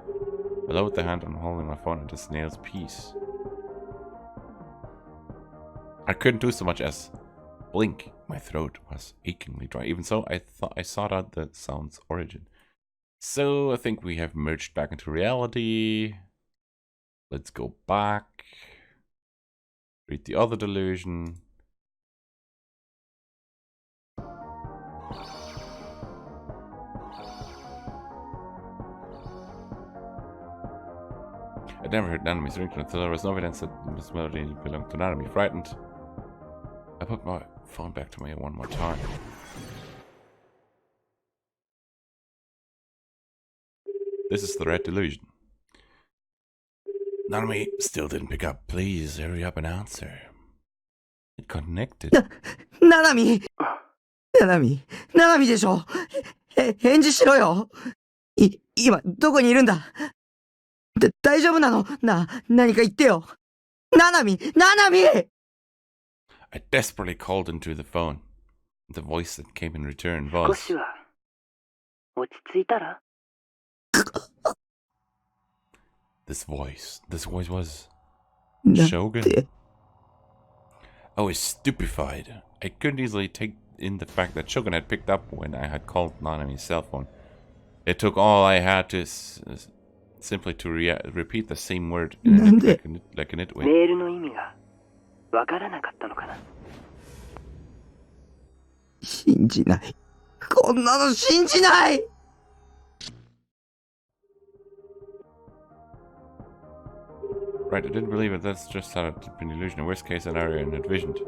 I lowered the hand on holding my phone at a snail's piece. I couldn't do so much as blink. My throat was achingly dry. Even so, I sought out the sound's origin. So I think we have merged back into reality. Let's go back. Read the other delusion. I never heard Nanami's ringtone until there was no evidence that this melody belonged to Nanami. Frightened, I put my phone back to me one more time. This is the red delusion. Nanami still didn't pick up. Please hurry up and answer. It connected. ナナミでしょ。返事しろよ。今どこにいるんだ。大丈夫なの？何か言ってよ。ナナミ I desperately called into the phone. The voice that came in return was... This voice was... Shogun? I was stupefied. I couldn't easily take in the fact that Shogun had picked up when I had called Nanami's cell phone. It took all I had to simply to repeat the same word in like a nitwit. メールの意味がわからなかったのかな。信じない。こんなの信じない。Right, I didn't believe it. That's just how it had been an illusion. A worst case scenario I had envisioned.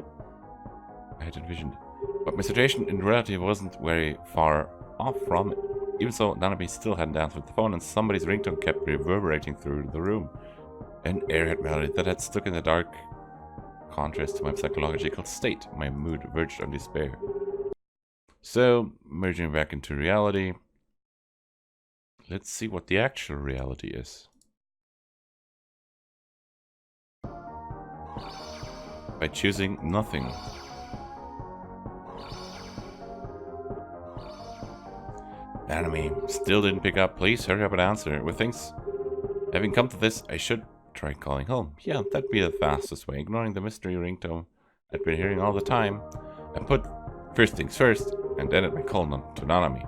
But my situation in reality wasn't very far off from it. Even so, Nanami still hadn't answered the phone, and somebody's ringtone kept reverberating through the room. An airhead melody that had stuck in the dark contrast to my psychological state. My mood verged on despair. So, merging back into reality, let's see what the actual reality is. By choosing nothing. Nanami still didn't pick up. Please hurry up and answer. With things having come to this, I should try calling home. Yeah, that'd be the fastest way. Ignoring the mystery ringtone I'd been hearing all the time, I put first things first and ended my call to Nanami.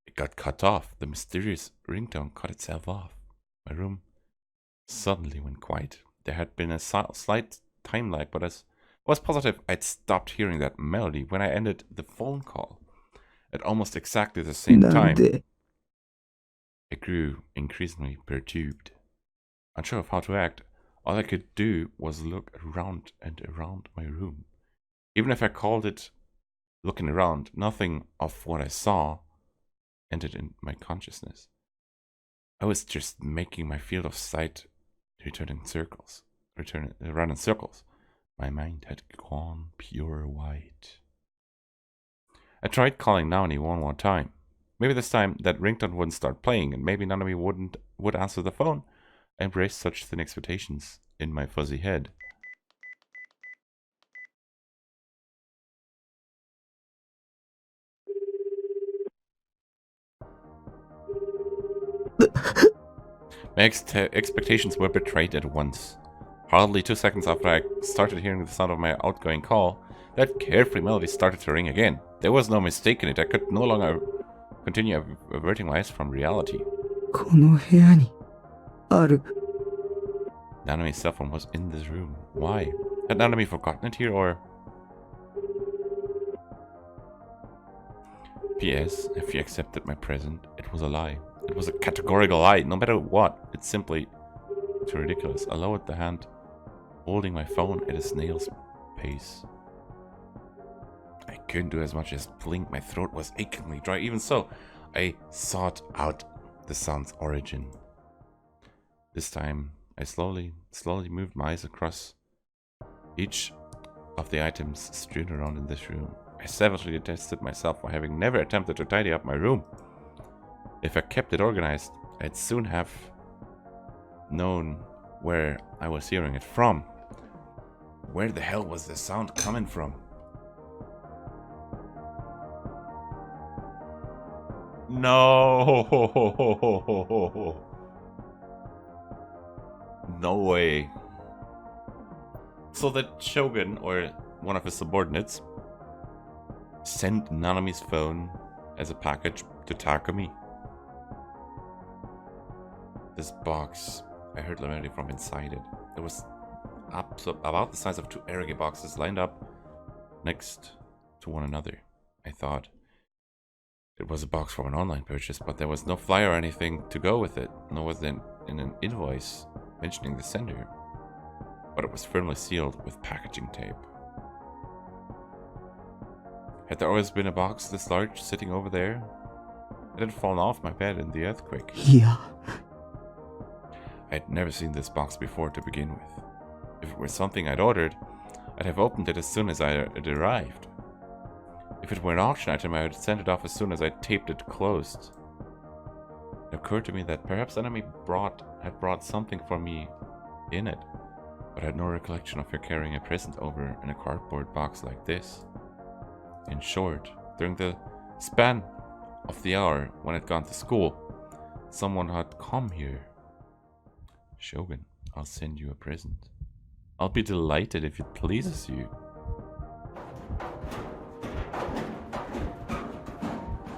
It got cut off. The mysterious ringtone cut itself off. My room suddenly went quiet. There had been a slight time lag, but I was positive I'd stopped hearing that melody when I ended the phone call at almost exactly the same time. I grew increasingly perturbed. Unsure of how to act, all I could do was look around and around my room. Even if I called it looking around, nothing of what I saw entered in my consciousness. I was just making my field of sight run in circles. My mind had gone pure white. I tried calling Nanami one more time. Maybe this time that ringtone wouldn't start playing, and maybe Nanami would answer the phone. I embraced such thin expectations in my fuzzy head. My expectations were betrayed at once. Hardly 2 seconds after I started hearing the sound of my outgoing call, that carefree melody started to ring again. There was no mistake in it. I could no longer continue averting my eyes from reality. Nanami's cell phone was in this room. Why? Had Nanami forgotten it here, or... P.S. If you accepted my present, it was a lie. It was a categorical lie, no matter what. It's simply too ridiculous. I lowered the hand, holding my phone at a snail's pace. I couldn't do as much as blink. My throat was achingly dry. Even so, I sought out the sound's origin. This time, I slowly moved my eyes across each of the items strewn around in this room. I savagely detested myself for having never attempted to tidy up my room. If I kept it organized, I'd soon have known where I was hearing it from. Where the hell was the sound coming from? No! No way. So that Shogun, or one of his subordinates, sent Nanami's phone as a package to Takumi. This box, I heard the melody from inside it. It was about the size of 2 arrogant boxes lined up next to one another. I thought it was a box from an online purchase, but there was no flyer or anything to go with it, nor was there an invoice mentioning the sender. But it was firmly sealed with packaging tape. Had there always been a box this large sitting over there? It had fallen off my bed in the earthquake. Yeah. I'd never seen this box before to begin with. If it were something I'd ordered, I'd have opened it as soon as it arrived. If it were an auction item, I would send it off as soon as I taped it closed. It occurred to me that perhaps Nanami had brought something for me in it, but I had no recollection of her carrying a present over in a cardboard box like this. In short, during the span of the hour when I'd gone to school, someone had come here. Shogun, I'll send you a present. I'll be delighted if it pleases you.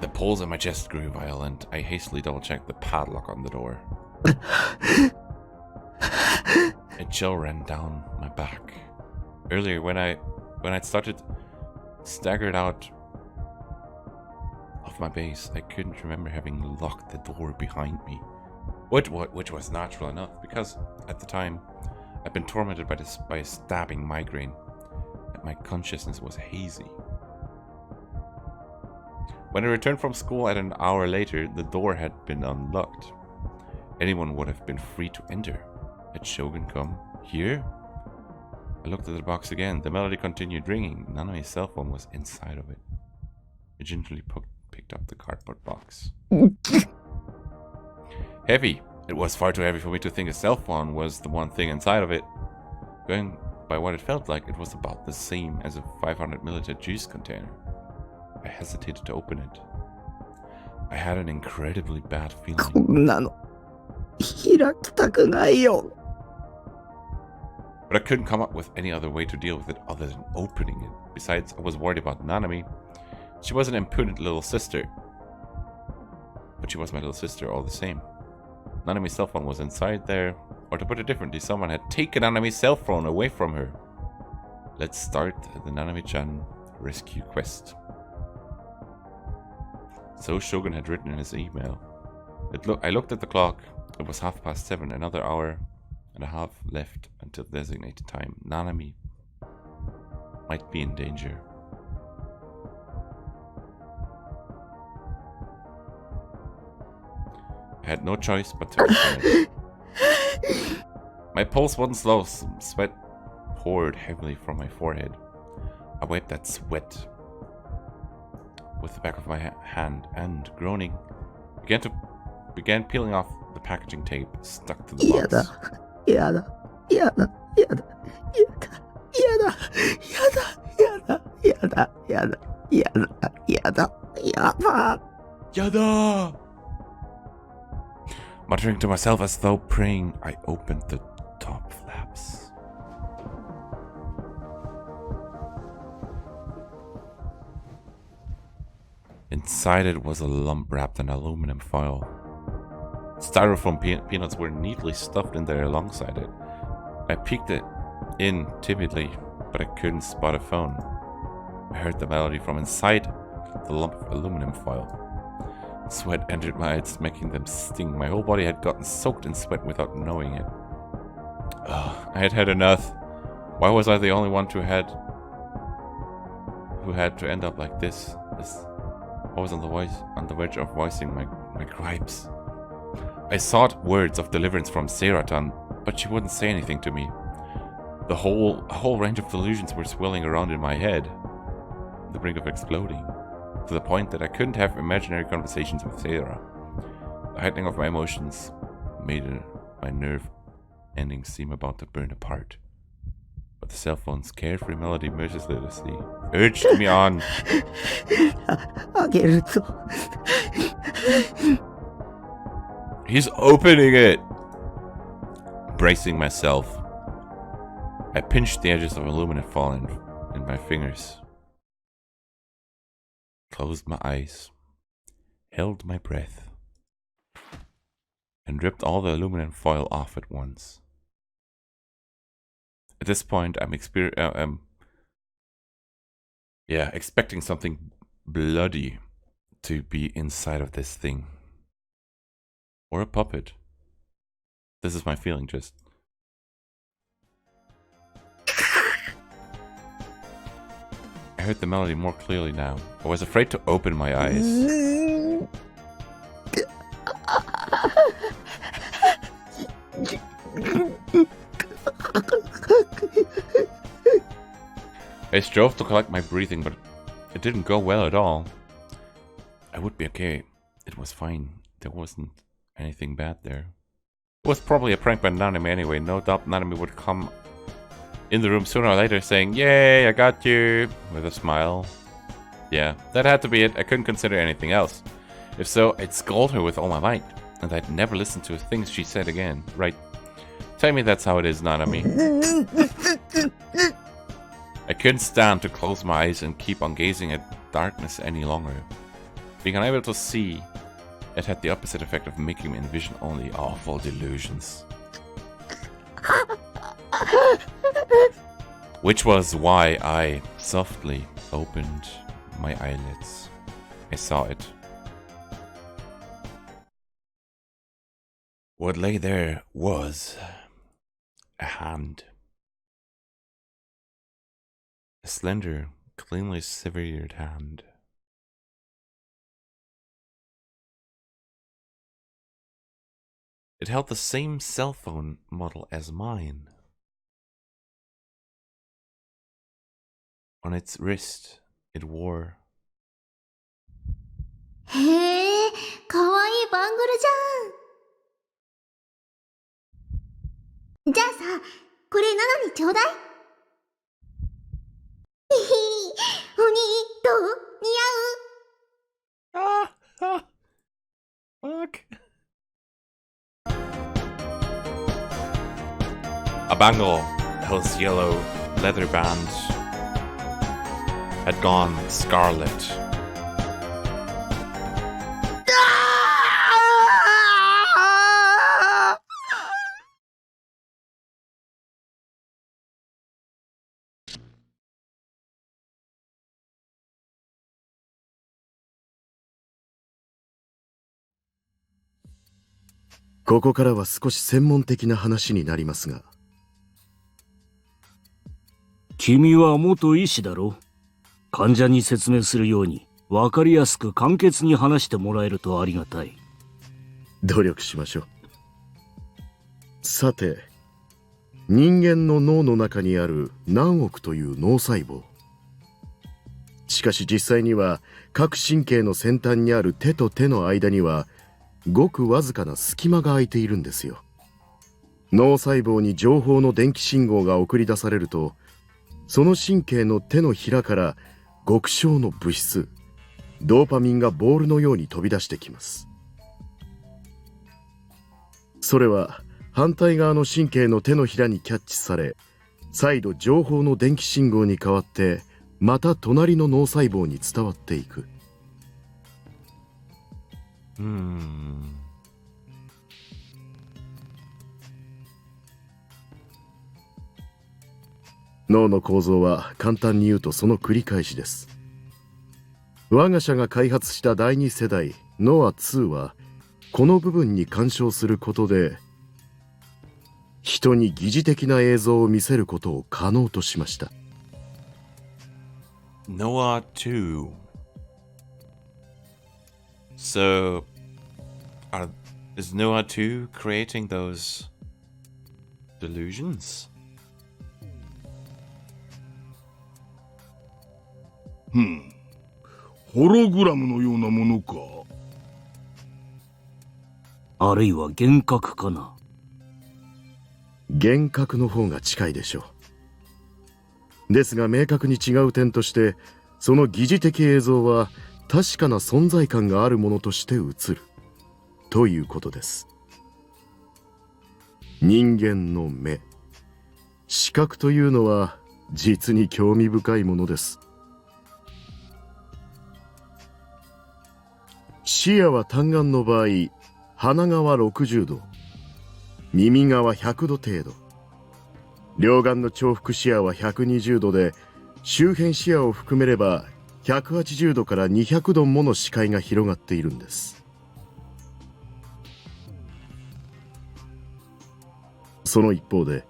The pulse in my chest grew violent. I hastily double-checked the padlock on the door. A chill ran down my back. Earlier, when I'd staggered out of my base, I couldn't remember having locked the door behind me. Which was natural enough, because at the time I'd been tormented by a stabbing migraine, and my consciousness was hazy. When I returned from school at an hour later, the door had been unlocked. Anyone would have been free to enter. Had Shogun come here? I looked at the box again. The melody continued ringing. Naname's cell phone was inside of it. I gingerly picked up the cardboard box. Heavy. It was far too heavy for me to think a cell phone was the one thing inside of it. Going by what it felt like, it was about the same as a 500 milliliter juice container. I hesitated to open it. I had an incredibly bad feeling. こんなの開きたくないよ。 But I couldn't come up with any other way to deal with it other than opening it. Besides, I was worried about Nanami. She was an impudent little sister. But she was my little sister all the same. Nanami's cell phone was inside there. Or to put it differently, someone had taken Nanami's cell phone away from her. Let's start the Nanami-chan rescue quest. So Shogun had written in his email. I looked at the clock. It was 7:30. Another hour and a half left until designated time. Nanami might be in danger. I had no choice but to open it. My pulse wasn't slow. Some sweat poured heavily from my forehead. I wiped that sweat with the back of my hand and, groaning, began peeling off the packaging tape stuck to the box. やだ、やだ、やだ、やだ、やだ、やだ、やだ、やだ、やだ、やだ、やだ、やだ. Muttering to myself as though praying, I opened the top flaps. Inside it was a lump wrapped in aluminum foil. Styrofoam peanuts were neatly stuffed in there alongside it. I peeked it in timidly, but I couldn't spot a phone. I heard the melody from inside the lump of aluminum foil. Sweat entered my eyes, making them sting. My whole body had gotten soaked in sweat without knowing it. I had had enough. Why was I the only one who had to end up like this? I was on the verge of voicing my gripes. I sought words of deliverance from Seiratan, but she wouldn't say anything to me. A whole range of delusions were swirling around in my head, on the brink of exploding, to the point that I couldn't have imaginary conversations with Seira. The heightening of my emotions made my nerve endings seem about to burn apart. But the cell phone's carefree melody mercilessly urged me on. あげるぞ。 He's opening it! Bracing myself, I pinched the edges of aluminum foil in my fingers. Closed my eyes, held my breath, and ripped all the aluminum foil off at once. At this point, I'm expecting something bloody to be inside of this thing. Or a puppet. This is my feeling, just. I heard the melody more clearly now. I was afraid to open my eyes. I strove to collect my breathing, but it didn't go well at all. I would be okay. It was fine. There wasn't anything bad there. It was probably a prank by Nanami anyway. No doubt Nanami would come in the room sooner or later saying, "Yay, I got you," with a smile. Yeah, that had to be it. I couldn't consider anything else. If so, I'd scold her with all my might, and I'd never listen to things she said again. Right. Tell me that's how it is, Nanami. I couldn't stand to close my eyes and keep on gazing at darkness any longer. Being unable to see, it had the opposite effect of making me envision only awful delusions. Which was why I softly opened my eyelids. I saw it. What lay there was a hand. A slender, cleanly severed hand. It held the same cell phone model as mine. On its wrist, it wore. へえ、かわいいバングルじゃん。じゃあさ、これナナにちょうだい。ひひ、お兄、どう？似合う？ Fuck. A bangle, Hell's yellow leather band, had gone scarlet.「ここからは少し専門的な話になりますが、君は元医師だろ。患者に説明するように分かりやすく簡潔に話してもらえるとありがたい。努力しましょう。さて、人間の脳の中にある何億という脳細胞。しかし実際には各神経の先端にある手と手の間にはごくわずかな隙間が空いているんですよ。脳細胞に情報の電気信号が送り出されると、その神経の手のひらから極小の物質ドーパミンがボールのように飛び出してきます。それは反対側の神経の手のひらにキャッチされ、再度情報の電気信号に変わってまた隣の脳細胞に伝わっていく。脳の構造は簡単に言うとその繰り返しです。我が社が開発した第2世代ノア2はこの部分に干渉することで人に疑似的な映像を見せることを可能としました。 Noah 2. So, is Noah 2 creating those delusions? ホログラムのようなものか。あるいは幻覚かな。幻覚の方が近いでしょう。ですが明確に違う点として、その疑似的映像は確かな存在感があるものとして映るということです。人間の目、視覚というのは実に興味深いものです。視野は単眼の場合、鼻側60度、耳側100度程度、両眼の重複視野は120度で、周辺視野を含めれば180度から200度もの視界が広がっているんです。その一方で、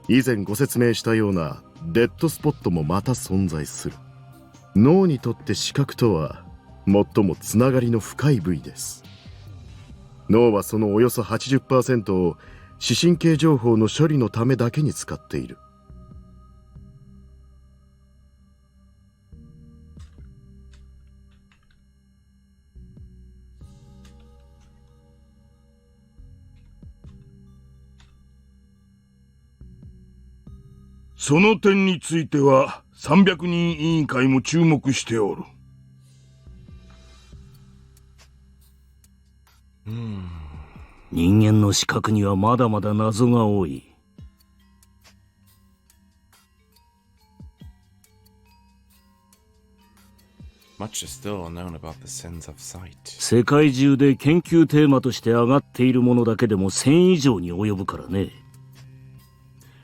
以前ご説明したようなデッドスポットもまた存在する。脳にとって視覚とは最もつながりの深い部位です。脳はそのおよそ 80% を視神経情報の処理のためだけに使っている。その点については300人委員会も注目しておる。人間の視覚にはまだまだ謎が多い。Much is still unknown about the sense of sight. 世界中で研究テーマとして上がっているものだけでも1000以上に及ぶからね。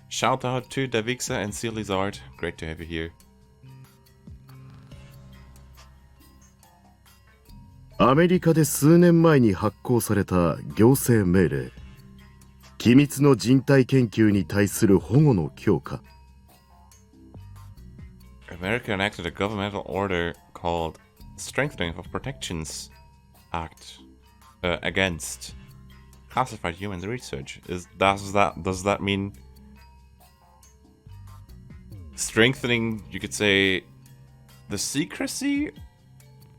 Shout out to Davixa and Silizard. Great to have you here. アメリカで数年前に発行された行政命令、機密の人体研究に対する保護の強化。America enacted a governmental order called Strengthening of Protections Act against classified human research. Does that mean strengthening, you could say, the secrecy,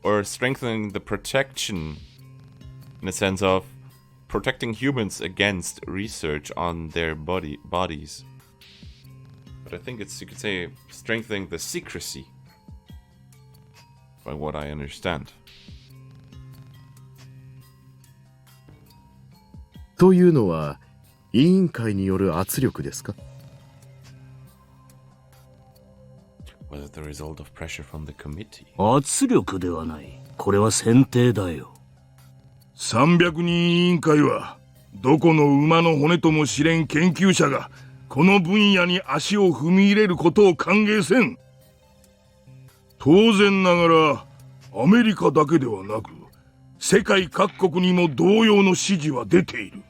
or strengthening the protection in the sense of protecting humans against research on their bodies? But I think it's, you could say, strengthening the secrecy, by what I understand. というのは委員会による圧力ですか？ Was it the result of pressure from the committee? 圧力ではない。これは選定だよ。300人委員会はどこの馬の骨とも知れん研究者がこの分野に足を踏み入れることを歓迎せん。当然ながらアメリカだけではなく世界各国にも同様の支持は出ている。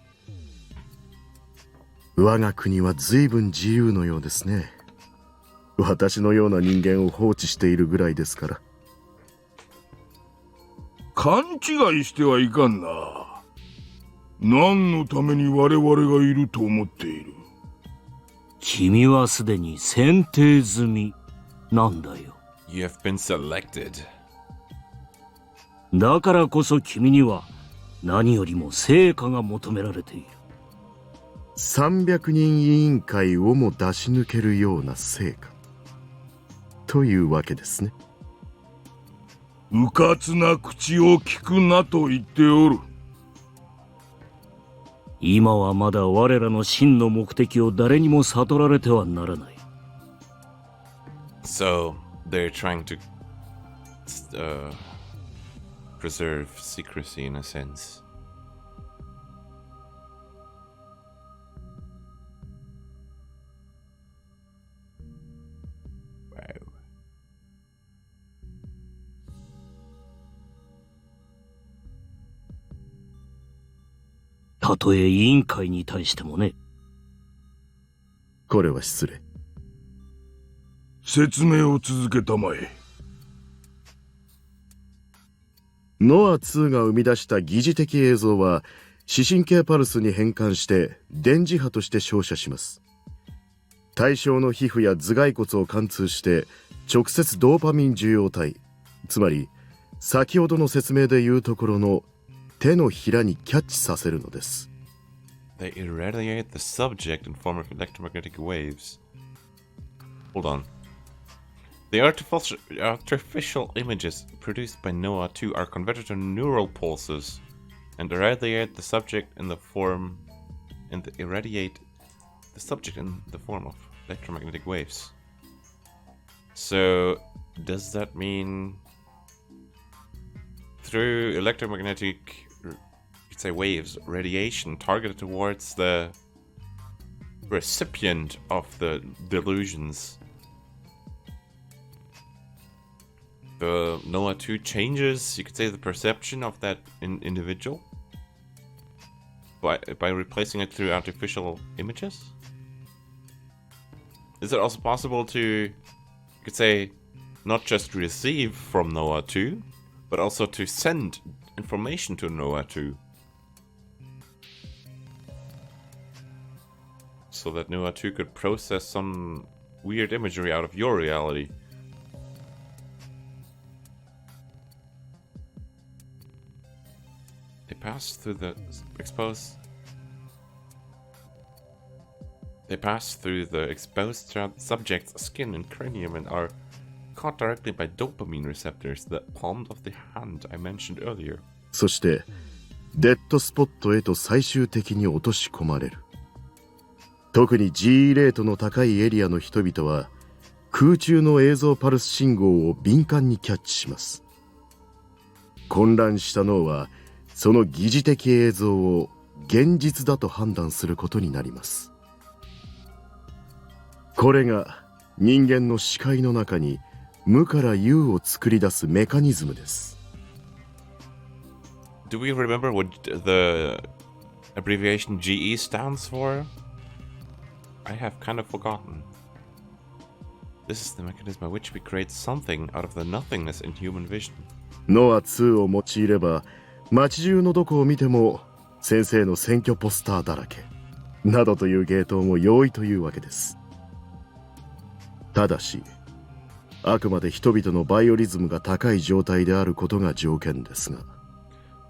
我が国は随分自由のようですね。私のような人間を放置しているぐらいですから。勘違いしてはいかんな。何のために我々がいると思っている？君はすでに選定済みなんだよ。You have been selected. だからこそ君には何よりも成果が求められている。300人委員会をも出し抜けるような成果というわけですね。うかつな口を聞くなと言っておる。今はまだ我らの真の目的を誰にも悟られてはならない。So they're trying to preserve secrecy in a sense. Wow. たとえ委員会に対してもね。これは失礼。説明を続けたまえ。ノア2が生み出した疑似的映像は視神経パルスに変換して電磁波として照射します。対象の皮膚や頭蓋骨を貫通して直接ドーパミン受容体、つまり先ほどの説明でいうところの手のひらにキャッチさせるのです。They irradiate the subject in form of electromagnetic waves. Hold on. The artificial images produced by NOAA-2 are converted to neural pulses and irradiate the subject in the form of electromagnetic waves. So, does that mean through electromagnetic, you'd say, waves, radiation targeted towards the recipient of the delusions, the NOAA-2 changes, you could say, the perception of that individual by replacing it through artificial images? Is it also possible to, you could say, not just receive from NOAA-2, but also to send information to NOAA-2? So that NOAA-2 could process some weird imagery out of your reality. They pass through the exposed subject's skin and cranium and are caught directly by dopamine receptors, the palm of the hand I mentioned earlier. そしてデッドスポットへと最終的に落とし込まれる。特に G レートの高いエリアの人々は空中の映像パルス信号を敏感にキャッチします。混乱した脳はその疑似的映像を現実だと判断することになります。これが人間の視界の中に無から有を作り出すメカニズムです。Do we remember what the abbreviation GE stands for? I have kind of forgotten. This is the mechanism by which we create something out of the nothingness in human vision. ノア2を用いれば街中のどこを見ても先生の選挙ポスターだらけなどという芸当も容易というわけです。ただしあくまで人々のバイオリズムが高い状態であることが条件ですが、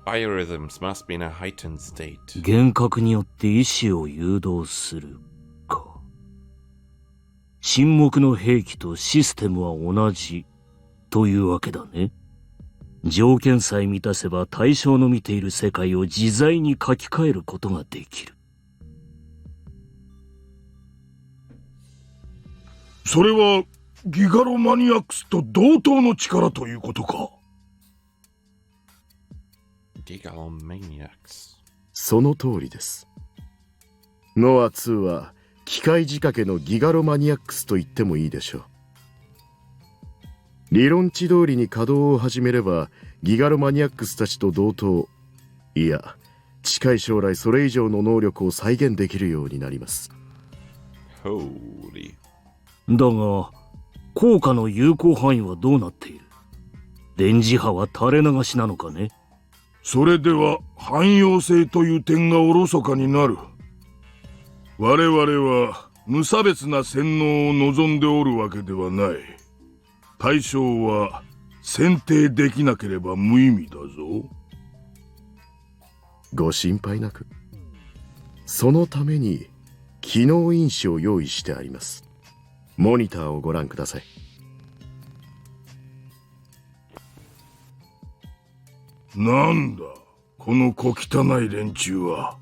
Biorhythms must be in a heightened state. 幻覚によって意志を誘導するか。沈黙の兵器とシステムは同じというわけだね。条件さえ満たせば対象の見ている世界を自在に書き換えることができる。それはギガロマニアックスと同等の力ということか。Gigalomaniacs。その通りです。ノア2は機械仕掛けのギガロマニアックスと言ってもいいでしょう。理論値通りに稼働を始めればギガロマニアックスたちと同等、いや近い将来それ以上の能力を再現できるようになります。Holy。だが効果の有効範囲はどうなっている？電磁波は垂れ流しなのかね？それでは汎用性という点がおろそかになる。我々は無差別な洗脳を望んでおるわけではない。対象は選定できなければ無意味だぞ。ご心配なく。そのために機能因子を用意してあります。モニターをご覧ください。なんだこの小汚い連中は。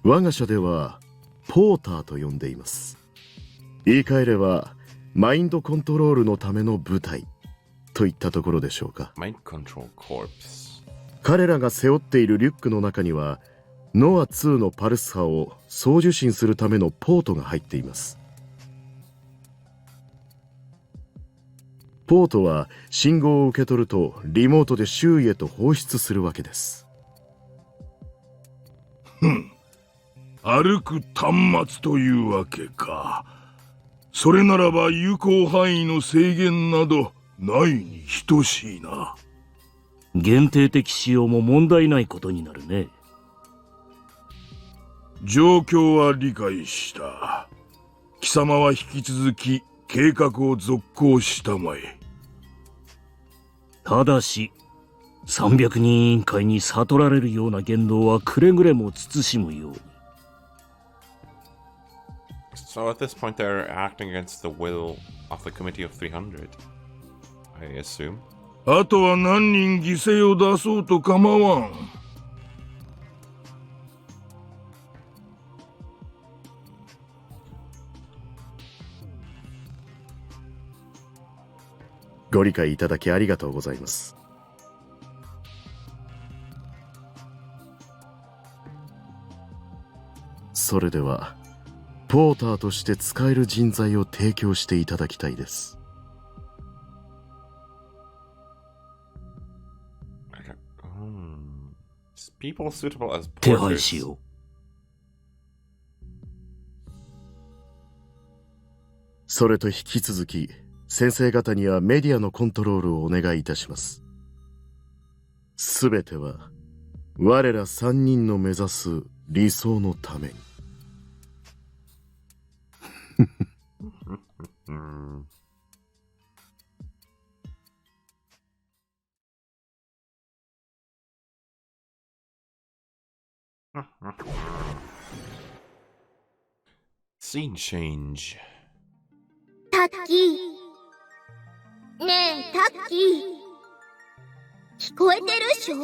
我が社ではポーターと呼んでいます。言い換えればマインドコントロールのための部隊といったところでしょうか。彼らが背負っているリュックの中にはノア2のパルス波を送受信するためのポートが入っています。ポートは信号を受け取るとリモートで周囲へと放出するわけです。歩く端末というわけか。それならば有効範囲の制限などないに等しいな。限定的使用も問題ないことになるね。状況は理解した。貴様は引き続き計画を続行したまえ。ただし300人委員会に悟られるような言動はくれぐれも慎むように。So at this point they're acting against the will of the Committee of 300, I assume. あとは何人犠牲を出そうと構わん。ご理解いただきありがとうございます。それではポーターとして使える人材を提供していただきたいです。手配しよう。それと引き続き先生方にはメディアのコントロールをお願いいたします。すべては我ら3人の目指す理想のために。Scene change. タッキー。ねえ、タッキー。聞こえてるっしょ？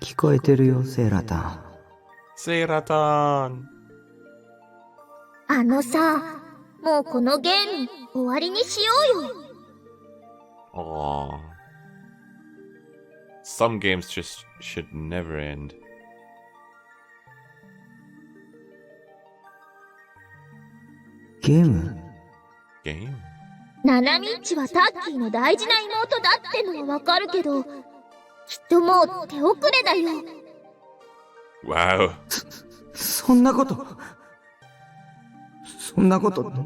聞こえてるよ、セーラタン。セーラタン。あのさ、もうこのゲーム終わりにしようよ。Aww. Some games just should never end. ゲーム？ゲーム？ナナミッチはタッキーの大事な妹だってのはわかるけど、きっともう手遅れだよ。Wow. そんなこと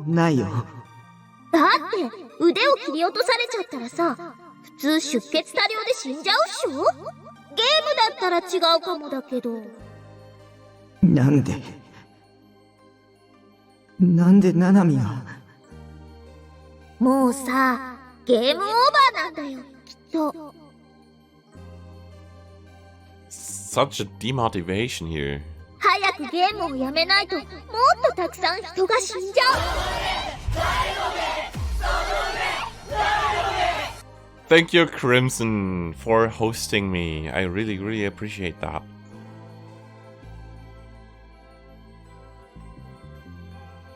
ないよ。だって腕を切り落とされちゃったらさ、普通出血多量で死んじゃうっしょ。ゲームだったら違うかもだけど。なんでナナミが。もうさ、ゲームオーバーなんだよ、きっと。Such a demotivation here. 早くゲームをやめないと、もっとたくさん人が死んじゃう。Thank you, Crimson, for hosting me. I really, really appreciate that.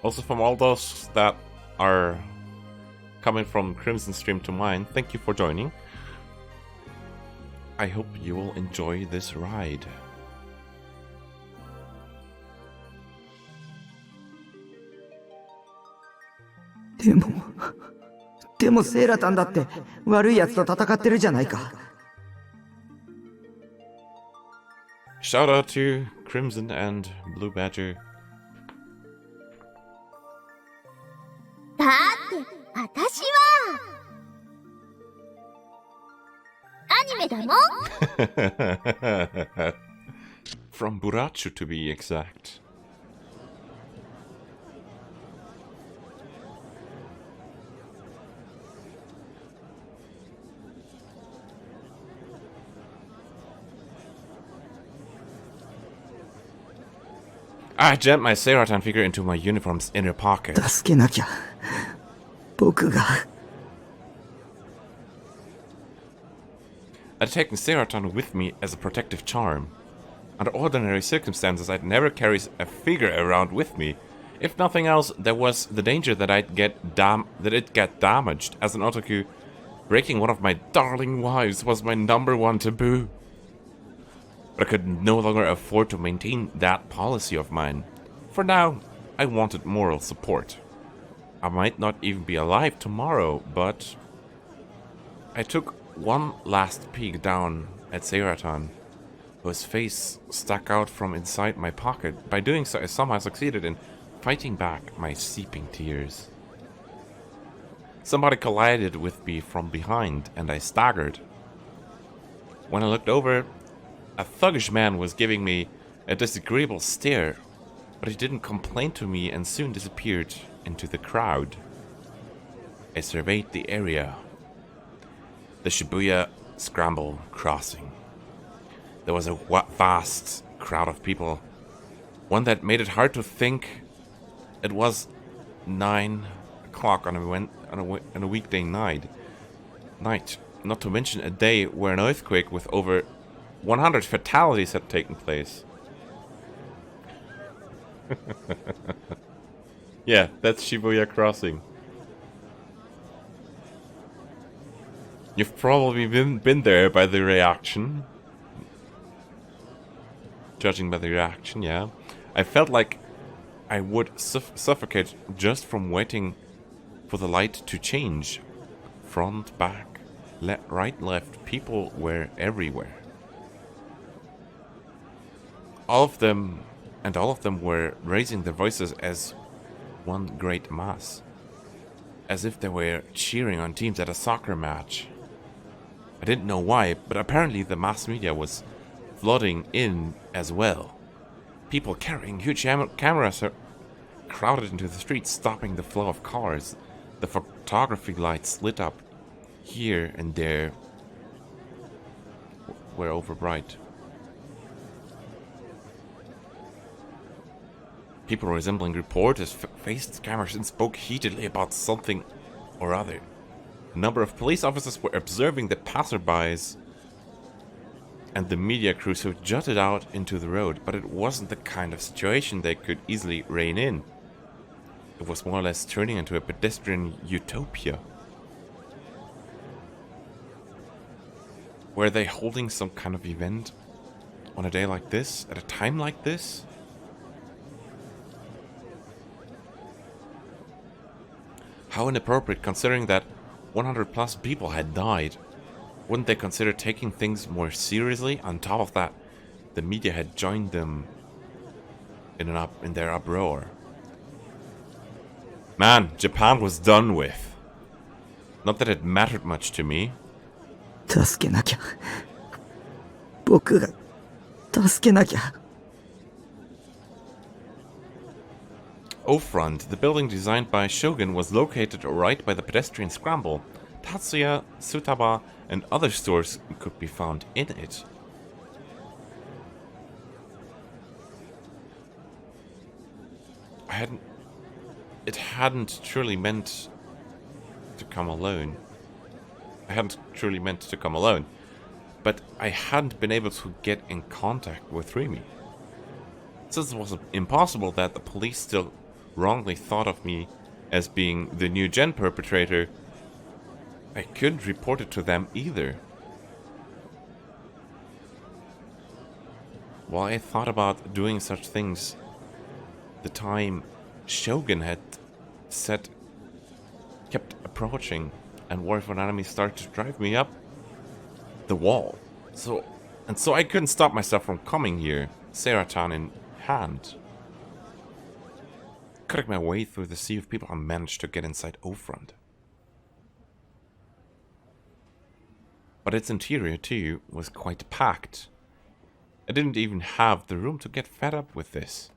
Also, from all those that are coming from Crimson stream to mine, thank you for joining. I hope you will enjoy this ride. でもセーラタンだって悪い奴と戦ってるじゃないか。Shout out to Crimson and Blue Badger. だって私はアニメだもん。From Burachu to be exact. I jammed my Seratan figure into my uniform's inner pocket. 助けなきゃ。僕が。I'd taken Seratan with me as a protective charm. Under ordinary circumstances, I'd never carry a figure around with me. If nothing else, there was the danger that it'd get damaged. As an otaku, breaking one of my darling wives was my #1 taboo. But I could no longer afford to maintain that policy of mine. For now, I wanted moral support. I might not even be alive tomorrow, but I took one last peek down at Seratan, whose face stuck out from inside my pocket. By doing so, I somehow succeeded in fighting back my seeping tears. Somebody collided with me from behind, and I staggered. When I looked over, a thuggish man was giving me a disagreeable stare, but he didn't complain to me and soon disappeared into the crowd. I surveyed the area. The Shibuya Scramble crossing. There was a vast crowd of people, one that made it hard to think it was 9 o'clock on a weekday night. Not to mention a day where an earthquake with over 100 fatalities had taken place. Yeah, that's Shibuya Crossing. You've probably been there by the reaction. Judging by the reaction, yeah. I felt like I would suffocate just from waiting for the light to change. Front, back, right, left. People were everywhere. All of them were raising their voices as one great mass. As if they were cheering on teams at a soccer match. I didn't know why, but apparently the mass media was flooding in as well. People carrying huge cameras crowded into the streets, stopping the flow of cars. The photography lights lit up here and there were overbright. People resembling reporters faced cameras and spoke heatedly about something or other. A number of police officers were observing the passerbys and the media crews who jutted out into the road, but it wasn't the kind of situation they could easily rein in. It was more or less turning into a pedestrian utopia. Were they holding some kind of event on a day like this, at a time like this? How inappropriate, considering that 100 plus people had died. Wouldn't they consider taking things more seriously? On top of that, the media had joined them in their uproar. Man, Japan was done with. Not that it mattered much to me. 助けなきゃ。僕が助けなきゃ。O-Front, the building designed by Shogun, was located right by the pedestrian scramble. Tatsuya, Tsutaba, and other stores could be found in it. It hadn't truly meant to come alone. But I hadn't been able to get in contact with Remy. Since it was impossible that the police still wrongly thought of me as being the new gen perpetrator, I couldn't report it to them either. While I thought about doing such things, the time Shogun had set kept approaching, and War for an Enemy started to drive me up the wall. So I couldn't stop myself from coming here, Seratan in hand. Cutting my way through the sea of people, I managed to get inside O-Front. But its interior, too, was quite packed. I didn't even have the room to get fed up with this.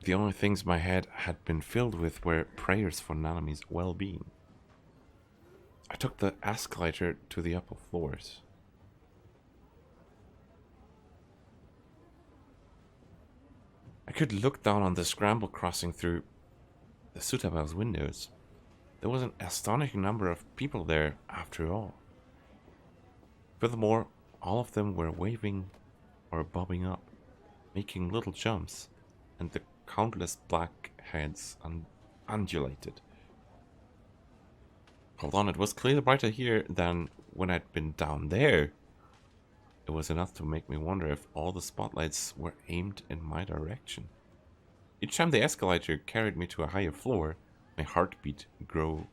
The only things my head had been filled with were prayers for Nanami's well-being. I took the escalator to the upper floors. I could look down on the scramble crossing through the Tsutaba's windows. There was an astonishing number of people there after all. Furthermore, all of them were waving or bobbing up, making little jumps, and the countless black heads undulated. Hold on, it was clearly brighter here than when I'd been down there. It was enough to make me wonder if all the spotlights were aimed in my direction. Each time the escalator carried me to a higher floor, my heartbeat grew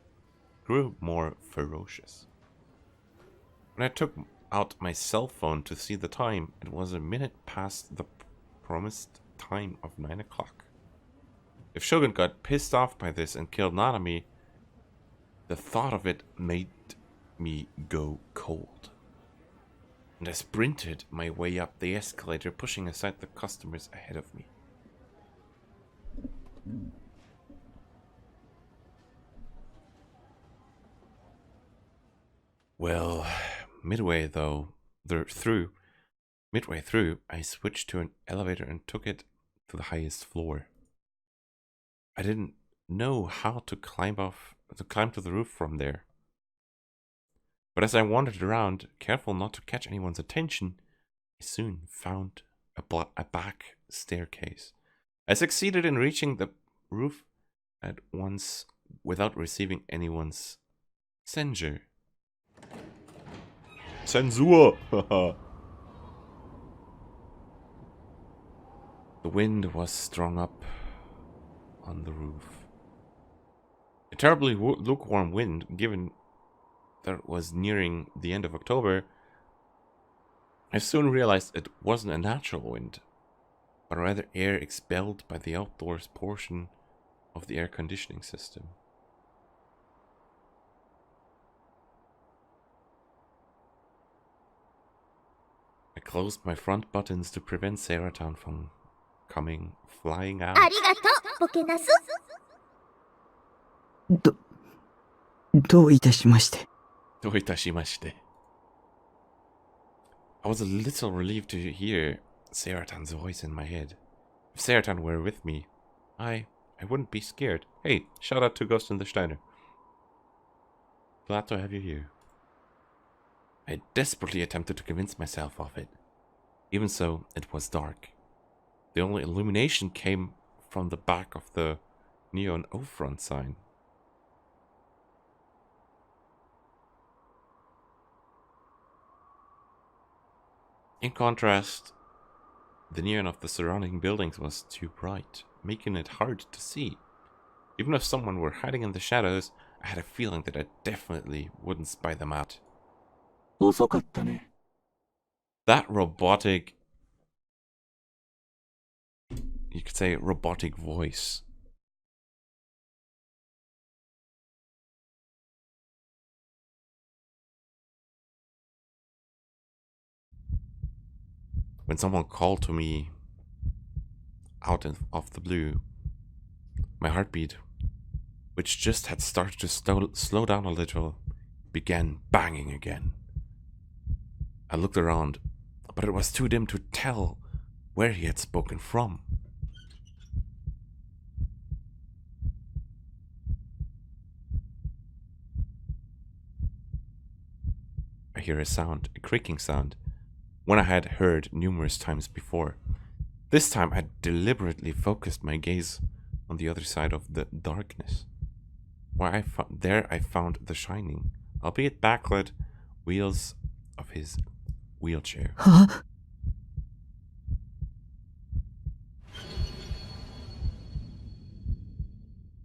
more ferocious. When I took out my cell phone to see the time, it was a minute past the promised time of 9 o'clock. If Shogun got pissed off by this and killed Nanami, the thought of it made me go cold. And I sprinted my way up the escalator, pushing aside the customers ahead of me. Well, midway through, I switched to an elevator and took it to the highest floor. I didn't know how to climb to the roof from there. But as I wandered around, careful not to catch anyone's attention, I soon found a back staircase. I succeeded in reaching the roof at once without receiving anyone's censure. Censur! The wind was strung up on the roof. A terribly lukewarm wind, given that it was nearing the end of October. I soon realized it wasn't a natural wind, but rather air expelled by the outdoors portion of the air conditioning system. I closed my front buttons to prevent Seratan from coming flying out. ありがとう、ボケナス。どういたしまして。どういたしまして。I was a little relieved to hear Seratan's voice in my head. If Seratan were with me, I wouldn't be scared. Hey, shout out to Ghost in the Steiner. Glad to have you here. I desperately attempted to convince myself of it. Even so, it was dark. The only illumination came from the back of the neon O-Front sign. In contrast, the neon of the surrounding buildings was too bright, making it hard to see. Even if someone were hiding in the shadows, I had a feeling that I definitely wouldn't spy them out. 遅かったね。 That robotic... You could say robotic voice. When someone called to me out of the blue, my heartbeat, which just had started to slow down a little, began banging again. I looked around, but it was too dim to tell where he had spoken from. I hear a sound, a creaking sound, one I had heard numerous times before. This time I deliberately focused my gaze on the other side of the darkness. Where I found the shining, albeit backlit, wheels of his wheelchair. Huh?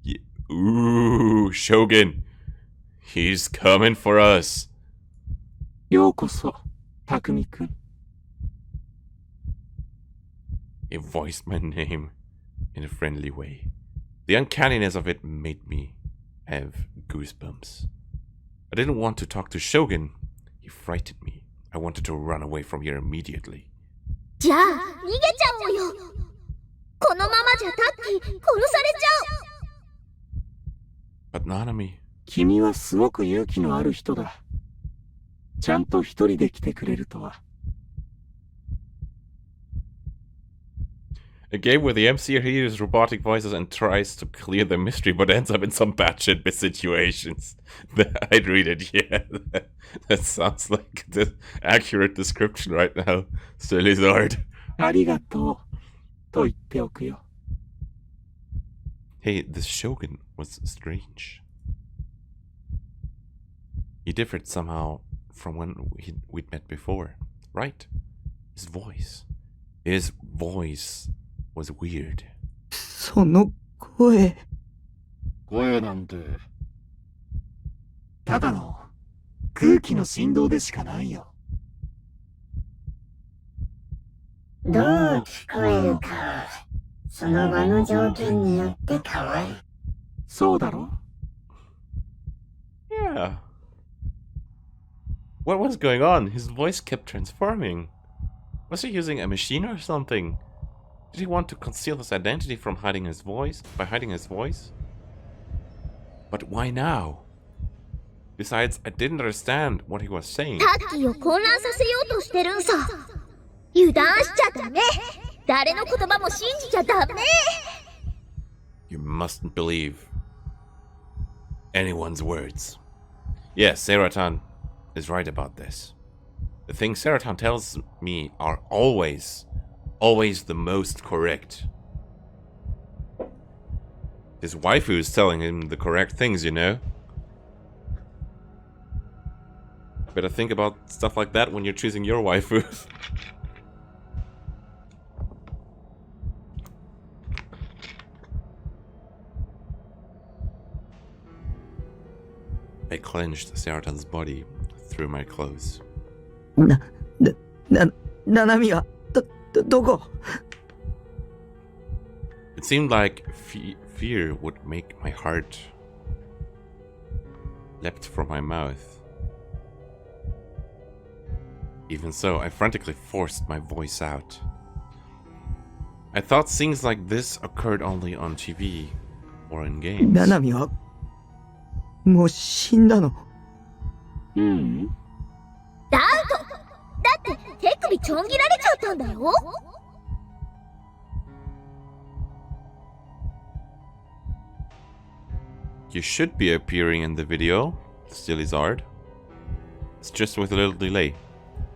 Yeah. Ooh, Shogun. He's coming for us. ようこそ、匠くん。 He voiced my name in a friendly way. The uncanniness of it made me have goosebumps. I didn't want to talk to Shogun. He frightened me. I wanted to run away from here immediately. じゃあ、逃げちゃおうよ。このままじゃタッキー殺されちゃう。 But Nanami... 君はすごく勇気のある人だ。ちゃんと一人で来てくれるとは。 A game where the MC hears robotic voices and tries to clear the mystery, but ends up in some batshit situations. I'd read it, yeah. That sounds like the accurate description right now. Silly Zard. ありがとう。と言っておくよ。 Hey, this Shogun was strange. He differed somehow from when we'd met before, right? His voice was weird. その声。声なんて、ただの空気の振動でしかないよ。どう聞こえるか、その場の条件によって変わる。そうだろ? Yeah. What was going on? His voice kept transforming. Was he using a machine or something? Did he want to conceal his identity from hiding his voice? By hiding his voice? But why now? Besides, I didn't understand what he was saying. タッキーを混乱させようとしてるんさ。油断しちゃダメ。誰の言葉も信じちゃダメ。 You mustn't believe anyone's words. Yes, Seratan is right about this. The things Seratan tells me are always the most correct. His waifu is telling him the correct things, you know? Better think about stuff like that when you're choosing your waifu. I clenched Seratan's body through my clothes. ナミはどこ? It seemed like fear would make my heart leapt from my mouth. Even so, I frantically forced my voice out. I thought things like this occurred only on TV or in games. ナミはもう死んだの? ダウト。だって手首ちょん切られちゃったんだよ。You should be appearing in the video, Stilizard. It's just with a little delay.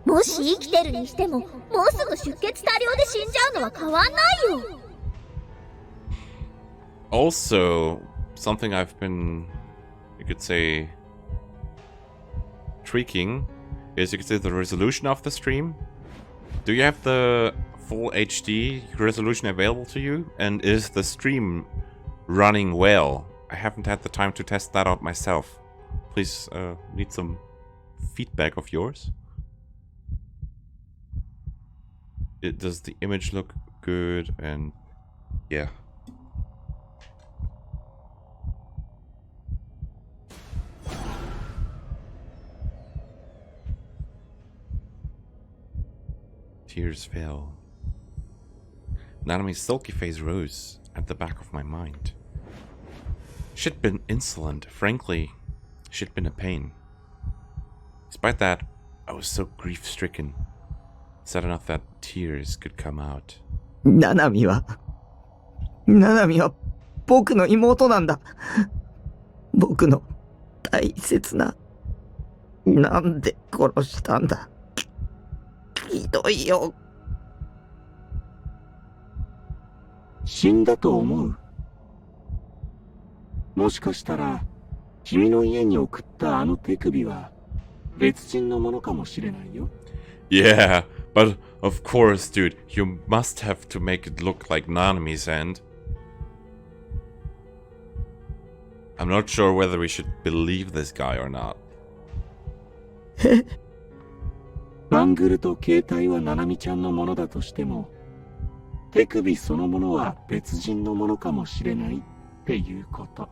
もし生きてるにしても、もうすぐ出血多量で死んじゃうのは変わんないよ。Also, something I've been, you could say, tweaking is, you could say, the resolution of the stream. Do you have the full HD resolution available to you? And is the stream running well. I haven't had the time to test that out myself. Please, need some feedback of yours. Does the image look good? And yeah. Tears fell. Nanami's sulky face rose at the back of my mind. She'd been insolent. Frankly, she'd been a pain. Despite that, I was so grief-stricken. Sad enough that tears could come out. ナナミは僕の妹なんだ。僕の大切な。なんで殺したんだ。ひどいよ。死んだと思う。もしかしたら君の家に送ったあの手首は別人のものかもしれないよ。Yeah, but of course, dude, you must have to make it look like Nanami's hand. I'm not sure whether we should believe this guy or not. バングルと携帯はナナミちゃんのものだとしても、手首そのものは別人のものかもしれないっていうこと。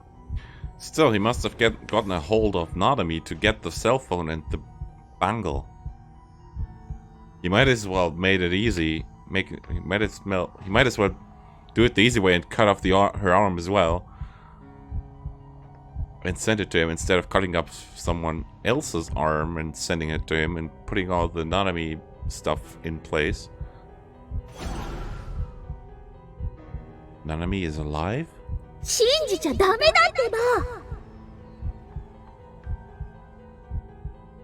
Still, he must have gotten a hold of Nanami to get the cell phone and the bangle. He might as well made it easy. He might as well do it the easy way and cut off her arm as well. And send it to him instead of cutting up someone else's arm and sending it to him and putting all the Nanami stuff in place. Nanami is alive? 信じちゃダメだってば。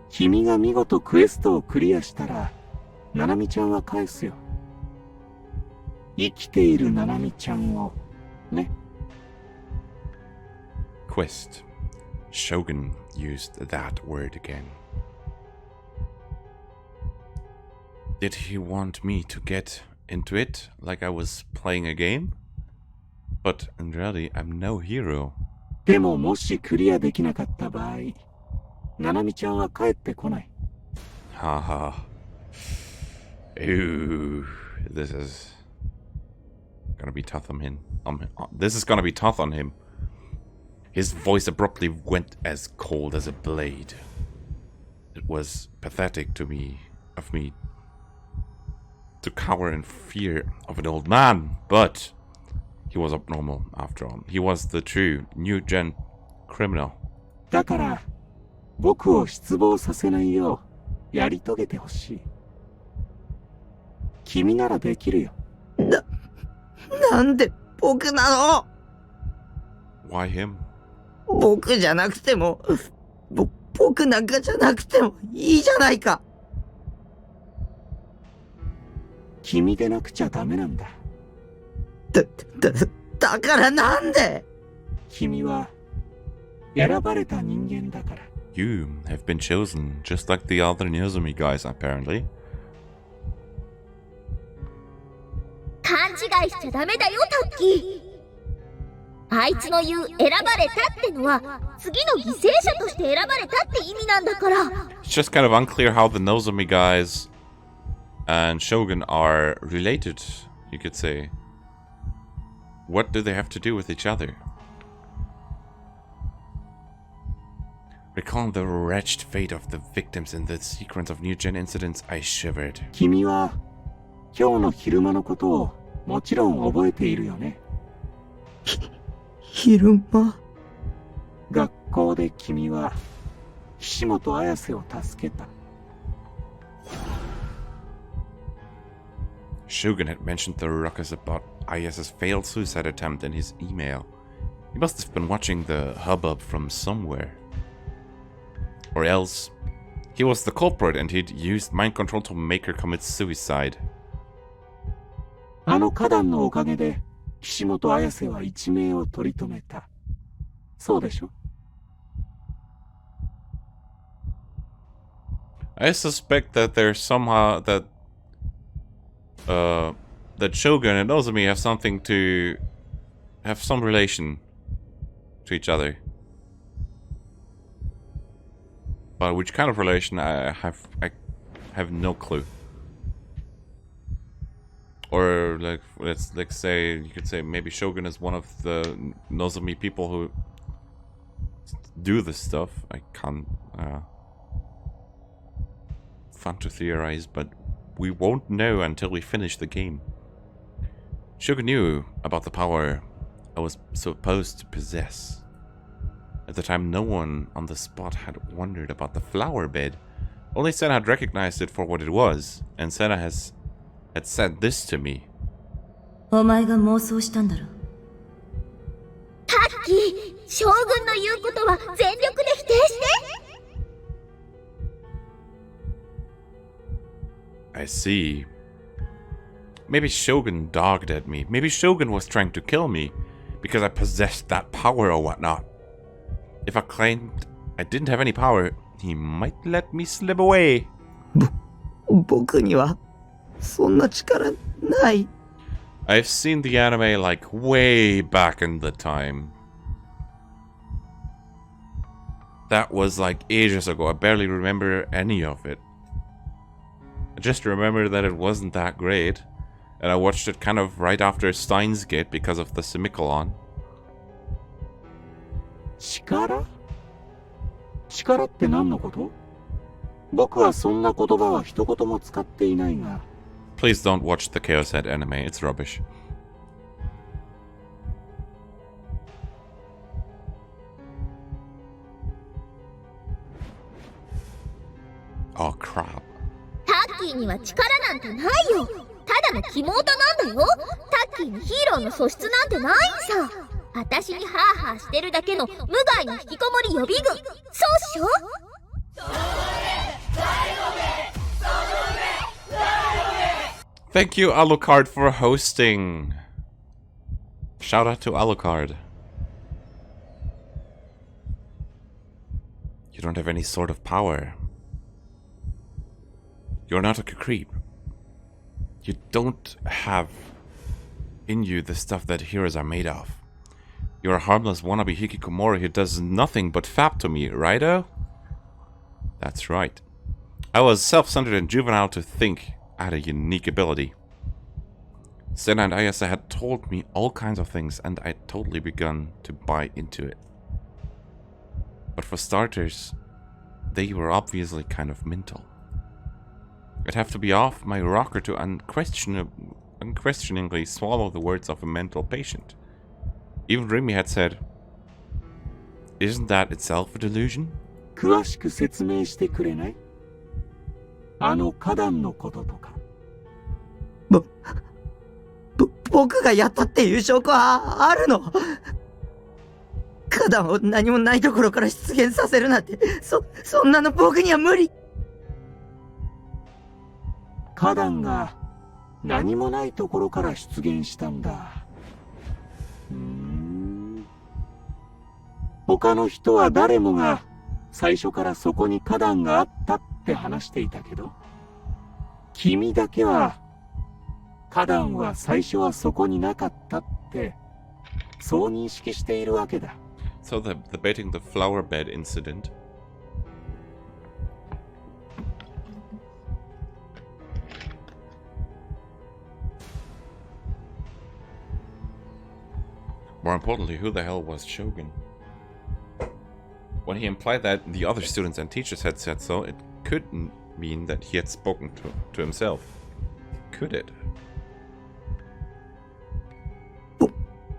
君が見事クエストをクリアしたら、ナナミちゃんは返すよ。生きているナナミちゃんを、ね。Quest. Shogun used that word again. Did he want me to get into it like I was playing a game? But in reality, I'm no hero. でももしクリアできなかった場合、ナナミちゃんは帰ってこない。Haha. Ooh, this is gonna be tough on him. This is gonna be tough on him. His voice abruptly went as cold as a blade. It was pathetic of me to cower in fear of an old man, but he was abnormal after all. He was the true new-gen criminal. だから、僕を失望させないようやり遂げてほしい。君ならできるよ。なんで僕なの？ Why him? 僕じゃなくても、僕なんかじゃなくてもいいじゃないか。君でなくちゃダメなんだ。だからなんで？君は選ばれた人間だから。You have been chosen, just like the other Nozomi guys, apparently. 勘違いしちゃダメだよ、タッキー。あいつの言う選ばれたってのは次の犠牲者として選ばれたって意味なんだから。It's just kind of unclear how the Nozomi guys and Shogun are related, you could say. What do they have to do with each other? Recalling the wretched fate of the victims in the sequence of new-gen incidents, I shivered. 君は今日の昼間のことをもちろん覚えているよね。昼間？学校で君は岸本綾瀬を助けた。Shogun had mentioned the ruckus about Ayase's failed suicide attempt in his email. He must have been watching the hubbub from somewhere. Or else, he was the culprit and he'd used mind control to make her commit suicide. あの花壇のおかげで岸本綾瀬は一命を取り留めた。そうでしょ？ I suspect that there's somehow that that Shogun and Nozomi have something to have some relation to each other. But which kind of relation I have no clue. Or like let's say you could say maybe Shogun is one of the Nozomi people who do this stuff. I can't fun to theorize, but we won't know until we finish the game. Shogun knew about the power I was supposed to possess. At the time, no one on the spot had wondered about the flower bed. Only Senna had recognized it for what it was, and Senna had said this to me. お前が妄想したんだろ。タッキー、将軍の言うことは全力で否定して。I see. Maybe Shogun dogged at me. Maybe Shogun was trying to kill me because I possessed that power or whatnot. If I claimed I didn't have any power, he might let me slip away. 僕にはそんな力ない。I've seen the anime like way back in the time. That was like ages ago. I barely remember any of it. I just remember that it wasn't that great. And I watched it kind of right after Steins Gate because of the Semicolon. 力？力って何のこと？僕はそんな言葉は一言も使っていないが。Please don't watch the ChäoS anime, it's rubbish. Oh crap. タッキーには力なんてないよ。ただの肝オタなんだよ。タッキーにヒーローの素質なんてないんさ。私にハーハーしてるだけの無害の引きこもり予備軍。そうっしょ？ Thank you, Alucard, for hosting. Shout out to Alucard. You don't have any sort of power. You're not a creep. You don't have in you the stuff that heroes are made of. You're a harmless wannabe hikikomori who does nothing but fap to me, righto? That's right. I was self-centered and juvenile to think I had a unique ability. Senna and Ayase had told me all kinds of things, and I'd totally begun to buy into it. But for starters, they were obviously kind of mental. I'd have to be off my rocker to unquestioningly swallow the words of a mental patient. Even Remy had said, "Isn't that itself a delusion?" 詳しく説明してくれない？あの花壇のこととか。僕がやったっていう証拠はあるの？花壇を何もないところから出現させるなんて、そんなの僕には無理。花壇が何もないところから出現したんだ。他の人は誰もが最初からそこに花壇があったって話していたけど、君だけは花壇は最初はそこになかったってそう認識しているわけだ。So debating the flower bed incident. More importantly, who the hell was Shogun? When he implied that the other students and teachers had said so, it couldn't mean that he had spoken to himself. Could it?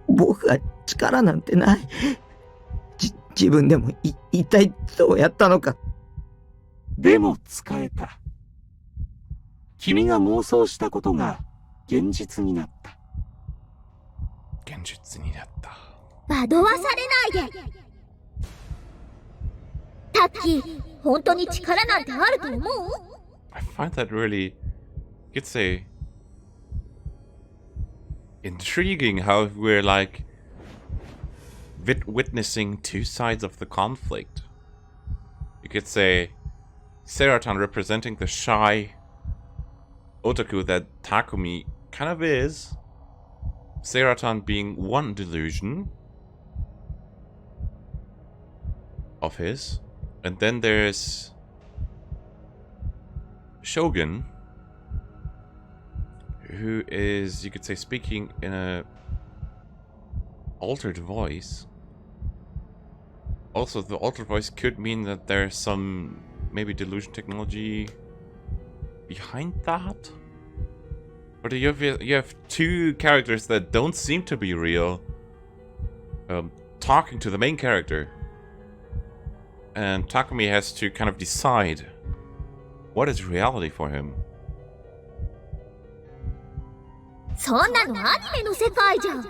僕は力なんてない。自分でも一体どうやったのか。でも使えた。君が妄想したことが現実になった。現実になった。惑わされないで。タッキー、本当に力なんてあると思う？ I find that really, you'd say, intriguing how we're like witnessing two sides of the conflict. You could say Seratan representing the shy otaku that Takumi kind of is, Seratan being one delusion of his. And then there's Shogun, who is, you could say, speaking in a altered voice. Also, the altered voice could mean that there's some maybe delusion technology behind that. Or do you have two characters that don't seem to be real, talking to the main character, and Takumi has to kind of decide what is reality for him. そんなのアニメの世界じゃん。タ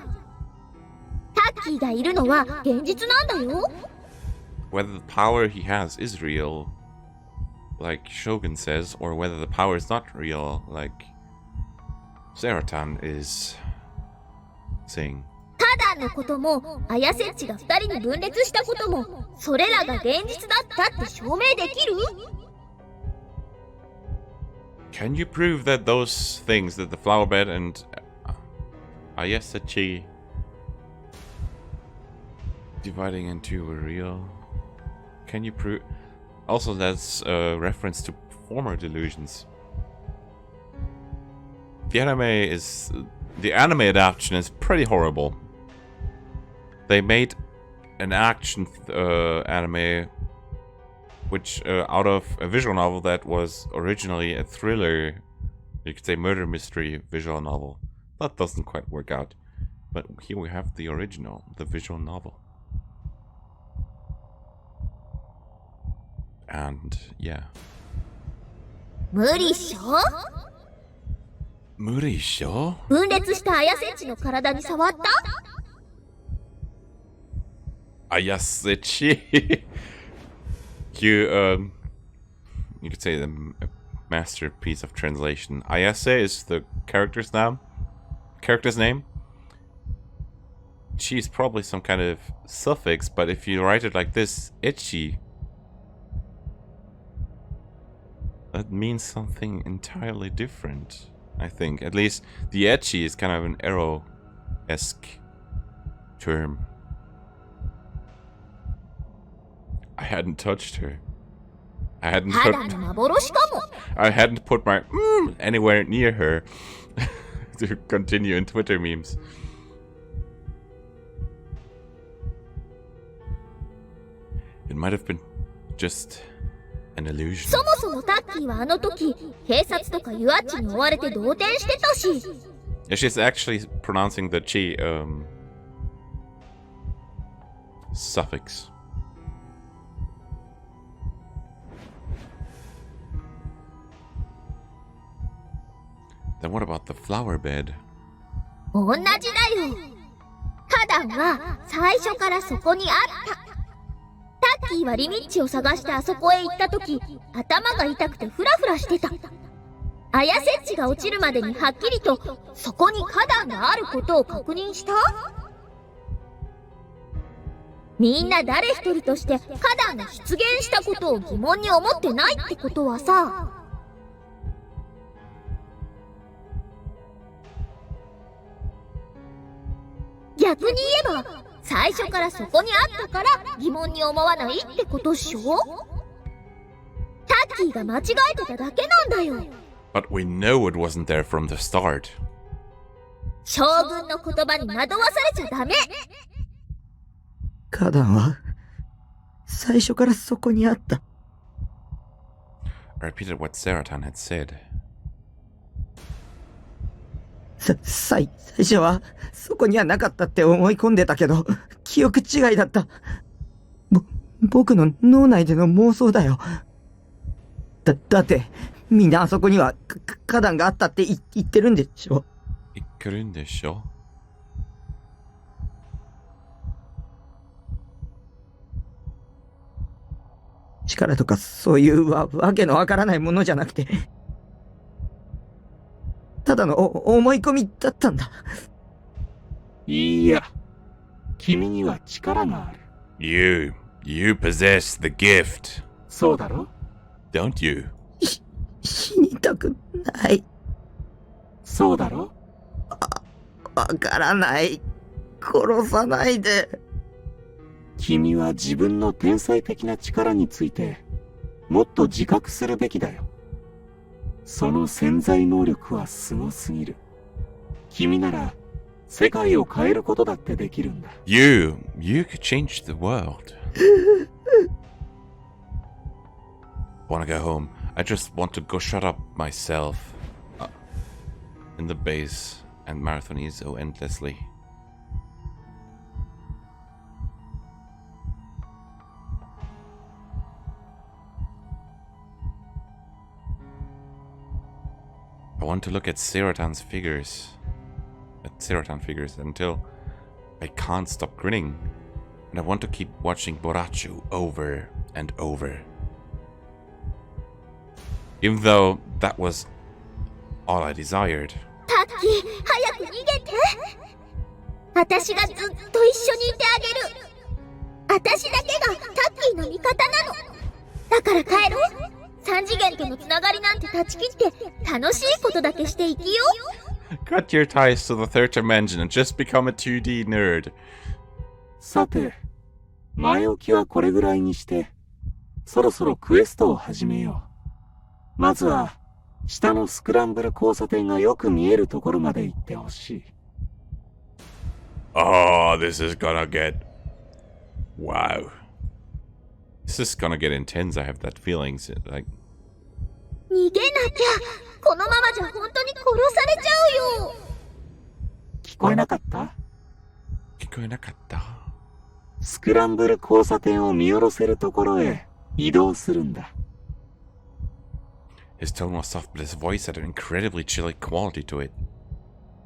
ッキーがいるのは現実なんだよ。Whether the power he has is real, like Shogun says, or whether the power is not real, like Seratan is saying. ただのことも、アヤセッチが二人に分裂したことも、それらが現実だったって証明できる？ Can you prove that those things, that the flower bed and Ayasechi dividing into were real? Can you prove? Also, that's a reference to former delusions. The anime adaptation is pretty horrible. They made an action anime, which out of a visual novel that was originally a thriller, you could say murder mystery visual novel. That doesn't quite work out, but here we have the original, the visual novel. And yeah. 無理っしょ？無理っしょ？分裂したアヤセッチの体に触った？ Ayasechi. You could say the masterpiece of translation. Ayase is the character's name. Chi is probably some kind of suffix, but if you write it like this, ichi, that means something entirely different, I think. At least the ecchi is kind of an arrow-esque term. I hadn't touched her. I hadn't put my anywhere near her to continue in Twitter memes. It might have been just an illusion. そもそもタッキーはあの時、警察とかユアッチに追われて動転してたし。Yeah, she's actually pronouncing the chi suffix. Then what about the flower bed? 同じだよ。花壇は最初からそこにあった。タッキーはリミッチを探してあそこへ行った時、頭が痛くてフラフラしてた。アヤセッチが落ちるまでにはっきりとそこに花壇があることを確認した？みんな誰一人として花壇が出現したことを疑問に思ってないってことはさ。逆に言えば最初からそこにあったから疑問に思わないってことっしょ？タッキーが間違えてただけなんだよ。But we know it wasn't there from the start. 将軍の言葉に惑わされちゃダメ。花壇は最初からそこにあった。I repeated what Seratan had said. 最初はそこにはなかったって思い込んでたけど、記憶違いだった。僕の脳内での妄想だよ。だってみんなあそこには花壇があったって言ってるんでしょ。言ってるんでしょ。力とかそういうわけのわからないものじゃなくて、ただの思い込みだったんだ。いや、君には力がある。You possess the gift. そうだろ？ Don't you? 死にたくない。そうだろ？わからない。殺さないで。君は自分の天才的な力についてもっと自覚するべきだよ。その潜在能力はすごすぎる。君なら世界を変えることだってできるんだ。You could change the world. Wanna go home? I just want to go shut up myself in the base and marathon so endlessly. I want to look at Serotan's figures. Until I can't stop grinning. And I want to keep watching Borachu over and over. Even though that was all I desired. タッキー、早く逃げて。私がずっと一緒にいてあげる。私だけがタッキーの味方なの。だから帰ろう。3次元とのつながりなんて断ち切って楽しいことだけして生きよう。 Cut your ties to the third dimension and just become a 2D nerd. さて、前置きはこれぐらいにして、そろそろクエストを始めよう。まずは、下のスクランブル交差点がよく見えるところまで行ってほしい。Oh, this is gonna get... Wow. This is gonna get intense, I have that feeling. Like... 逃げなきゃ。このままじゃ本当に殺されちゃうよ。聞こえなかった？聞こえなかった。スクランブル交差点を見下ろせるところへ移動するんだ。His tone was soft, but his voice had an incredibly chilly quality to it.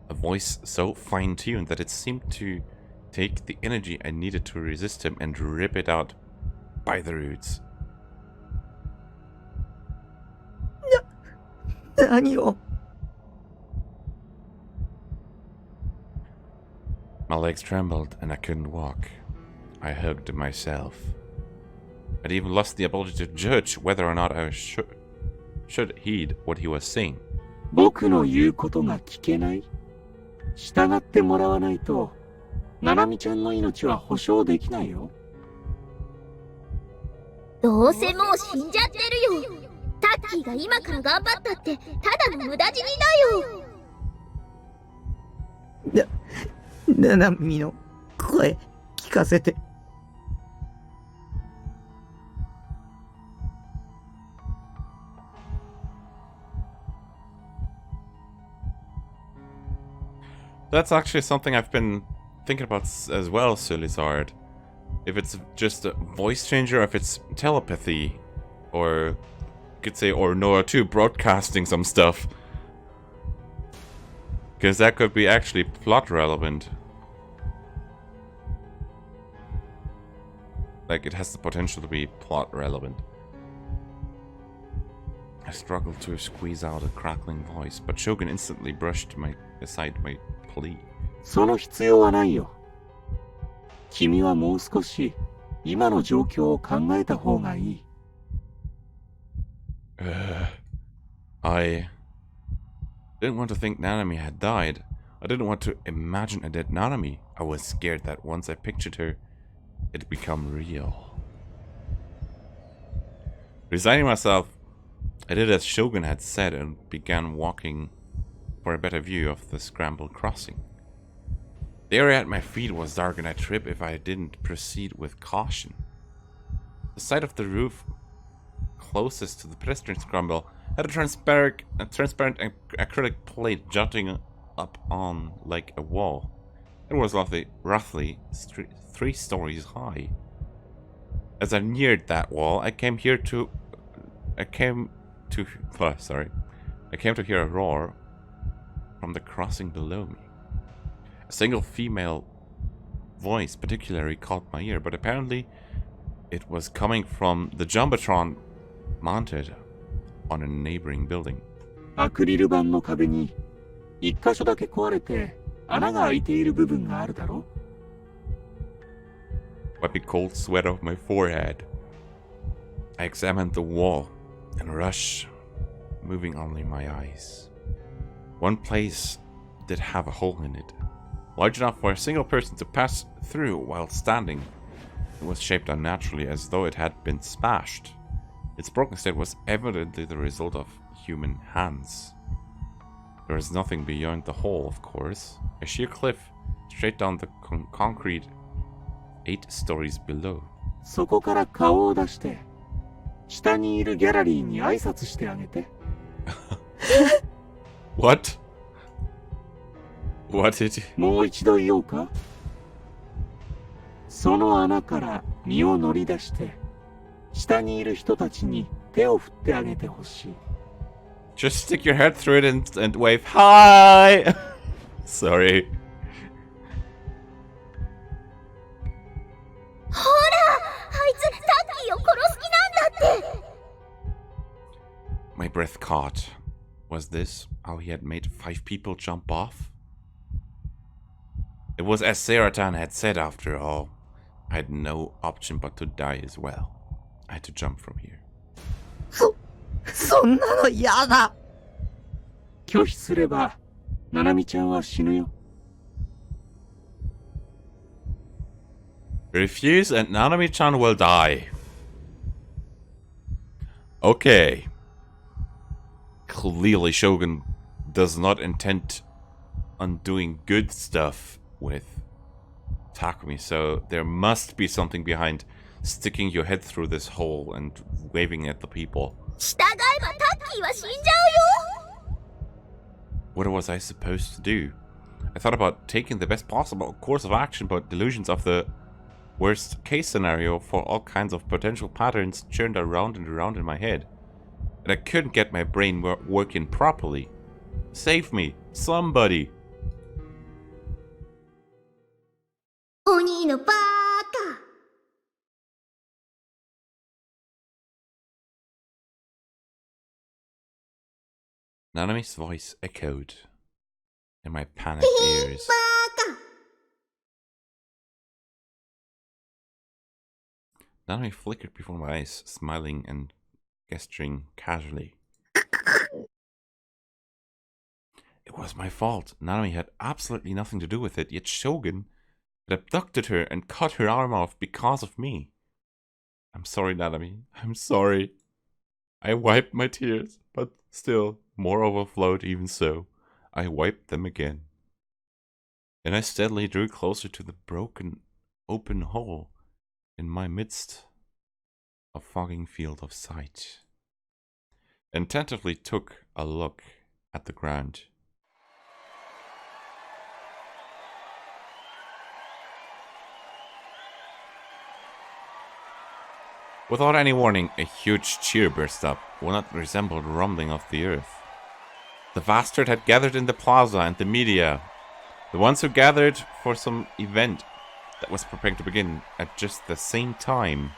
A voice so fine-tuned that it seemed to take the energy I needed to resist him and rip it out by the roots. 何を My legs trembled and I couldn't walk. I hugged myself. I'd even lost the ability to judge whether or not I should heed what he was saying. 僕の言うことが聞けない？従ってもらわないと、ナナミちゃんの命は保証できないよ。どうせもう死んじゃってるよ。タッキーが今から頑張ったってただの無駄死にだよ。ナナミの声聞かせて。That's actually something I've been thinking about as well, Sulizard. If it's just a voice changer, or if it's telepathy, or you could say, or Nora 2 broadcasting some stuff. Because that could be actually plot relevant. Like, it has the potential to be plot relevant. I struggled to squeeze out a crackling voice, but Shogun instantly brushed aside my plea. その必要はないよ。君はもう少し今の状況を考えた方がいい。I didn't want to think Nanami had died. I didn't want to imagine a dead Nanami. I was scared that once I pictured her, it'd become real. Resigning myself, I did as Shogun had said and began walking for a better view of the scrambled crossing. The area at my feet was dark and I'd trip if I didn't proceed with caution. The side of the roof closest to the pedestrian scramble had a transparent acrylic plate jutting up on like a wall. It was roughly 3 stories high. As I neared that wall, I came to hear a roar from the crossing below me. A single female voice particularly caught my ear, but apparently it was coming from the Jumbotron mounted on a neighboring building. アクリル板の壁に一箇所だけ壊れて穴が開いている部分があるだろ? Wiping cold sweat off my forehead, I examined the wall in a rush, moving only my eyes. One place did have a hole in it, large enough for a single person to pass through while standing. It was shaped unnaturally, as though it had been smashed. Its broken state was evidently the result of human hands. There was nothing beyond the hole, of course. A sheer cliff straight down the concrete 8 stories below. そこから顔を出して、下にいるギャラリーに挨拶してあげて。What? What did you... もう一度言おうか？その穴から身を乗り出して、下にいる人たちに手を振ってあげてほしい。Just stick your head through it and wave hi! Sorry. ほら、あいつタッキーを殺す気なんだって。 My breath caught. Was this how he had made 5 people jump off? It was as Saratan had said after all. I had no option but to die as well. I had to jump from here. そんなの嫌だ。拒否すれば、ナナミちゃんは死ぬよ。Refuse and Nanami-chan will die. Okay. Clearly Shogun does not intend on doing good stuff with Takumi, so there must be something behind sticking your head through this hole and waving at the people. 従えばタッキーは死んじゃうよ。 What was I supposed to do? I thought about taking the best possible course of action, but delusions of the worst case scenario for all kinds of potential patterns churned around and around in my head. And I couldn't get my brain working properly. Save me, somebody! お兄のバーカ。 Nanami's voice echoed in my panicked ears. Nanami flickered before my eyes, smiling and gesturing casually. It was my fault. Nanami had absolutely nothing to do with it, yet Shogun had abducted her and cut her arm off because of me. I'm sorry, Nanami. I'm sorry. I wiped my tears, but still, more overflowed even so. I wiped them again. Then I steadily drew closer to the broken, open hole in my midst, a fogging field of sight, and tentatively took a look at the ground. Without any warning, a huge cheer burst up, one that resembled the rumbling of the earth. The vast herd had gathered in the plaza, and the media, the ones who gathered for some event that was preparing to begin at just the same time.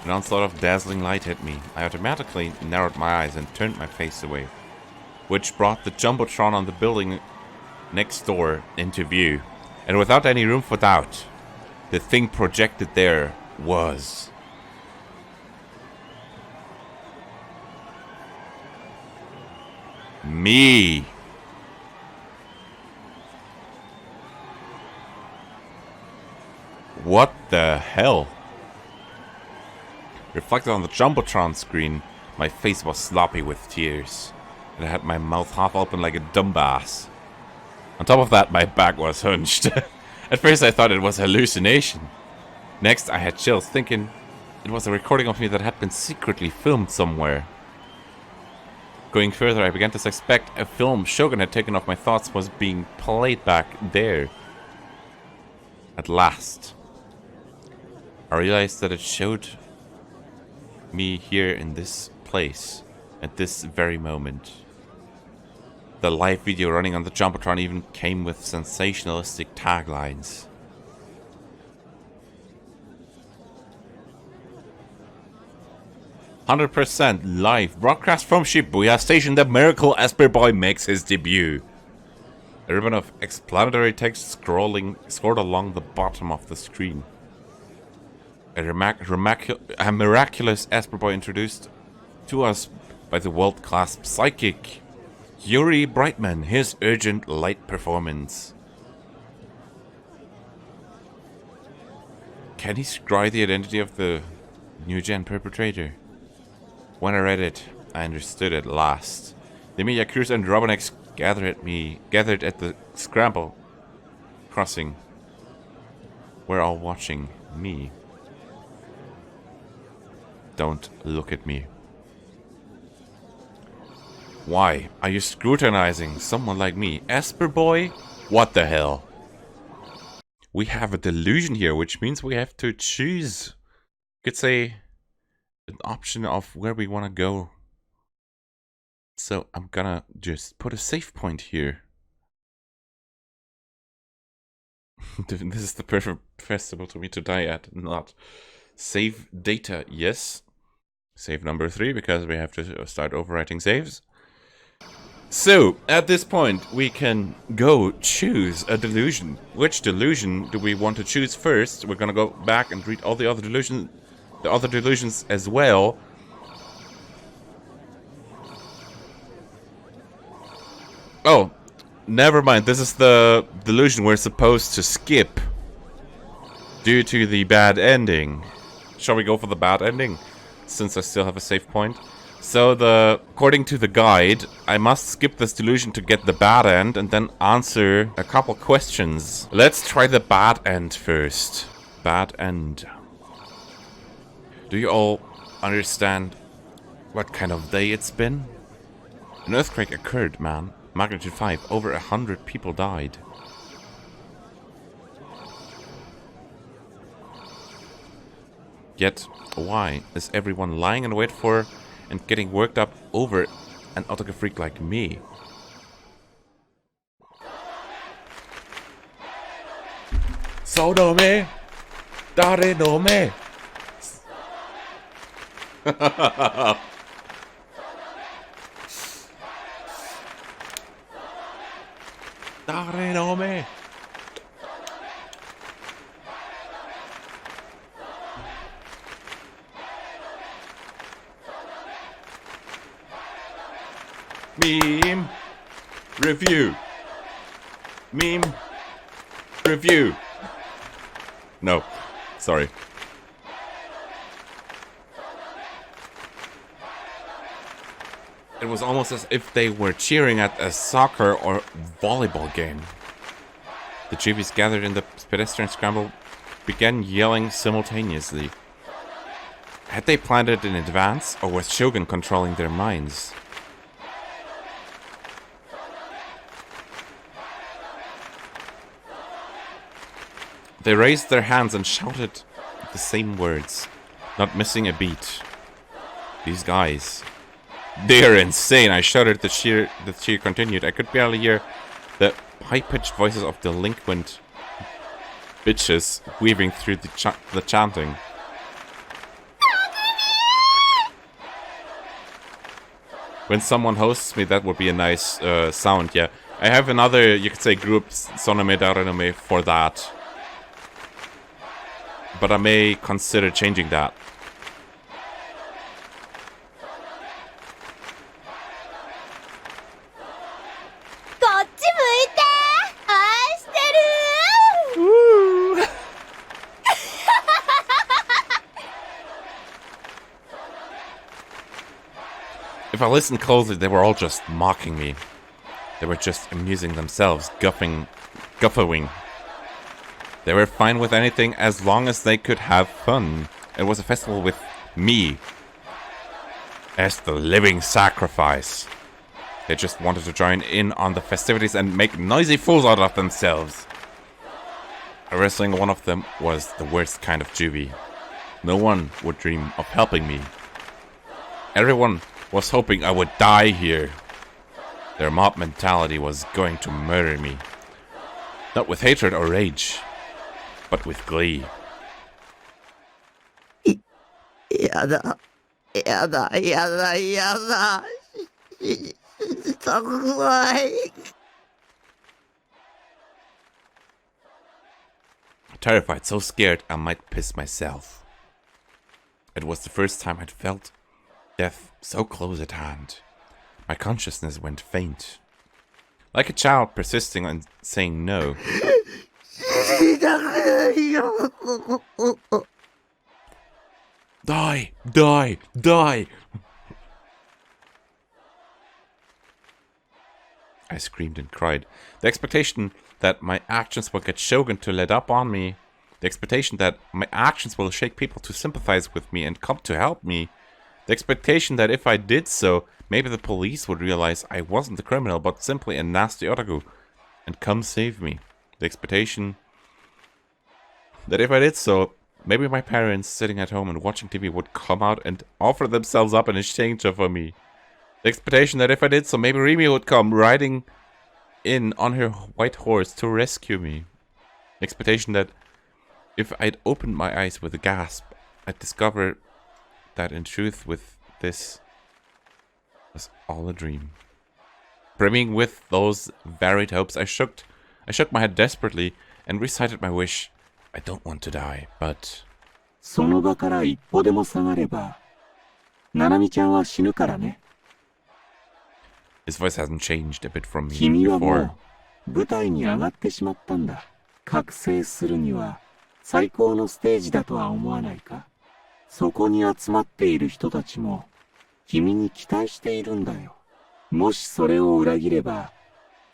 An onslaught of dazzling light hit me. I automatically narrowed my eyes and turned my face away, which brought the Jumbotron on the building next door into view. And without any room for doubt, the thing projected there was... me! What the hell? Reflected on the Jumbotron screen, my face was sloppy with tears, and I had my mouth half open like a dumbass. On top of that, my back was hunched. At first I thought it was a hallucination. Next I had chills, thinking it was a recording of me that had been secretly filmed somewhere. Going further, I began to suspect a film Shogun had taken of my thoughts was being played back there. At last, I realized that it showed me here in this place, at this very moment. The live video running on the Jumbotron even came with sensationalistic taglines. "100% live broadcast from Shibuya Station, the Miracle Esper Boy makes his debut." A ribbon of explanatory text scrolled along the bottom of the screen. A miraculous Esper Boy introduced to us by the world-class psychic Yuri Brightman, his urgent light performance. Can he scry the identity of the new gen perpetrator? When I read it, I understood at last. The Yakuza and Robinx gathered at the Scramble crossing. We're all watching me. Don't look at me. Why are you scrutinizing someone like me? Esper boy? What the hell? We have a delusion here, which means we have to choose. You could say an option of where we want to go. So I'm gonna just put a save point here. This is the perfect festival to me to die at, not. Save data, yes. Save number 3, because we have to start overwriting saves. So, at this point, we can go choose a delusion. Which delusion do we want to choose first? We're gonna go back and read all the other delusions as well. Oh, never mind. This is the delusion we're supposed to skip due to the bad ending. Shall we go for the bad ending, since I still have a save point? So according to the guide, I must skip this delusion to get the bad end and then answer a couple questions. Let's try the bad end first. Bad end. Do you all understand what kind of day it's been? An earthquake occurred, man. Magnitude 5. Over 100 people died. Yet, why is everyone lying in wait for and getting worked up over an autograph freak like me? So no me, dare no me. Dare no me. Meme review. Meme review. No, sorry. It was almost as if they were cheering at a soccer or volleyball game. The Jeebies gathered in the pedestrian scramble began yelling simultaneously. Had they planned it in advance, or was Shogun controlling their minds? They raised their hands and shouted the same words, not missing a beat. These guys, they're insane. I shuddered. The cheer continued. I could barely hear the high-pitched voices of delinquent bitches weaving through the chanting. When someone hosts me, that would be a nice sound, yeah. I have another, you could say, group, Sonome Darenome, for that. But I may consider changing that. If I listened closely, they were all just mocking me. They were just amusing themselves, guffawing. They were fine with anything as long as they could have fun. It was a festival with me as the living sacrifice. They just wanted to join in on the festivities and make noisy fools out of themselves. Every single one of them was the worst kind of juvie. No one would dream of helping me. Everyone was hoping I would die here. Their mob mentality was going to murder me. Not with hatred or rage, but with glee. やだ、やだ、やだ、やだ。したくない。Terrified, so scared I might piss myself. It was the first time I'd felt death so close at hand. My consciousness went faint. Like a child persisting on saying no. Die! Die! Die! I screamed and cried. The expectation that my actions will get Shogun to let up on me. The expectation that my actions will shake people to sympathize with me and come to help me. The expectation that if I did so, maybe the police would realize I wasn't the criminal but simply a nasty otaku and come save me. The expectation that if I did so, maybe my parents sitting at home and watching TV would come out and offer themselves up in exchange for me. The expectation that if I did so, maybe Rimi would come riding in on her white horse to rescue me. The expectation that if I'd opened my eyes with a gasp, I'd discover that in truth with this was all a dream. Brimming with those varied hopes, I shook my head desperately and recited my wish. I don't want to die, but... その場から一歩でも下がれば、ナナミちゃんは死ぬからね。 His voice hasn't changed a bit from me 君はも before. う舞台に上がってしまったんだ。覚醒するには最高のステージだとは思わないか？そこに集まっている人たちも君に期待しているんだよ。もしそれを裏切れば、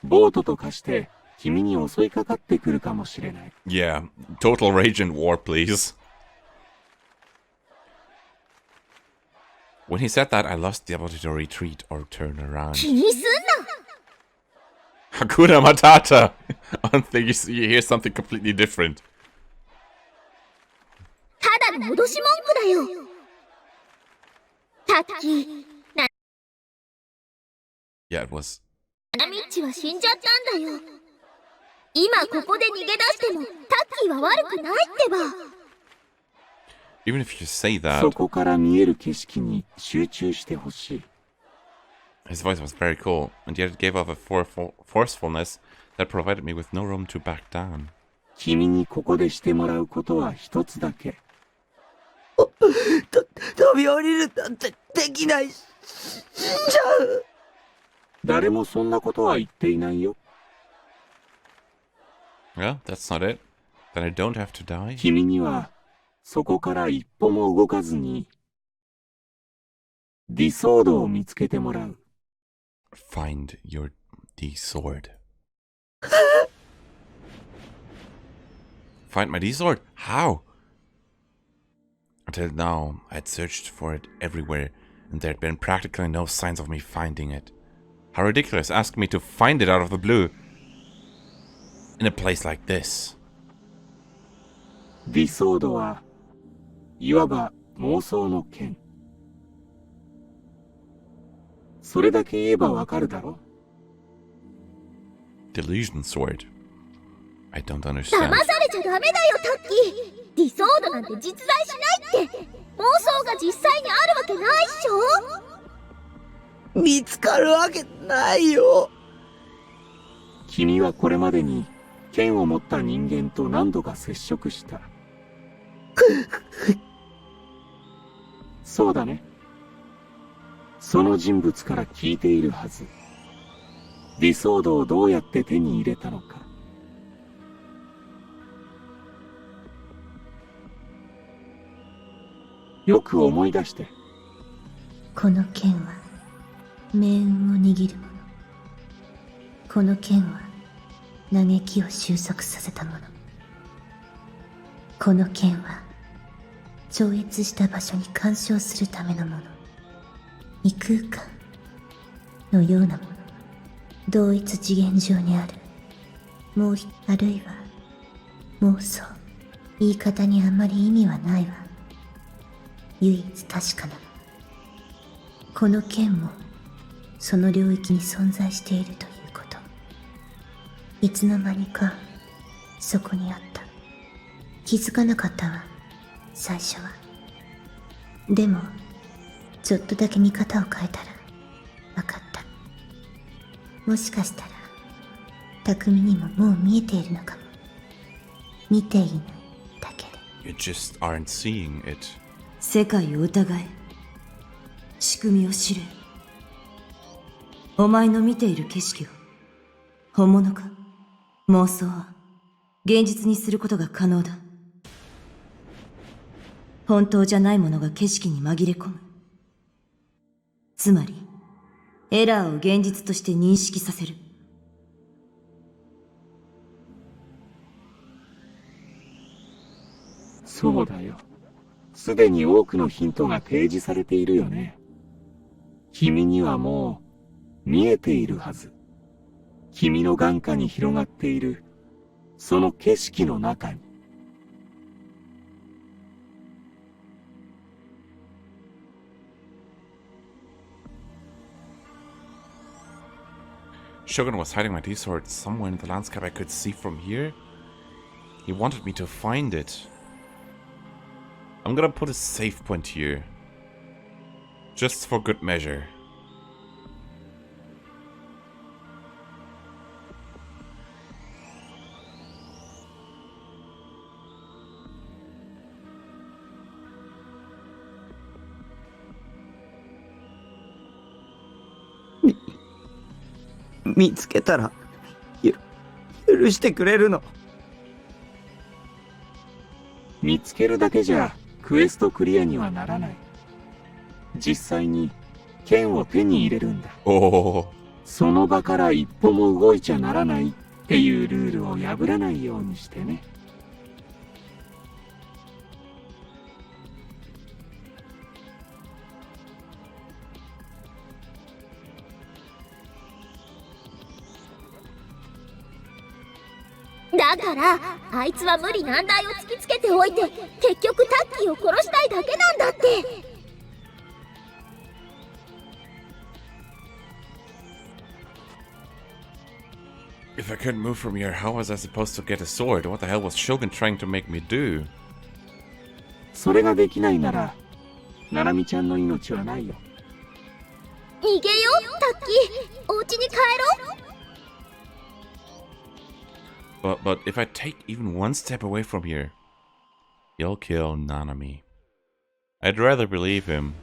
ボートと化して君に襲いかかってくるかもしれない。Yeah, total rage and war, please. When he said that, I lost the ability to retreat or turn around. 気にすんな。 Hakuna Matata! I don't think you hear something completely different. ただの脅し文句だよ。さっき、Yeah, it was. ナナミッチは死んじゃったんだよ。今ここで逃げ出しても、タッキーは悪くないってば。 Even if you say that, そこから見える景色に集中してほしい。 his voice was very cool, and yet it gave off a forcefulness that provided me with no room to back down. 君にここでしてもらうことは一つだけ。飛び降りるなんてできない。死んじゃう。誰もそんなことは言っていないよ。 Well, that's not it. Then I don't have to die. 君にはそこから一歩も動かずにディソードを見つけてもらう。 Find your D sword. Find my D sword? How? Until now, I had searched for it everywhere, and there had been practically no signs of me finding it. How ridiculous asking me to find it out of the blue. In a place like this. ディソードはいわば妄想の剣。それだけ言えばわかるだろ。 Delusion sword. I don't 騙 understand. されちゃダメだよ、タッキー。ディソードなんて実在しないって。妄想が実際にあるわけないっしょ。見つかるわけないよ。君はこれまでに剣を持った人間と何度か接触した。そうだね。その人物から聞いているはず。ディソードをどうやって手に入れたのか。よく思い出して。この剣は命運を握るもの。この剣は嘆きを収束させたもの。この剣は超越した場所に干渉するためのもの。異空間のようなもの。同一次元上にあるもうあるいは妄想。言い方にあまり意味はないわ。唯一確かなの。この剣もその領域に存在しているということ。いつの間にかそこにあった。気づかなかったわ、最初は。でもちょっとだけ見方を変えたら分かった。もしかしたら匠にももう見えているのかも。見ていないだけで。 You just aren't seeing it. 世界を疑え。仕組みを知れ。お前の見ている景色は本物か？妄想は現実にすることが可能だ。本当じゃないものが景色に紛れ込む。つまりエラーを現実として認識させる。そうだよ。すでに多くのヒントが提示されているよね。君にはもう見えているはず。君の眼下に広がっているその景色の中に。Shogun was hiding my D-sword somewhere in the landscape I could see from here. He wanted me to find it. I'm gonna put a save point here. Just for good measure. Mi 見つけたら許してくれるの？見つけるだけじゃクエストクリアにはならない。実際に剣を手に入れるんだ。その場から一歩も動いちゃならないっていうルールを破らないようにしてね。だからあいつは無理難題を突きつけておいて結局タッキーを殺したいだけなんだって。If I couldn't move from here, how was I supposed to get a sword? What the hell was Shogun trying to make me do? それができないなら、ナナミちゃんの命はないよ。逃げよ、タッキー。お家に帰ろう。But if I take even one step away from here, you'll kill Nanami. I'd rather believe him.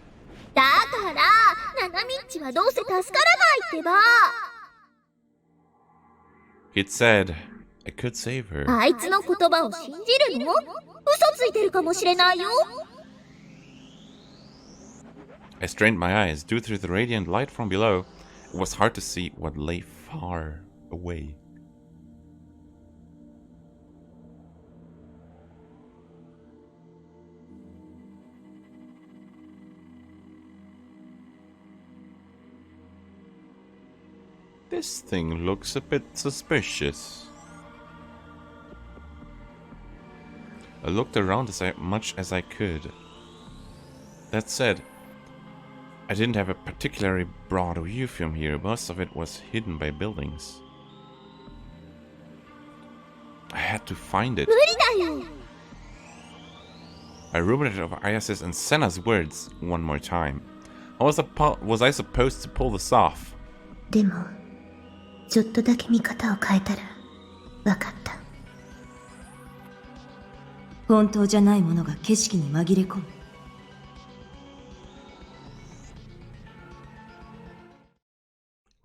だからナナミッチはどうせ助からないってば。It said I could save her. あいつの言葉を信じるの？嘘ついてるかもしれないよ。I strained my eyes. Due to the radiant light from below, it was hard to see what lay far away. This thing looks a bit suspicious. I looked around as much as I could. That said, I didn't have a particularly broad view from here. Most of it was hidden by buildings. I had to find it. I ruminated over Ayase's and Senna's words one more time. How was I supposed to pull this off? でもちょっとだけ見方を変えたらわかった。本当じゃないものが景色に紛れ込む。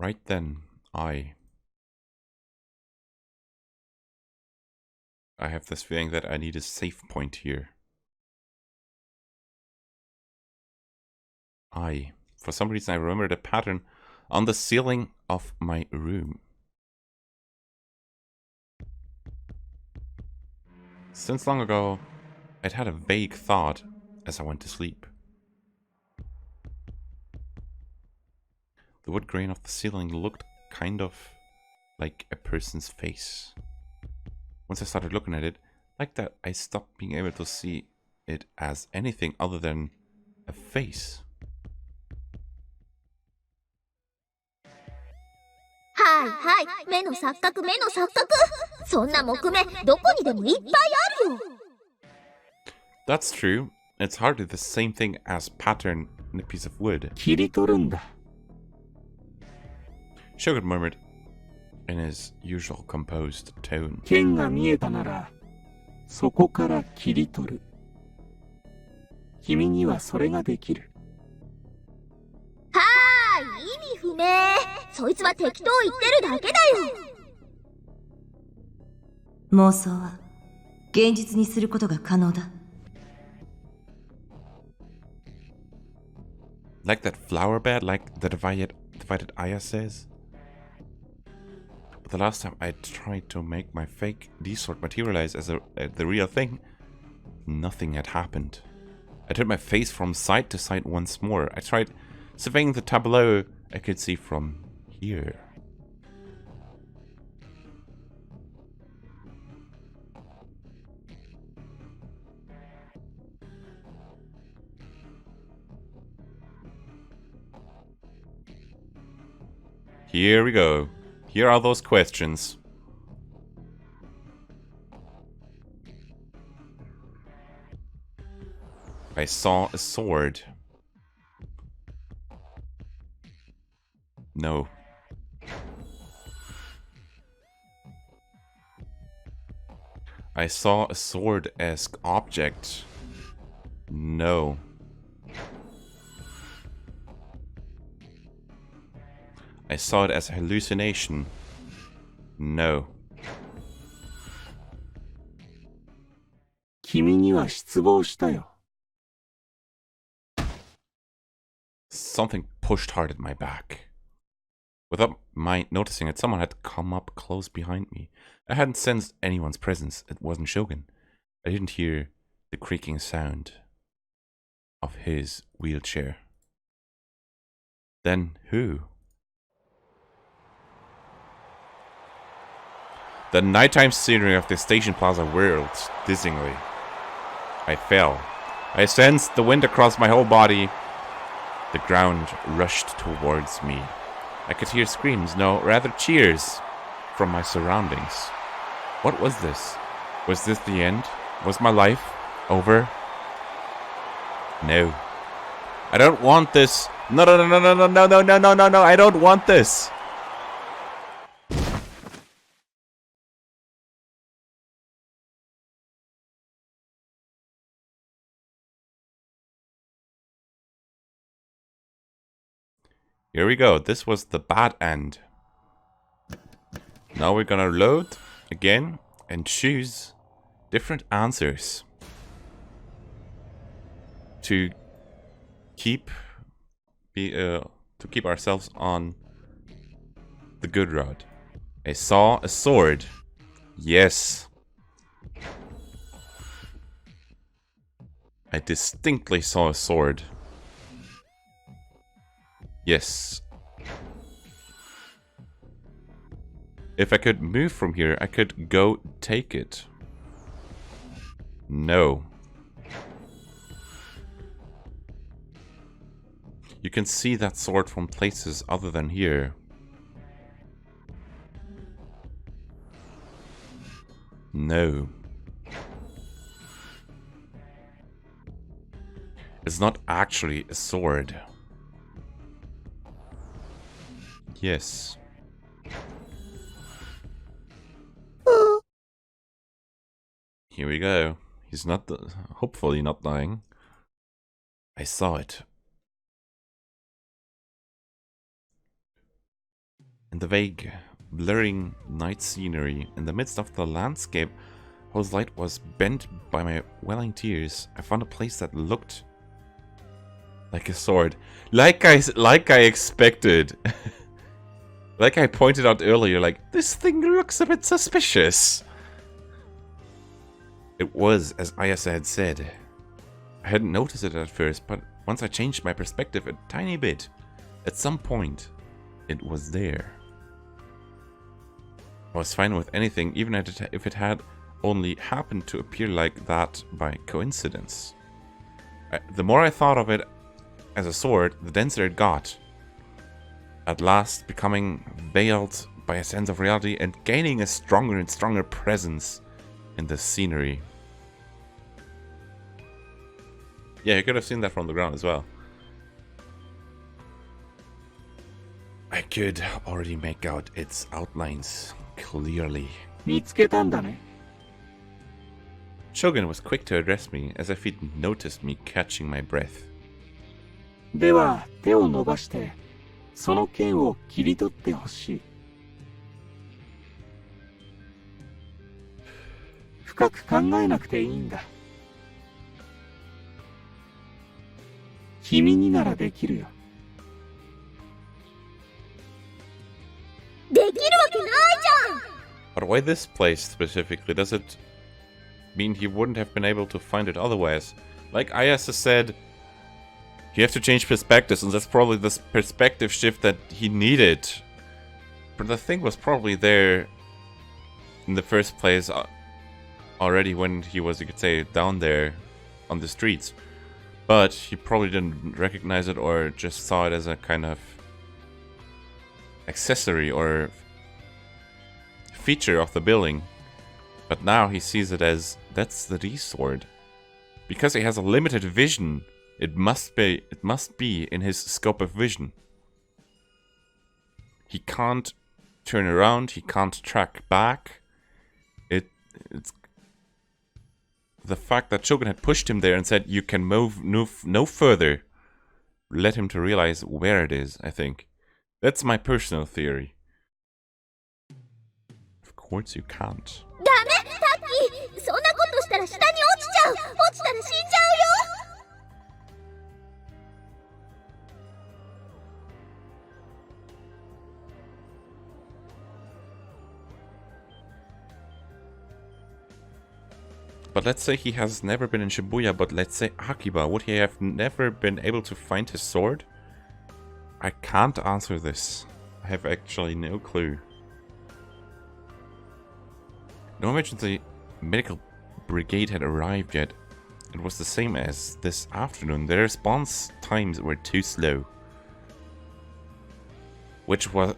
Right then, I have this feeling that I need a safe point here. For some reason I remember the pattern on the ceiling of my room. Since long ago, I'd had a vague thought as I went to sleep. The wood grain of the ceiling looked kind of like a person's face. Once I started looking at it like that, I stopped being able to see it as anything other than a face. はいはい、目の錯覚、目の錯覚。そんな木目、どこにでもいっぱいあるよ。That's true. It's hardly the same thing as pattern in a piece of wood. 切り取るんだ。Shogun murmured in his usual composed tone. 剣が見えたなら、そこから切り取る。君にはそれができる。はーい、意味不明。そいつは適当言ってるだけだよ。妄想は現実にすることが可能だ。Like that flower bed, like the divided Aya says. But the last time I tried to make my fake D-sword materialize as the real thing, nothing had happened. I turned my face from side to side once more. I tried surveying the tableau I could see from here. Here we go. Here are those questions. I saw a sword. No. I saw a sword-esque object. No. I saw it as a hallucination. No. 君には失望したよ。Something pushed hard at my back. Without my noticing it, someone had come up close behind me. I hadn't sensed anyone's presence. It wasn't Shogun. I didn't hear the creaking sound of his wheelchair. Then who? The nighttime scenery of the station plaza whirled dizzyingly. I fell. I sensed the wind across my whole body. The ground rushed towards me. I could hear screams, no, rather cheers, from my surroundings. What was this? Was this the end? Was my life over? No. I don't want this. No, no, no, no, no, no, no, no, no, no, no, I don't want this. Here we go. This was the bad end. Now we're gonna load again and choose different answers to keep ourselves on the good road. I saw a sword. Yes. I distinctly saw a sword. Yes. If I could move from here, I could go take it. No. You can see that sword from places other than here. No. It's not actually a sword. Yes. Here we go. He's not, hopefully not dying. I saw it. In the vague, blurring night scenery, in the midst of the landscape whose light was bent by my welling tears, I found a place that looked like a sword. Like I expected. Like I pointed out earlier, like, this thing looks a bit suspicious. It was, as Ayase had said. I hadn't noticed it at first, but once I changed my perspective a tiny bit, at some point, it was there. I was fine with anything, even if it had only happened to appear like that by coincidence. The more I thought of it as a sword, the denser it got. At last becoming veiled by a sense of reality and gaining a stronger and stronger presence in the scenery. Yeah, you could have seen that from the ground as well. I could already make out its outlines clearly. 見つけたんだね。Shogun was quick to address me as if he'd noticed me catching my breath. では、手を伸ばして。その剣を切り取ってほしい。深く考えなくていいんだ。君にならできるよ。できるわけないじゃん。 But why this place specifically? Does it mean he wouldn't have been able to find it otherwise? Like Ayase said, you have to change perspectives, and that's probably the perspective shift that he needed. But the thing was probably there in the first place already when he was, you could say, down there on the streets. But he probably didn't recognize it or just saw it as a kind of accessory or feature of the building. But now he sees it as, that's the D-sword. Because he has a limited vision, it must be in his scope of vision. He can't turn around, he can't track back. It's the fact that Shogun had pushed him there and said you can move no further led him to realize where it is, I think. That's my personal theory. Of course you can't. ダメ、タッキー。そんなことしたら下に落ちちゃう。落ちたら死んじゃうよ。 But let's say he has never been in Shibuya, but let's say Akiba, would he have never been able to find his sword? I can't answer this. I have actually no clue. No mention the medical brigade had arrived yet. It was the same as this afternoon. The response times were too slow. Which was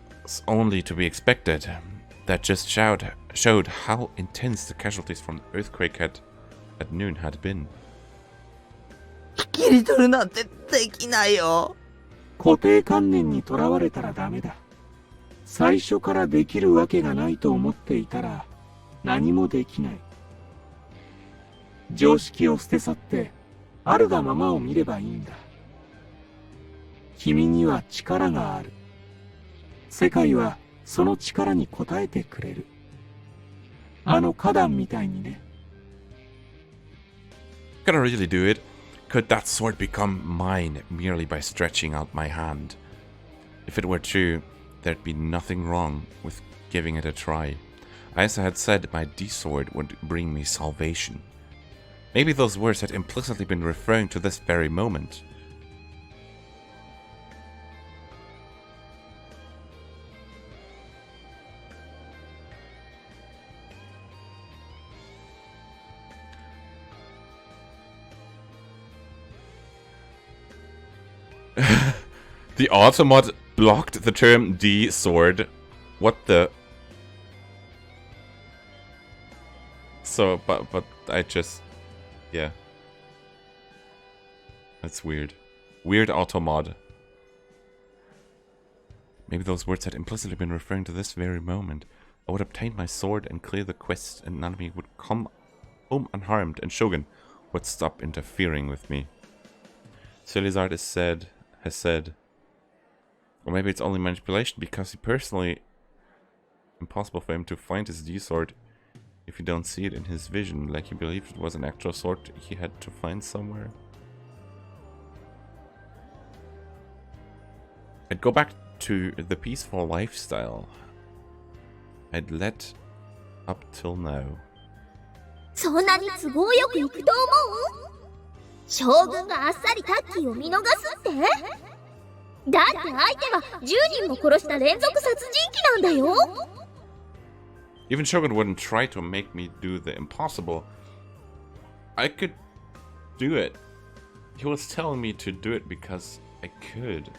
only to be expected. That just showed how intense the casualties from the earthquake at noon had been. 切り取るなんてできないよ。固定観念にとらわれたらダメだ。最初からできるわけがないと思っていたら何もできない。常識を捨て去ってあるがままを見ればいいんだ。君には力がある。世界はその力に応えてくれる。あの花壇みたいにね。Can I really do it? Could that sword become mine merely by stretching out my hand? If it were true, there'd be nothing wrong with giving it a try. Ayase had said my D-sword would bring me salvation. Maybe those words had implicitly been referring to this very moment. The Automod blocked the term D-sword. What the... So, but I just... Yeah. That's weird. Weird Automod. Maybe those words had implicitly been referring to this very moment. I would obtain my sword and clear the quest, and Nanami would come home unharmed, and Shogun would stop interfering with me. Celizard has said, or maybe it's only manipulation because he personally impossible for him to find his D-sword if you don't see it in his vision, like he believed it was an actual sword he had to find somewhere. I'd go back to the peaceful lifestyle I'd led up till now. そんなに都合よくいくと思う？将軍があっさりタッキーを見逃すって？だって相手は10人も殺した連続殺人鬼なんだよ。 Even Shogun wouldn't try to make me do the impossible. I could do it. He was telling me to do it because I could.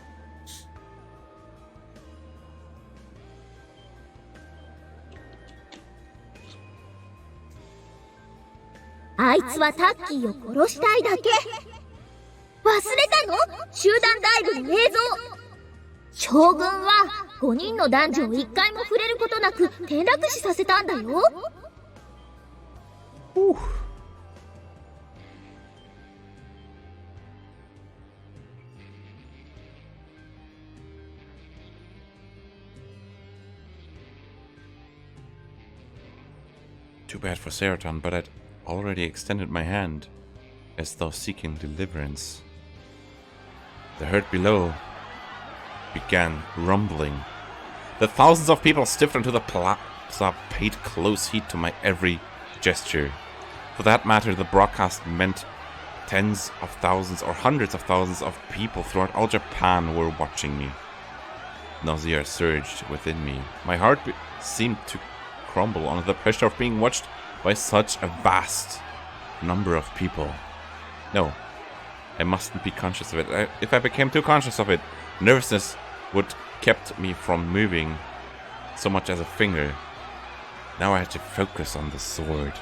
あいつはタッキーを殺したいだけ。忘れたの？集団ダイブの映像。将軍は5人の男女を一回も触れることなく転落死させたんだよ。Too bad for Seraton, but I'd already extended my hand, as though seeking deliverance. The herd below began rumbling. The thousands of people stiffened into the plaza paid close heed to my every gesture. For that matter, the broadcast meant tens of thousands or hundreds of thousands of people throughout all Japan were watching me. Nausea surged within me. My heart seemed to crumble under the pressure of being watched by such a vast number of people. No, I mustn't be conscious of it. If I became too conscious of it, nervousness would kept me from moving so much as a finger. Now I had to focus on the sword.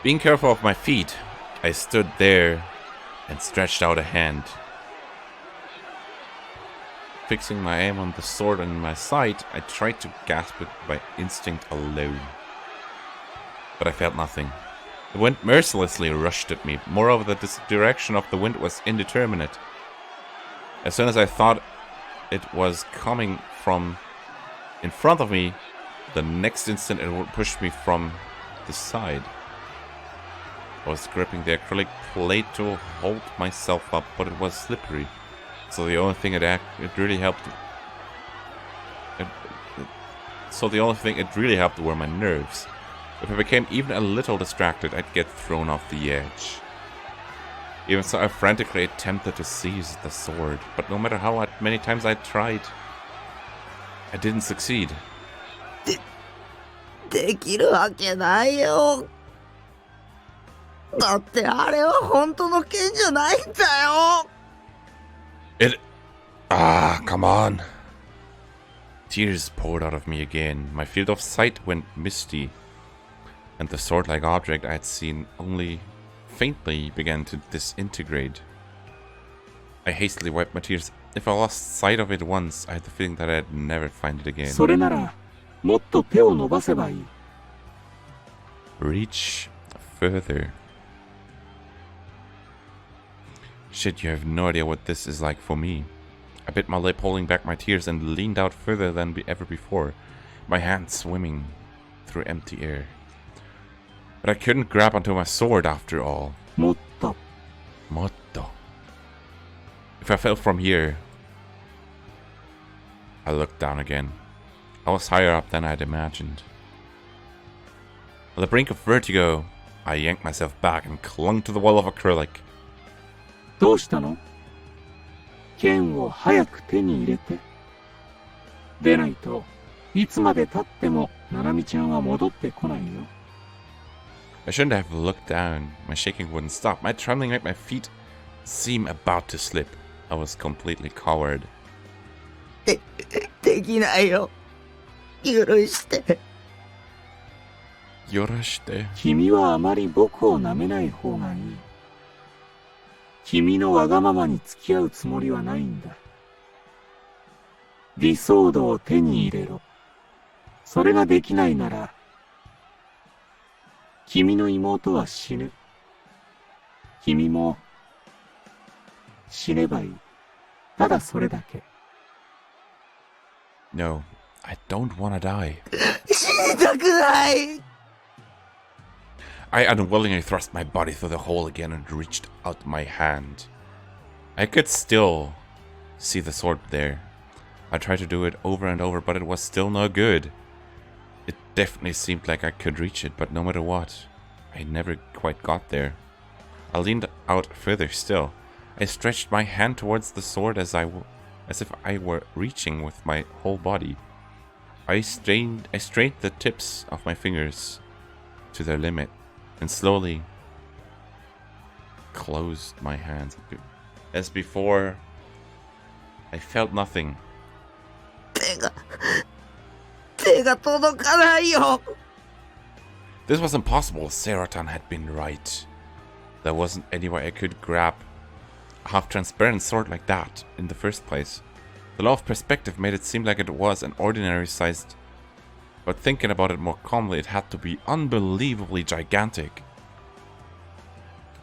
Being careful of my feet, I stood there and stretched out a hand. Fixing my aim on the sword in my sight, I tried to grasp it by instinct alone. But I felt nothing. The wind mercilessly rushed at me. Moreover, the direction of the wind was indeterminate. As soon as I thought it was coming from in front of me, the next instant it would push me from the side. I was gripping the acrylic plate to hold myself up, but it was slippery. So the only thing it really helped were my nerves. If I became even a little distracted, I'd get thrown off the edge. Even so, I frantically attempted to seize the sword, but no matter how many times I tried, I didn't succeed. できるわけないよ。だってあれは本当の剣じゃないんだよ。Come on. Tears poured out of me again. My field of sight went misty, and the sword-like object I had seen only faintly began to disintegrate. I hastily wiped my tears. If I lost sight of it once, I had the feeling that I'd never find it again. それなら、もっと手を伸ばせばいい。Reach further. Shit, you have no idea what this is like for me. I bit my lip, holding back my tears, and leaned out further than ever before, my hands swimming through empty air. But I couldn't grab onto my sword after all. Motto. If I fell from here... I looked down again. I was higher up than I'd imagined. On the brink of vertigo, I yanked myself back and clung to the wall of acrylic. どうしたの？剣を早く手に入れて。でないといつまで経ってもナナミちゃんは戻ってこないよ。I shouldn't have looked down. My shaking wouldn't stop. My trembling made my feet seem about to slip. I was completely coward. できないよ。許して。許して。君はあまり僕を舐めない方がいい。君のわがままに付き合うつもりはないんだ。リソードを手に入れろ。それができないなら、君の妹は死ぬ。君も死ねばいい。ただそれだけ。No, I don't want to die. 死にたくない。I unwillingly thrust my body through the hole again and reached out my hand. I could still see the sword there. I tried to do it over and over, but it was still no good. It definitely seemed like I could reach it, but no matter what, I never quite got there. I leaned out further still. I stretched my hand towards the sword as if I were reaching with my whole body. I strained the tips of my fingers to their limit and slowly closed my hands. As before, I felt nothing. 手が届かないよ。This was impossible. Seraton had been right. There wasn't any way I could grab a half-transparent sword like that in the first place. The law of perspective made it seem like it was an ordinary-sized, but thinking about it more calmly, it had to be unbelievably gigantic.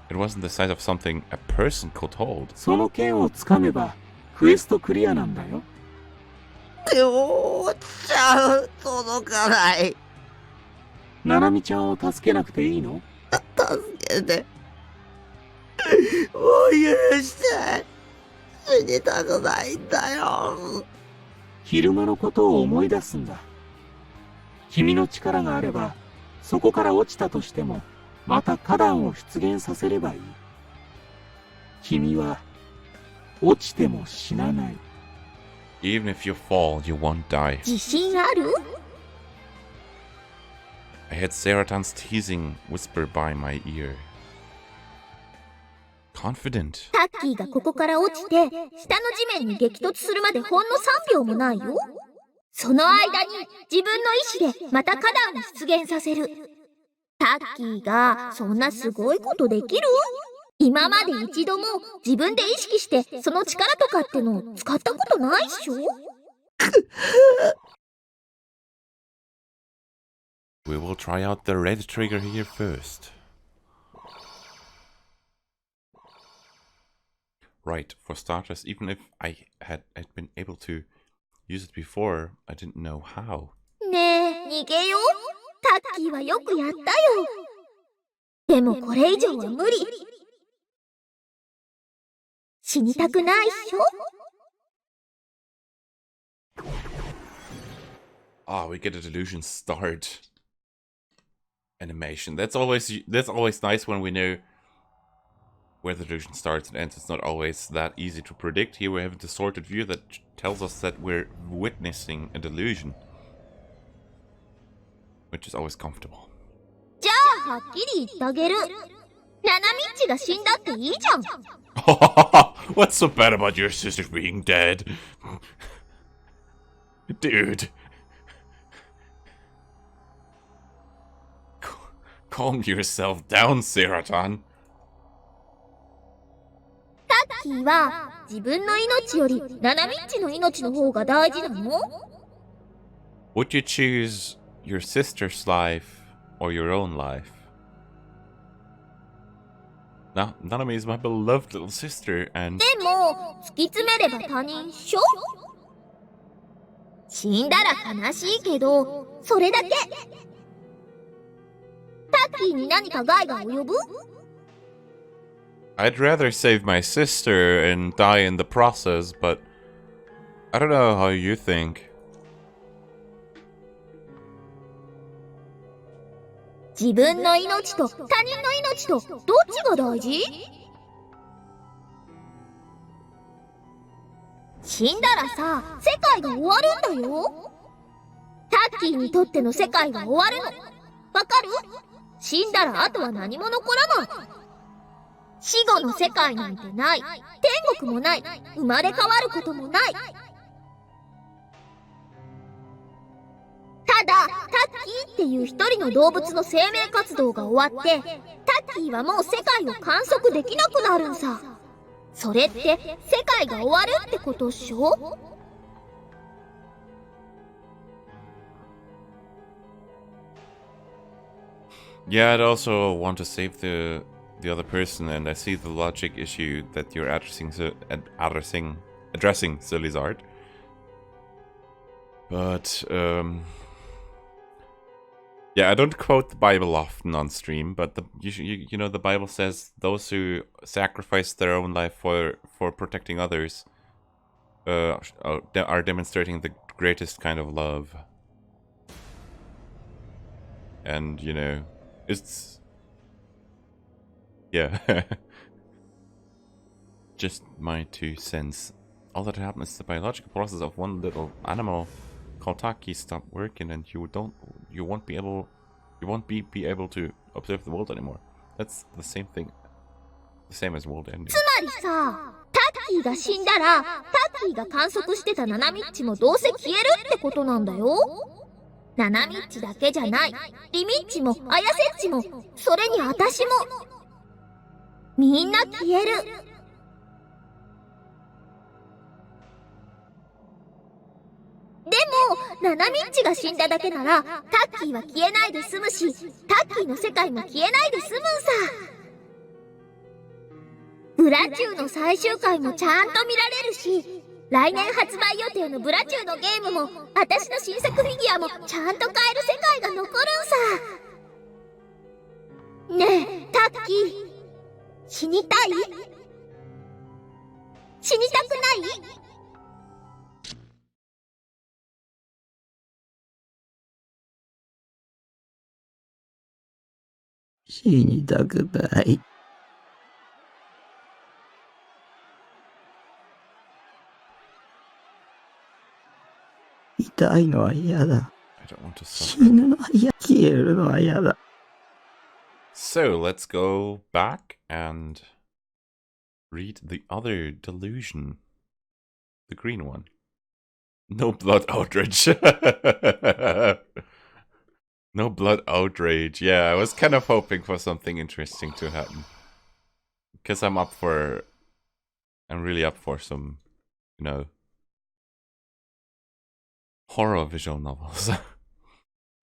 It wasn't the size of something a person could hold. その剣をつかめばクエストクリアなんだよ。でよ、ちゃう、届かない。ななみちゃんを助けなくていいの？助けて。もう許して。死にたくないんだよ。昼間のことを思い出すんだ。君の力があれば、そこから落ちたとしても、また花壇を出現させればいい。君は、落ちても死なない。Even if you fall, you won't die. 自信ある？ I had Seratan's teasing whisper by my ear. Confident. タッキーがここから落ちて、下の地面に激突するまでほんの3秒もないよ。その間に自分の意志でまた花壇を出現させる。タッキーがそんなすごいことできる？今まで一度も自分で意識してその力とかっての使ったことないっしょWe will try out the red trigger here first. Right, for starters, even if I had been able to use it before, I didn't know how. ねえ、逃げよう。タッキーはよくやったよ。でもこれ以上は無理。死にたくないっしょ。Ah, we get a delusion start animation. That's always nice when we know where the delusion starts and ends. It's not always that easy to predict. Here we have a distorted view that tells us that we're witnessing a delusion, which is always comfortable. じゃあはっきり言ってあげる。ナナミッチが死んだっていいじゃん。What's so bad about your sister being dead? Dude. Calm yourself down, Seratan. タッキーは自分の命よりナナミッチの命の方が大事なの？ Would you choose your sister's life or your own life? Now, Nanami is my beloved little sister, and... でも、突き詰めれば他人っしょ？死んだら悲しいけど、それだけ。タッキーに何か害が及ぶ？ I'd rather save my sister and die in the process, but I don't know how you think. 自分の命と他人の命とどっちが大事？死んだらさ、世界が終わるんだよ。タッキーにとっての世界が終わるの。わかる？死んだらあとは何も残らない。死後の世界なんてない。天国もない。生まれ変わることもない。ただ、タッキーっていう一人の動物の生命活動が終わって、タッキーはもう世界を観測できなくなるんさ。それって世界が終わるってことっしょYeah, I'd also want to save the other person, and I see the logic issue that you're addressing Silizard. But yeah, I don't quote the Bible often on stream, but you know the Bible says those who sacrifice their own life for protecting others are demonstrating the greatest kind of love. And you know, it's yeah, just my 2 cents. All that happens is the biological process of one little animal called Taki stop working, and you won't be able to observe the world anymore. That's the same thing, the same as world ending. つまりさ、タッキーが死んだら、タッキーが観測してたナナミッチもどうせ消えるってことなんだよ。ナナミッチだけじゃない。リミッチもアヤセッチも、それにアタシも。みんな消える。でも、ナナミッチが死んだだけなら、タッキーは消えないで済むし、タッキーの世界も消えないで済むんさ。ブラチューの最終回もちゃんと見られるし、来年発売予定のブラチューのゲームも、私の新作フィギュアもちゃんと買える世界が残るんさ。ねえ、タッキー。死にたい？死にたくない？死にたくない。痛いのは嫌だ。死ぬのは嫌。消えるのは嫌だ。So let's go back and read the other delusion. The green one. No blood outrage. No blood outrage. Yeah, I was kind of hoping for something interesting to happen. Because I'm really up for some, you know, horror visual novels.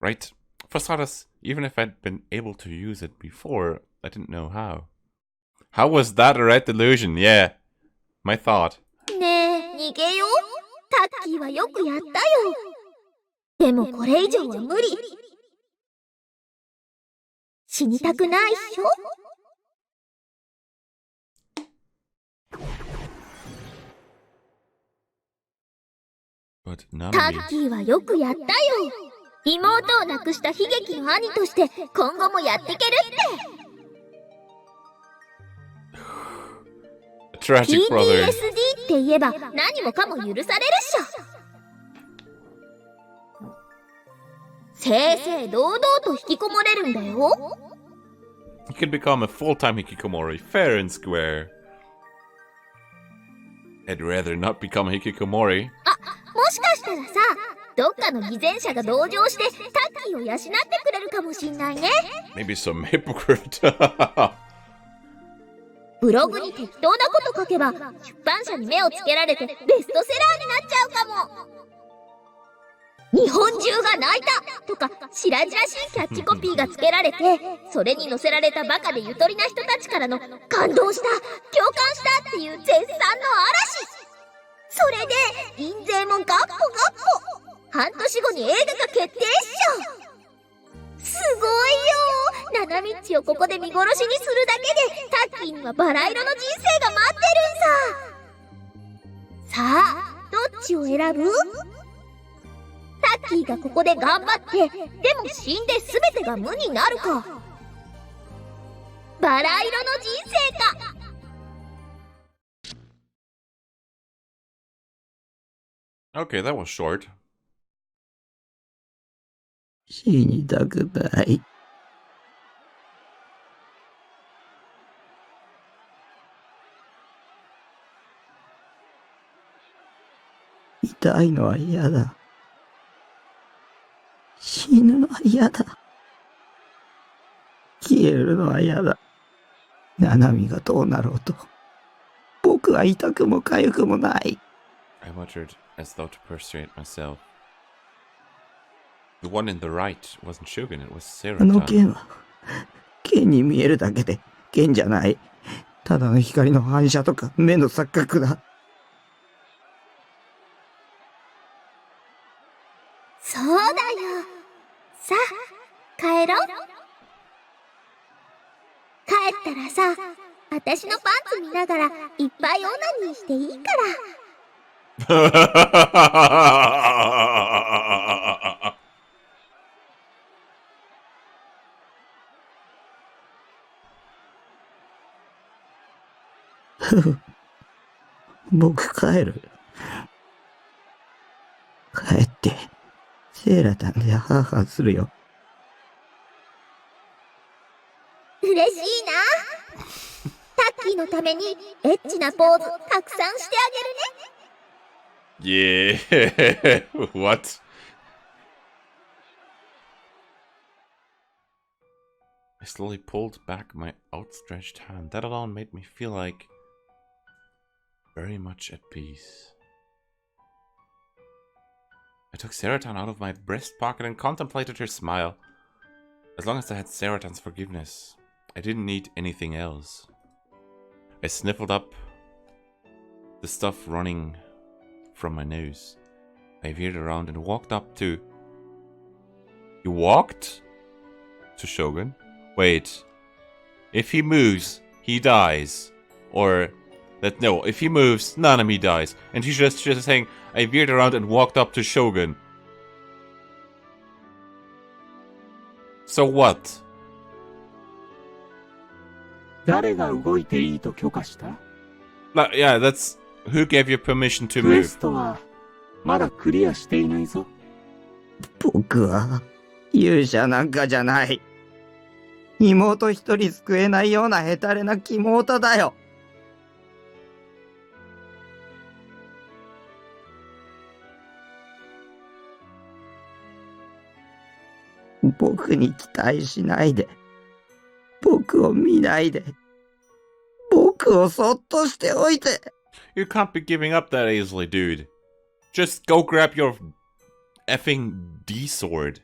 Right? For starters, even if I'd been able to use it before, I didn't know how. How was that a right delusion? Yeah. My thought. ねえ、逃げよう。タッキーはよくやったよ。でもこれ以上は無理。死にたくないっしょ？タッキーはよくやったよ。妹を亡くした悲劇の兄として今後もやっていけるって。Tragic brother. PTSD って言えば何もかも許されるっしょ。正々堂々と引きこもれるんだよ。You could become a full-time hikikomori, fair and square. I'd rather not become a hikikomori. もしかしたらさ、どっかの偽善者が同情してタッキーを養ってくれるかもしんないね。Maybe some hypocrite. ブログに適当なこと書けば出版社に目をつけられてベストセラーになっちゃうかも。日本中が泣いたとか白々しいキャッチコピーがつけられて、それに載せられたバカでゆとりな人たちからの感動した、共感したっていう絶賛の嵐。それで印税もガッポガッポ。半年後に映画が決定っしょ。すごいよ。ナナミッチをここで見殺しにするだけでタッキーにはバラ色の人生が待ってるんさ。さあ、どっちを選ぶ？タッキーがここで頑張ってでも死んで全てが無になるか、バラ色の人生か。Okay, that was short. 死にたくない。痛いのは嫌だ。死ぬのは嫌だ。消えるのは嫌だ。ナナミがどうなろうと、僕は痛くも痒くもない。I muttered as though to persuade myself. The one in the right wasn't Shogun, it was あの Serotan. 剣は剣に見えるだけで剣じゃない。ただの光の反射とか目の錯覚だ。そうだよ。さあ、帰ろう。帰ったらさ、私のパンツ見ながらいっぱいオナニーしていいから。僕帰る。帰ってセーラタンでハーハーするよ。嬉しいな。タッキーのためにエッチなポーズたくさんしてあげるね。Yeah. What? I slowly pulled back my outstretched hand. That alone made me feel like very much at peace. I took Serotan out of my breast pocket and contemplated her smile. As long as I had Serotan's forgiveness, I didn't need anything else. I sniffled up the stuff running from my nose. I veered around and walked up to... You walked? To Shogun? Wait. If he moves, he dies. Or... No, if he moves, Nanami dies. And she's just saying, I veered around and walked up to Shogun. So what? 誰が動いていいと許可した？ Yeah, that's... Who gave you permission to クエ move? ストはまだクリアしていないぞ。僕は勇者なんかじゃない。妹一人救えないようなヘタレな妹だよ。僕に期待しないで。僕を見ないで。僕をそっとしておいて。You can't be giving up that easily, dude. Just go grab your effing D-sword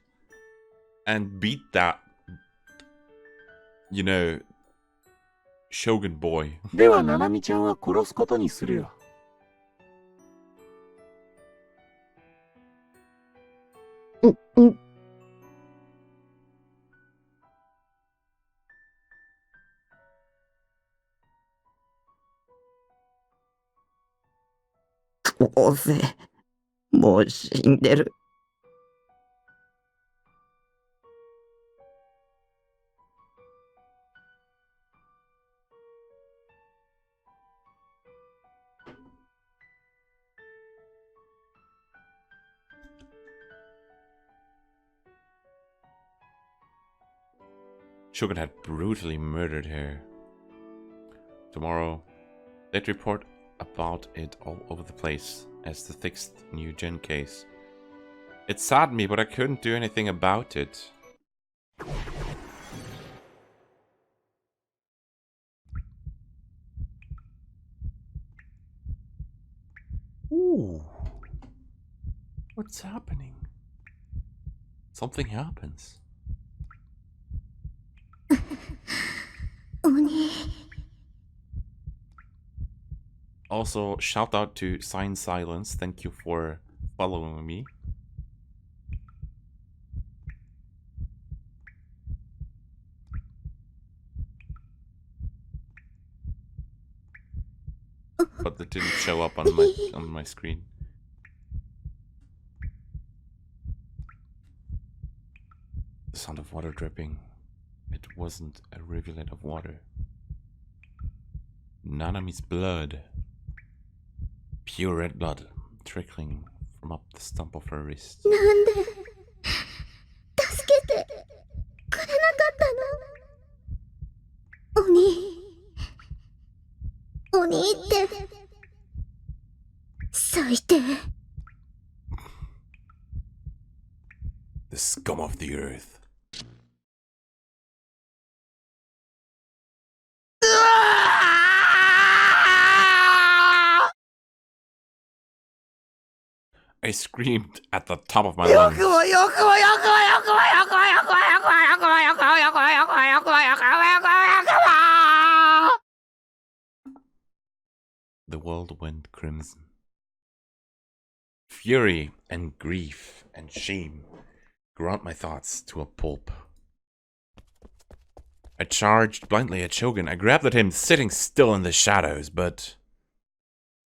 and beat that, you know, Shogun boy. では、ナナミちゃんは殺すことにするよ。どうせ、もう死んでる。Shogun had brutally murdered her. Tomorrow, they'd report about it all over the place as the sixth new gen case. It saddened me, but I couldn't do anything about it. Ooh. What's happening? Something happens. 鬼。 Also, shout out to Sign Silence. Thank you for following me. But it didn't show up on my screen. The sound of water dripping. It wasn't a rivulet of water. Nanami's blood. Pure red blood trickling from up the stump of her wrist. なんで助けてくれなかったの？鬼って最低。 The scum of the earth. I screamed at the top of my lungs. The world went crimson. Fury and grief and shame ground my thoughts to a pulp. I charged blindly at Shogun. I grabbed at him, sitting still in the shadows, but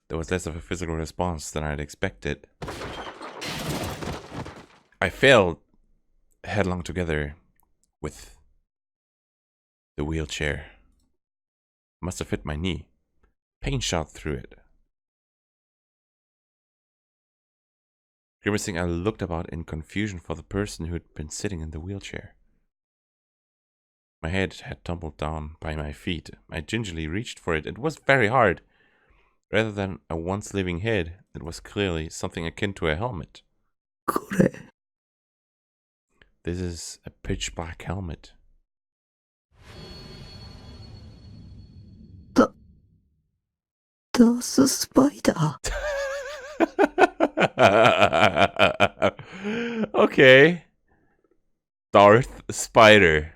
there was less of a physical response than I had expected. I fell headlong together with the wheelchair. Must have hit my knee. Pain shot through it. Grimacing, I looked about in confusion for the person who had been sitting in the wheelchair. My head had tumbled down by my feet. I gingerly reached for it. It was very hard. Rather than a once living head, it was clearly something akin to a helmet. This is a pitch black helmet. Darth Spider. Okay. Darth Spider.